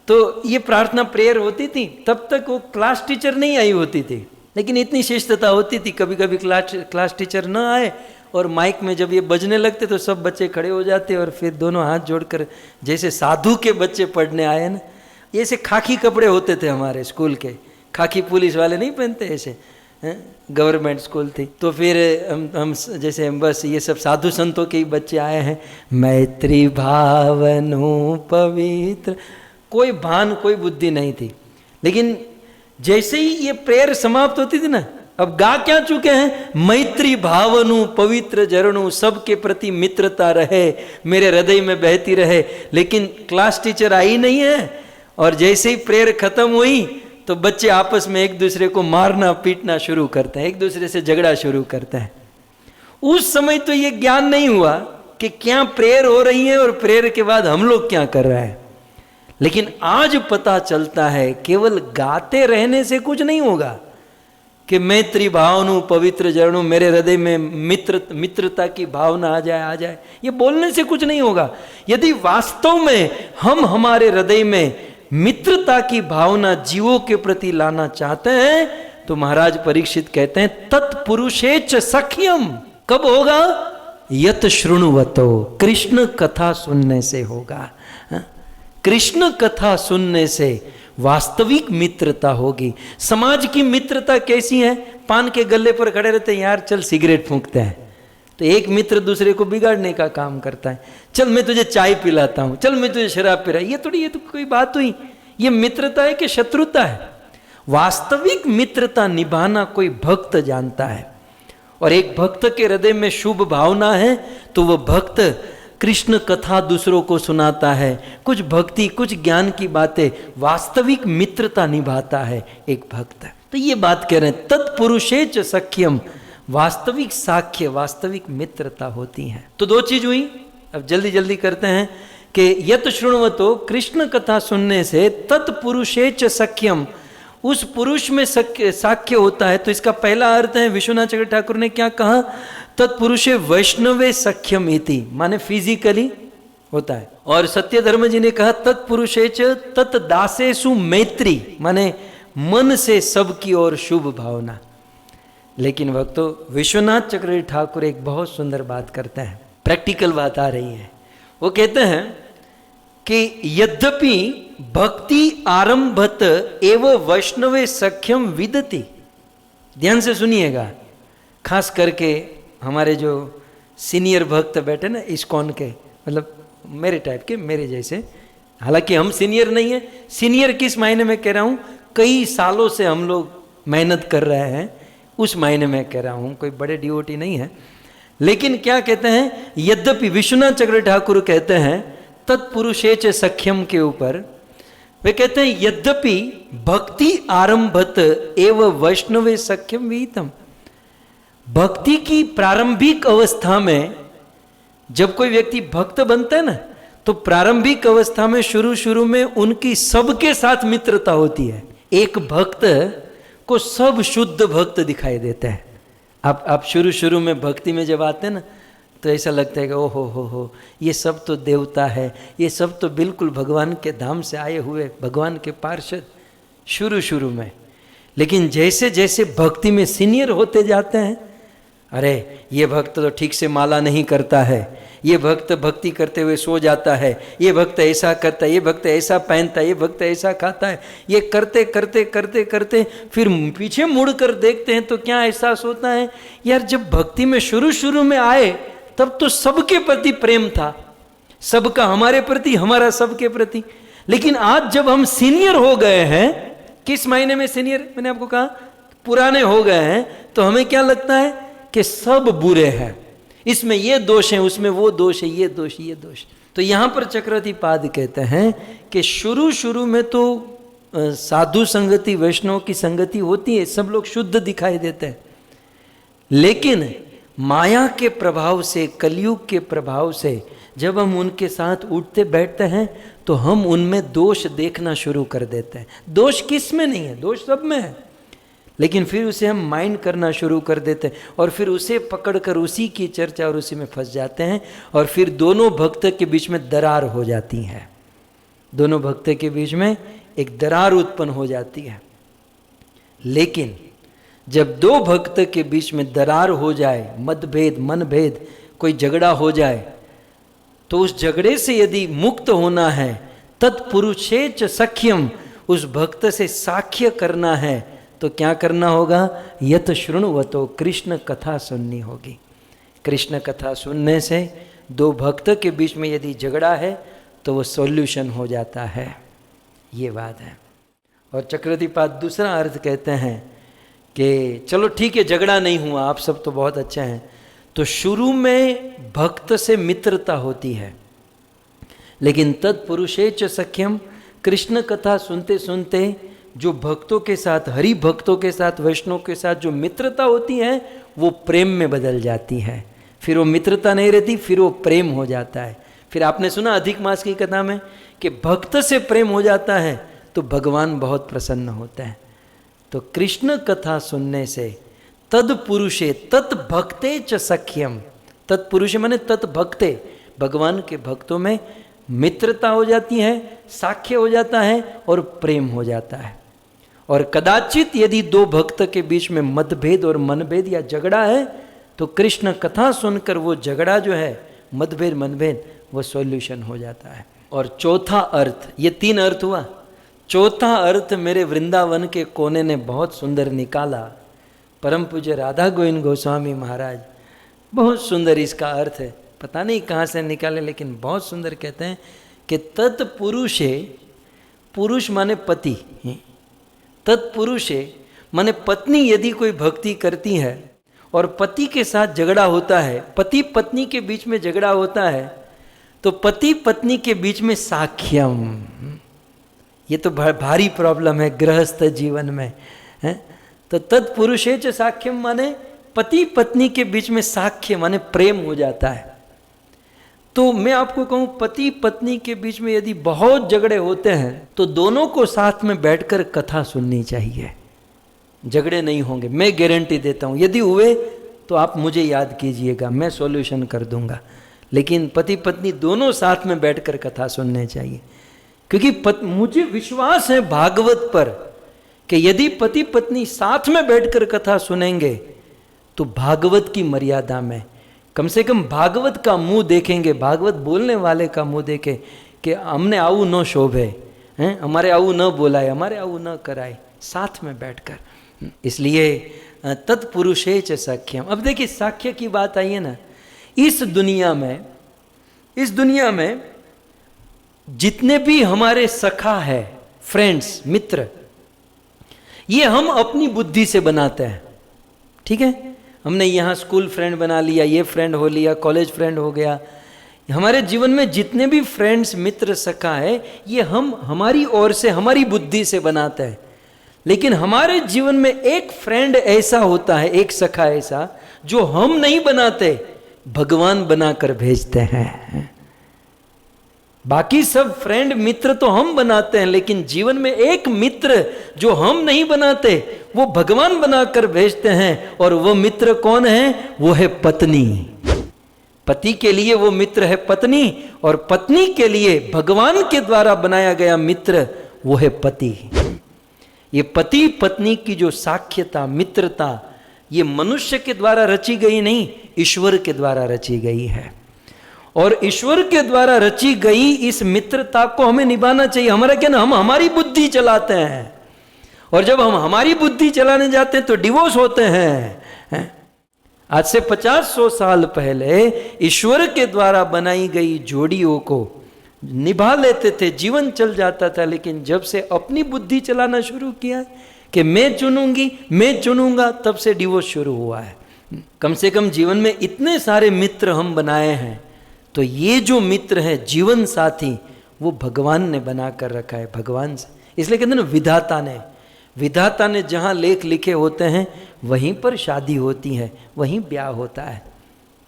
तो ये प्रार्थना प्रेयर होती थी, तब तक वो क्लास टीचर नहीं आई होती थी, लेकिन इतनी शिष्टता होती थी। कभी कभी क्लास टीचर न आए और माइक में जब ये बजने लगते तो सब बच्चे खड़े हो जाते और फिर दोनों हाथ जोड़कर जैसे साधु के बच्चे पढ़ने आए ना, ऐसे खाकी कपड़े होते थे हमारे स्कूल के, खाकी पुलिस वाले नहीं पहनते ऐसे, गवर्नमेंट स्कूल थी। तो फिर हम जैसे बस ये सब साधु संतों के ही बच्चे आए हैं। मैत्री भावनु पवित्र, कोई भान कोई बुद्धि नहीं थी, लेकिन जैसे ही ये प्रेयर समाप्त होती थी ना, अब गा क्या चुके हैं, मैत्री भावनु पवित्र जरणु, सबके प्रति मित्रता रहे, मेरे हृदय में बहती रहे। लेकिन क्लास टीचर आई नहीं है और जैसे ही प्रेयर खत्म हुई तो बच्चे आपस में एक दूसरे को मारना पीटना शुरू करते हैं, एक दूसरे से झगड़ा शुरू करते हैं। उस समय तो ये ज्ञान नहीं हुआ कि क्या प्रेयर हो रही है और प्रेयर के बाद हम लोग क्या कर रहे हैं, लेकिन आज पता चलता है केवल गाते रहने से कुछ नहीं होगा कि मैत्री भावनु पवित्र जरणु, मेरे हृदय में मित्रता की भावना आ जाए, ये बोलने से कुछ नहीं होगा। यदि वास्तव में हम हमारे हृदय में मित्रता की भावना जीवों के प्रति लाना चाहते हैं तो महाराज परीक्षित कहते हैं तत्पुरुषेच सख्यम। कब होगा? यत शृणुवतो, कृष्ण कथा सुनने से होगा। कृष्ण कथा सुनने से वास्तविक मित्रता होगी। समाज की मित्रता कैसी है? पान के गल्ले पर खड़े रहते हैं, यार चल सिगरेट फूंकते हैं, तो एक मित्र दूसरे को बिगाड़ने का काम करता है। चल मैं तुझे चाय पिलाता हूं, चल मैं तुझे शराब पिला, ये तो कोई बात हुई? ये मित्रता है कि शत्रुता है? वास्तविक मित्रता निभाना कोई भक्त जानता है। और एक भक्त के हृदय में शुभ भावना है तो वह भक्त कृष्ण कथा दूसरों को सुनाता है, कुछ भक्ति कुछ ज्ञान की बातें, वास्तविक मित्रता निभाता है एक भक्त। तो ये बात कह रहे हैं, तत्पुरुषेच सख्यम, वास्तविक साख्य, वास्तविक मित्रता होती है। तो दो चीज हुई, अब जल्दी जल्दी करते हैं कि यत शृण्वतो, कृष्ण कथा सुनने से तत्पुरुषेच सख्यम, उस पुरुष में साख्य होता है। तो इसका पहला अर्थ है, विश्वनाथ चक्र ठाकुर ने क्या कहा, तत्पुरुषे वैष्णवे सख्यम इति, माने फिजिकली होता है। और सत्य धर्म जी ने कहा तत्पुरुषेच तत्दासेषु मैत्री, माने मन से सबकी ओर शुभ भावना। लेकिन भक्तों, विश्वनाथ चक्र ठाकुर एक बहुत सुंदर बात करते हैं, प्रैक्टिकल बात आ रही है। वो कहते हैं कि यद्यपि भक्ति आरंभत एव वैष्णवे सख्यम विदति, ध्यान से सुनिएगा, खास करके हमारे जो सीनियर भक्त बैठे ना इस्कॉन के, मतलब मेरे टाइप के, मेरे जैसे, हालांकि हम सीनियर नहीं है, सीनियर किस मायने में कह रहा हूँ, कई सालों से हम लोग मेहनत कर रहे हैं, उस मायने में कह रहा हूँ, कोई बड़े डिवोटी नहीं है। लेकिन क्या कहते हैं, यद्यपि विश्वनाथ चक्र ठाकुर कहते हैं तत्पुरुषेच सख्यम के ऊपर, वे कहते हैं यद्यपि भक्ति आरंभत एव वैष्णवे सख्यम विहितम, भक्ति की प्रारंभिक अवस्था में जब कोई व्यक्ति भक्त बनता है ना, तो प्रारंभिक अवस्था में शुरू में उनकी सबके साथ मित्रता होती है। एक भक्त को सब शुद्ध भक्त दिखाई देते हैं। आप शुरू में भक्ति में जब आते हैं ना, तो ऐसा लगता है कि ओ हो ये सब तो देवता है, ये सब तो बिल्कुल भगवान के धाम से आए हुए भगवान के पार्षद, शुरू में। लेकिन जैसे जैसे भक्ति में सीनियर होते जाते हैं, अरे ये भक्त तो ठीक से माला नहीं करता है, ये भक्त भक्ति करते हुए सो जाता है, ये भक्त ऐसा करता है, ये भक्त ऐसा पहनता है, ये भक्त ऐसा खाता है, ये करते करते करते करते फिर पीछे मुड़कर देखते हैं तो क्या एहसास होता है, यार जब भक्ति में शुरू में आए तब तो सबके प्रति प्रेम था, सबका हमारे प्रति, हमारा सबके प्रति। लेकिन आज जब हम सीनियर हो गए हैं, किस मायने में सीनियर, मैंने आपको कहा पुराने हो गए हैं, तो हमें क्या लगता है कि सब बुरे हैं, इसमें ये दोष है, उसमें वो दोष है, ये दोष। तो यहां पर चक्रवर्तीपाद कहते हैं कि शुरू में तो साधु संगति, वैष्णव की संगति होती है, सब लोग शुद्ध दिखाई देते हैं। लेकिन माया के प्रभाव से, कलयुग के प्रभाव से जब हम उनके साथ उठते बैठते हैं तो हम उनमें दोष देखना शुरू कर देते हैं। दोष किस में नहीं है, दोष सब में है, लेकिन फिर उसे हम माइंड करना शुरू कर देते हैं और फिर उसे पकड़कर उसी की चर्चा और उसी में फंस जाते हैं, और फिर दोनों भक्त के बीच में दरार हो जाती है, दोनों भक्त के बीच में एक दरार उत्पन्न हो जाती है। लेकिन जब दो भक्त के बीच में दरार हो जाए, मतभेद, मनभेद, कोई झगड़ा हो जाए, तो उस झगड़े से यदि मुक्त होना है, तत्पुरुषेच सख्यम, उस भक्त से साख्य करना है, तो क्या करना होगा, यत शृण्वतो, कृष्ण कथा सुननी होगी। कृष्ण कथा सुनने से दो भक्त के बीच में यदि झगड़ा है तो वो सॉल्यूशन हो जाता है, ये बात है। और चक्रवर्तीपाद दूसरा अर्थ कहते हैं कि चलो ठीक है, झगड़ा नहीं हुआ, आप सब तो बहुत अच्छे हैं, तो शुरू में भक्त से मित्रता होती है, लेकिन तत्पुरुषेच सख्यम, कृष्ण कथा सुनते सुनते जो भक्तों के साथ, हरि भक्तों के साथ, वैष्णव के साथ जो मित्रता होती है वो प्रेम में बदल जाती है। फिर वो मित्रता नहीं रहती, फिर वो प्रेम हो जाता है। फिर आपने सुना अधिक मास की कथा में कि भक्त से प्रेम हो जाता है तो भगवान बहुत प्रसन्न होते हैं। तो कृष्ण कथा सुनने से तत्पुरुषे तत्भक्ते च सख्यम, तत्पुरुष माने तत्भक्ते, भगवान के भक्तों में मित्रता हो जाती है, साख्य हो जाता है और प्रेम हो जाता है। और कदाचित यदि दो भक्त के बीच में मतभेद और मनभेद या झगड़ा है तो कृष्ण कथा सुनकर वो झगड़ा जो है, मतभेद मनभेद, वो सॉल्यूशन हो जाता है। और चौथा अर्थ, ये तीन अर्थ हुआ, चौथा अर्थ मेरे वृंदावन के कोने ने बहुत सुंदर निकाला। परम पूज्य राधा गोविंद गोस्वामी महाराज, बहुत सुंदर इसका अर्थ है, पता नहीं कहाँ से निकाले, लेकिन बहुत सुंदर कहते हैं कि तत्पुरुषे, पुरुष माने पति, तत्पुरुषे माने पत्नी यदि कोई भक्ति करती है और पति के साथ झगड़ा होता है, पति पत्नी के बीच में झगड़ा होता है, तो पति पत्नी के बीच में साख्यम, ये तो भारी प्रॉब्लम है गृहस्थ जीवन में है। तो तत्पुरुषेच साख्यम माने पति पत्नी के बीच में साख्य माने प्रेम हो जाता है। तो मैं आपको कहूं, पति पत्नी के बीच में यदि बहुत झगड़े होते हैं तो दोनों को साथ में बैठकर कथा सुननी चाहिए, झगड़े नहीं होंगे, मैं गारंटी देता हूं। यदि हुए तो आप मुझे याद कीजिएगा, मैं सॉल्यूशन कर दूंगा। लेकिन पति पत्नी दोनों साथ में बैठकर कथा सुनने चाहिए, क्योंकि मुझे विश्वास है भागवत पर कि यदि पति पत्नी साथ में बैठकर कथा सुनेंगे तो भागवत की मर्यादा में कम से कम भागवत का मुंह देखेंगे, भागवत बोलने वाले का मुंह देखे कि हमने आऊ न शोभे हैं, हमारे आऊ न बोलाए, हमारे आऊ न कराए, साथ में बैठकर। इसलिए तत्पुरुषेच साख्यम। अब देखिए साख्य की बात आई है ना, इस दुनिया में जितने भी हमारे सखा है, फ्रेंड्स, मित्र, ये हम अपनी बुद्धि से बनाते हैं। ठीक है, हमने यहाँ स्कूल फ्रेंड बना लिया, ये फ्रेंड हो लिया, कॉलेज फ्रेंड हो गया। हमारे जीवन में जितने भी फ्रेंड्स, मित्र, सखा है, ये हम हमारी ओर से, हमारी बुद्धि से बनाते हैं। लेकिन हमारे जीवन में एक फ्रेंड ऐसा होता है, एक सखा ऐसा जो हम नहीं बनाते, भगवान बनाकर भेजते हैं। बाकी सब फ्रेंड मित्र तो हम बनाते हैं, लेकिन जीवन में एक मित्र जो हम नहीं बनाते वो भगवान बनाकर भेजते हैं। और वो मित्र कौन है? वो है पत्नी। पति के लिए वो मित्र है पत्नी, और पत्नी के लिए भगवान के द्वारा बनाया गया मित्र वो है पति। ये पति पत्नी की जो साख्यता, मित्रता, ये मनुष्य के द्वारा रची गई नहीं, ईश्वर के द्वारा रची गई है। और ईश्वर के द्वारा रची गई इस मित्रता को हमें निभाना चाहिए। हमारा क्या ना, हम हमारी बुद्धि चलाते हैं, और जब हम हमारी बुद्धि चलाने जाते हैं तो डिवोर्स होते हैं। आज से 50-100 साल पहले ईश्वर के द्वारा बनाई गई जोड़ियों को निभा लेते थे, जीवन चल जाता था। लेकिन जब से अपनी बुद्धि चलाना शुरू किया कि मैं चुनूंगी, मैं चुनूंगा, तब से डिवोर्स शुरू हुआ है। कम से कम जीवन में इतने सारे मित्र हम बनाए हैं, तो ये जो मित्र है जीवन साथी, वो भगवान ने बना कर रखा है, भगवान से। इसलिए कहते हैं ना, विधाता ने जहाँ लेख लिखे होते हैं वहीं पर शादी होती है, वहीं ब्याह होता है।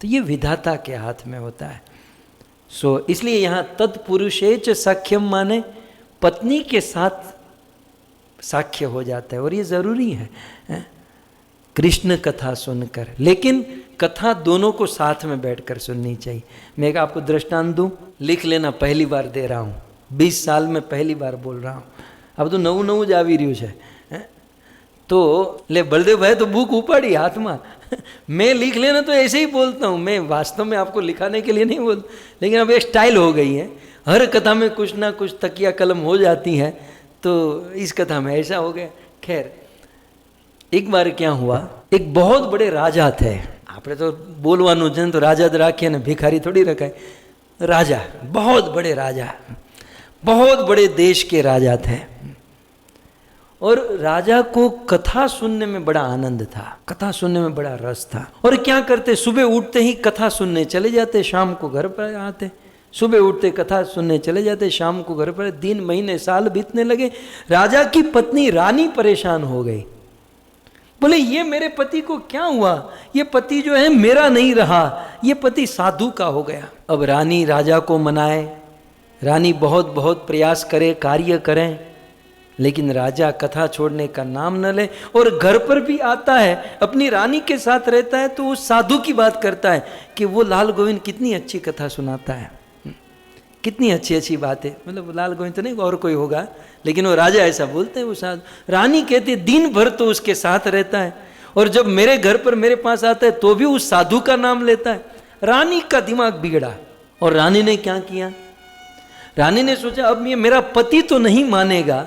तो ये विधाता के हाथ में होता है। इसलिए यहाँ तत्पुरुषेच साख्यम माने पत्नी के साथ साख्य हो जाता है, और ये जरूरी है कृष्ण कथा सुनकर। लेकिन कथा दोनों को साथ में बैठकर सुननी चाहिए। मैं एक आपको दृष्टांत दूं, लिख लेना, पहली बार दे रहा हूँ, 20 साल में पहली बार बोल रहा हूँ। अब तो नવું જ આવી રહ્યું છે। तो ले बलदेव भाई तो बुक उपाड़ी हाथ में, मैं लिख लेना तो ऐसे ही बोलता हूँ, मैं वास्तव में आपको लिखाने के लिए नहीं बोलता। लेकिन अब एक स्टाइल हो गई है, हर कथा में कुछ ना कुछ तकिया कलम हो जाती है, तो इस कथा में ऐसा हो गया। खैर, एक बार क्या हुआ, एक बहुत बड़े राजा थे। આપણે તો બોલવાનું છે તો રાજા જ રાખીએ ને, ભિખારી થોડી રખાય। राजा, बहुत बड़े राजा, बहुत बड़े देश के राजा थे। और राजा को कथा सुनने में बड़ा आनंद था, कथा सुनने में बड़ा रस था। और क्या करते, सुबह उठते ही कथा सुनने चले जाते, शाम को घर पर आते। सुबह उठते कथा सुनने चले जाते, शाम को घर पर। दिन, महीने, साल बीतने लगे। राजा की पत्नी रानी परेशान हो गई। बोले ये मेरे पति को क्या हुआ, ये पति जो है मेरा नहीं रहा, ये पति साधु का हो गया। अब रानी राजा को मनाए, रानी बहुत बहुत प्रयास करे, कार्य करें, लेकिन राजा कथा छोड़ने का नाम न ले। और घर पर भी आता है, अपनी रानी के साथ रहता है, तो उस साधु की बात करता है कि वो लाल गोविंद कितनी अच्छी कथा सुनाता है, कितनी अच्छी अच्छी बात है। मतलब लाल गोविंद तो नहीं, और कोई होगा, लेकिन वो राजा ऐसा बोलते हैं। वो साधु, रानी कहती दिन भर तो उसके साथ रहता है, और जब मेरे घर पर मेरे पास आता है तो भी उस साधु का नाम लेता है। रानी का दिमाग बिगड़ा, और रानी ने क्या किया, रानी ने सोचा अब ये मेरा पति तो नहीं मानेगा,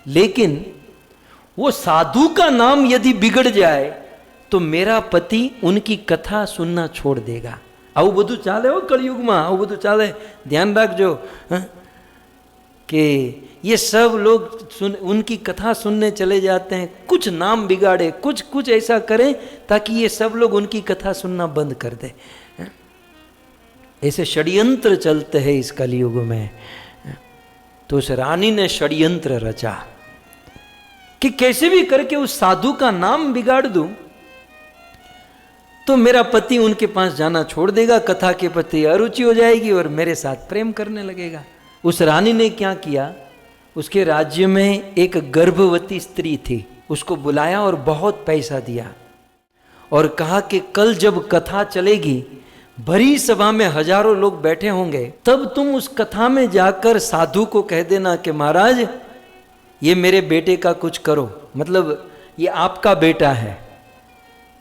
लेकिन वो साधु का नाम यदि बिगड़ जाए तो मेरा पति उनकी कथा सुनना छोड़ देगा। आવું બધું ચાલે હો કળયુગમાં, આવું બધું ચાલે, ध्यान रखજો कि ये सब लोग उनकी कथा सुनने चले जाते हैं, कुछ नाम बिगाड़े, कुछ ऐसा करें ताकि ये सब लोग उनकी कथा सुनना बंद कर दे। ऐसे षड्यंत्र चलते हैं इस कलयुग में। तो उस रानी ने षड्यंत्र रचा कि कैसे भी करके उस साधु का नाम बिगाड़ दूं तो मेरा पति उनके पास जाना छोड़ देगा, कथा के प्रति अरुचि हो जाएगी और मेरे साथ प्रेम करने लगेगा। उस रानी ने क्या किया, उसके राज्य में एक गर्भवती स्त्री थी, उसको बुलाया और बहुत पैसा दिया और कहा कि कल जब कथा चलेगी, भरी सभा में हजारों लोग बैठे होंगे, तब तुम उस कथा में जाकर साधु को कह देना कि महाराज ये मेरे बेटे का कुछ करो, मतलब ये आपका बेटा है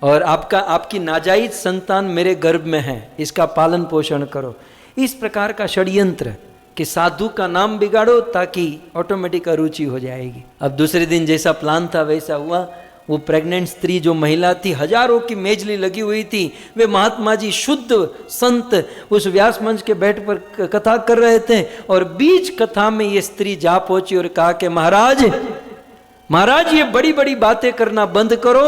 और आपकी नाजायज संतान मेरे गर्भ में है, इसका पालन पोषण करो। इस प्रकार का षड्यंत्र कि साधु का नाम बिगाड़ो ताकि ऑटोमेटिक अरुचि हो जाएगी। अब दूसरे दिन जैसा प्लान था वैसा हुआ। वो प्रेग्नेंट स्त्री जो महिला थी, हजारों की मेजली लगी हुई थी, वे महात्मा जी शुद्ध संत उस व्यास मंच के बैठ पर कथा कर रहे थे और बीच कथा में ये स्त्री जा पहुंची और कहा कि महाराज ये बड़ी बड़ी बातें करना बंद करो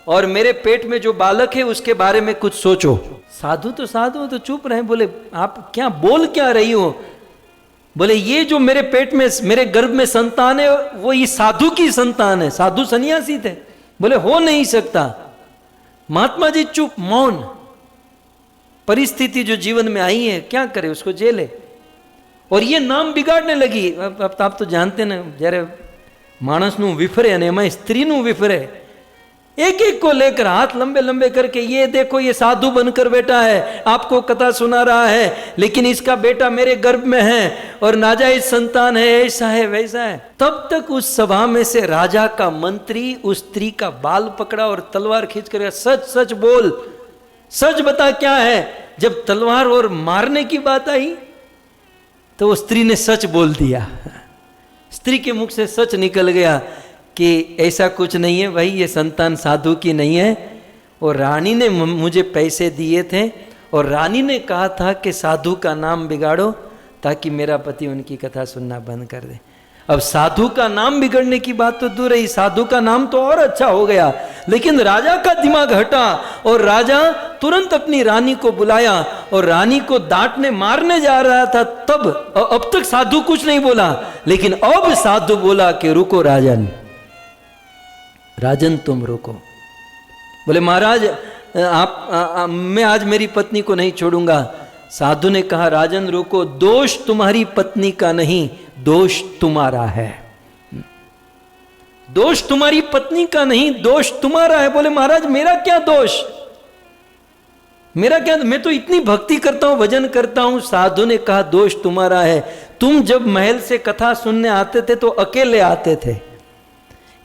और मेरे पेट में जो बालक है उसके बारे में कुछ सोचो। साधु तो चुप रहे, बोले आप क्या बोल क्या रही हो? बोले ये जो मेरे पेट में मेरे गर्भ में संतान है वो ये साधु की संतान है। साधु सन्यासी थे, बोले हो नहीं सकता। महात्मा जी चुप, मौन। परिस्थिति जो जीवन में आई है क्या करे, उसको झेले। और ये नाम बिगाड़ने लगी। अब आप तो जानते ना, जયારે मानसनु विफरे અને એમાં સ્ત્રીનું विफरे, एक एक को लेकर हाथ लंबे लंबे करके, ये देखो ये साधु बनकर बैठा है, आपको कथा सुना रहा है, लेकिन इसका बेटा मेरे गर्भ में है और नाजायज संतान है, ऐसा है वैसा है। तब तक उस सभा में से राजा का मंत्री उस स्त्री का बाल पकड़ा और तलवार खींच कर, सच सच बोल, सच बता क्या है। जब तलवार और मारने की बात आई तो वो स्त्री ने सच बोल दिया। स्त्री के मुख से सच निकल गया कि ऐसा कुछ नहीं है भाई, ये संतान साधु की नहीं है। और रानी ने मुझे पैसे दिए थे और रानी ने कहा था कि साधु का नाम बिगाड़ो ताकि मेरा पति उनकी कथा सुनना बंद कर दे। अब साधु का नाम बिगड़ने की बात तो दूर रही, साधु का नाम तो और अच्छा हो गया, लेकिन राजा का दिमाग हटा और राजा तुरंत अपनी रानी को बुलाया और रानी को डांटने मारने जा रहा था। तब अब तक साधु कुछ नहीं बोला, लेकिन अब साधु बोला कि रुको राजन तुम रुको। बोले महाराज मैं आज मेरी पत्नी को नहीं छोड़ूंगा। साधु ने कहा राजन रुको, दोष तुम्हारी पत्नी का नहीं, दोष तुम्हारा है। दोष तुम्हारी पत्नी का नहीं, दोष तुम्हारा है। बोले महाराज मेरा क्या दोष, मेरा क्या, मैं तो इतनी भक्ति करता हूं, भजन करता हूं। साधु ने कहा दोष तुम्हारा है। तुम जब महल से कथा सुनने आते थे तो अकेले आते थे,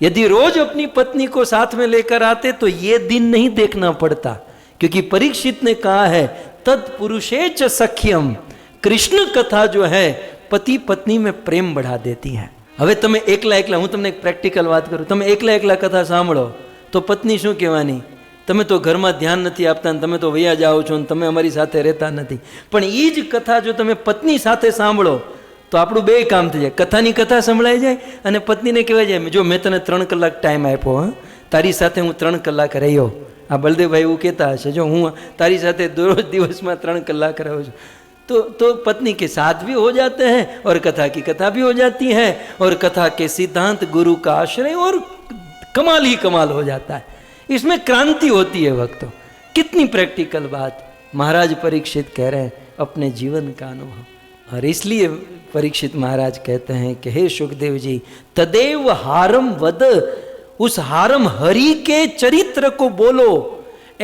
यदि रोज अपनी पत्नी को साथ में लेकर आते तो ये दिन नहीं देखना पड़ता, क्योंकि परीक्षित ने कहा है तत्पुरुषे च सख्यम, कृष्ण कथा जो है पति पत्नी में प्रेम बढ़ा देती है। હવે તમે એકલા હું તમને એક પ્રેક્ટિકલ વાત કરું, તમે એકલા કથા સાંભળો તો પત્ની શું કહેવાની, તમે તો ઘરમાં ધ્યાન નથી આપતા ને તમે તો વયા જાઓ છો ને તમે અમારી સાથે રહેતા નથી। પણ એ જ કથા જો તમે પત્ની સાથે સાંભળો તો આપણું બે કામ થઈ જાય, કથાની કથા સંભળાઈ જાય અને પત્નીને કહેવાય જાય જો મેં તને 3 કલાક ટાઈમ આપ્યો, તારી સાથે હું 3 કલાક રહ્યો। આ બળદેવભાઈ એવું કહેતા હશે, જો હું તારી સાથે દરરોજ દિવસમાં 3 કલાક રહું છું, तो पत्नी के साथ भी हो जाते हैं और कथा की कथा भी हो जाती है और कथा के सिद्धांत गुरु का आश्रय और कमाल ही कमाल हो जाता है। इसमें क्रांति होती है भक्तों। कितनी प्रैक्टिकल बात महाराज परीक्षित कह रहे हैं, अपने जीवन का अनुभव। और इसलिए परीक्षित महाराज कहते हैं कि हे सुखदेव जी, तदेव हारम वद, उस हारम हरि के चरित्र को बोलो।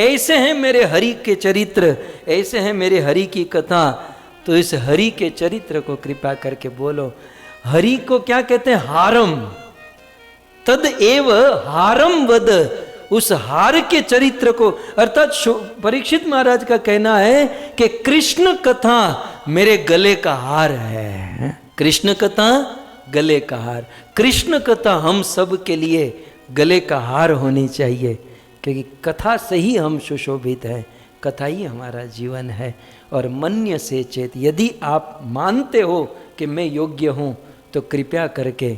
ऐसे हैं मेरे हरि के चरित्र, ऐसे हैं मेरे हरि की कथा, तो इस हरि के चरित्र को कृपा करके बोलो। हरि को क्या कहते हैं, हारम। तद एव हारम वद, उस हार के चरित्र को, अर्थात परीक्षित महाराज का कहना है कि कृष्ण कथा मेरे गले का हार है। कृष्ण कथा गले का हार। कृष्ण कथा हम सब के लिए गले का हार होनी चाहिए, क्योंकि कथा से ही हम सुशोभित हैं, कथा ही हमारा जीवन है। और मन्य से चेत, यदि आप मानते हो कि मैं योग्य हूँ तो कृपया करके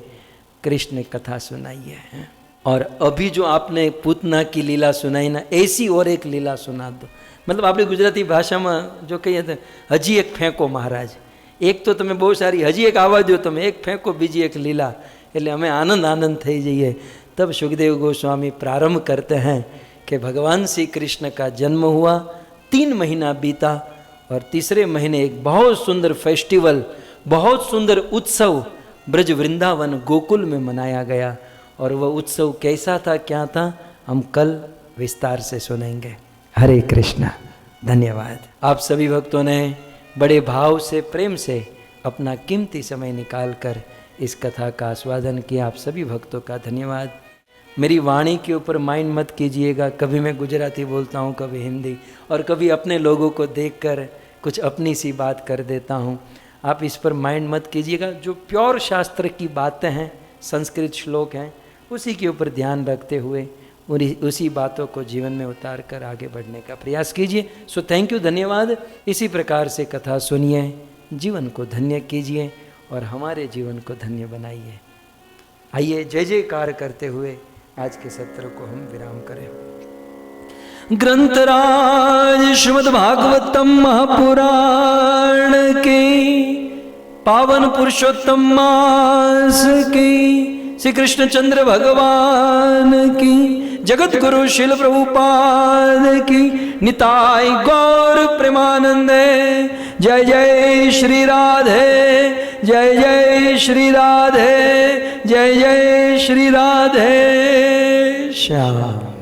कृष्ण कथा सुनाइए। और अभी जो आपने पूतना की लीला सुनाई ना, ऐसी और एक लीला सुना दो। मतलब આપણે ગુજરાતી ભાષામાં જો કહીએ તો હજી એક ફેંકો મહારાજ, એક તો તમે બહુ સારી, હજી એક આવા દો તમે, એક ફેંકો બીજી એક લીલા, એટલે અમે આનંદ આનંદ થઈ જઈએ। तब सुखदेव गोस्वामी प्रारंभ करते हैं कि भगवान श्री कृष्ण का जन्म हुआ, 3 महीना बीता और तीसरे महीने एक बहुत सुंदर फेस्टिवल, बहुत सुंदर उत्सव ब्रज वृंदावन गोकुल में मनाया गया। और वह उत्सव कैसा था, क्या था, हम कल विस्तार से सुनेंगे। हरे कृष्णा। धन्यवाद। आप सभी भक्तों ने बड़े भाव से, प्रेम से अपना कीमती समय निकालकर इस कथा का आस्वादन किया। आप सभी भक्तों का धन्यवाद। मेरी वाणी के ऊपर माइंड मत कीजिएगा, कभी मैं गुजराती बोलता हूँ, कभी हिंदी, और कभी अपने लोगों को देखकर कुछ अपनी सी बात कर देता हूँ। आप इस पर माइंड मत कीजिएगा। जो प्योर शास्त्र की बातें हैं, संस्कृत श्लोक हैं, उसी के ऊपर ध्यान रखते हुए उसी बातों को जीवन में उतार कर आगे बढ़ने का प्रयास कीजिए। सो थैंक यू, धन्यवाद। इसी प्रकार से कथा सुनिए, जीवन को धन्य कीजिए और हमारे जीवन को धन्य बनाइए। आइए जय जयकार करते हुए आज के सत्र को हम विराम करें। ग्रंथराज श्रीमद् भागवतम महापुराण के पावन पुरुषोत्तम मास की श्री कृष्णचंद्र भगवान की, जगत गुरु शिल प्रभुपाद की, निताय गौर प्रेमानंदे। जय जय श्री राधे, जय जय श्री राधे, जय जय श्री राधे श्याम।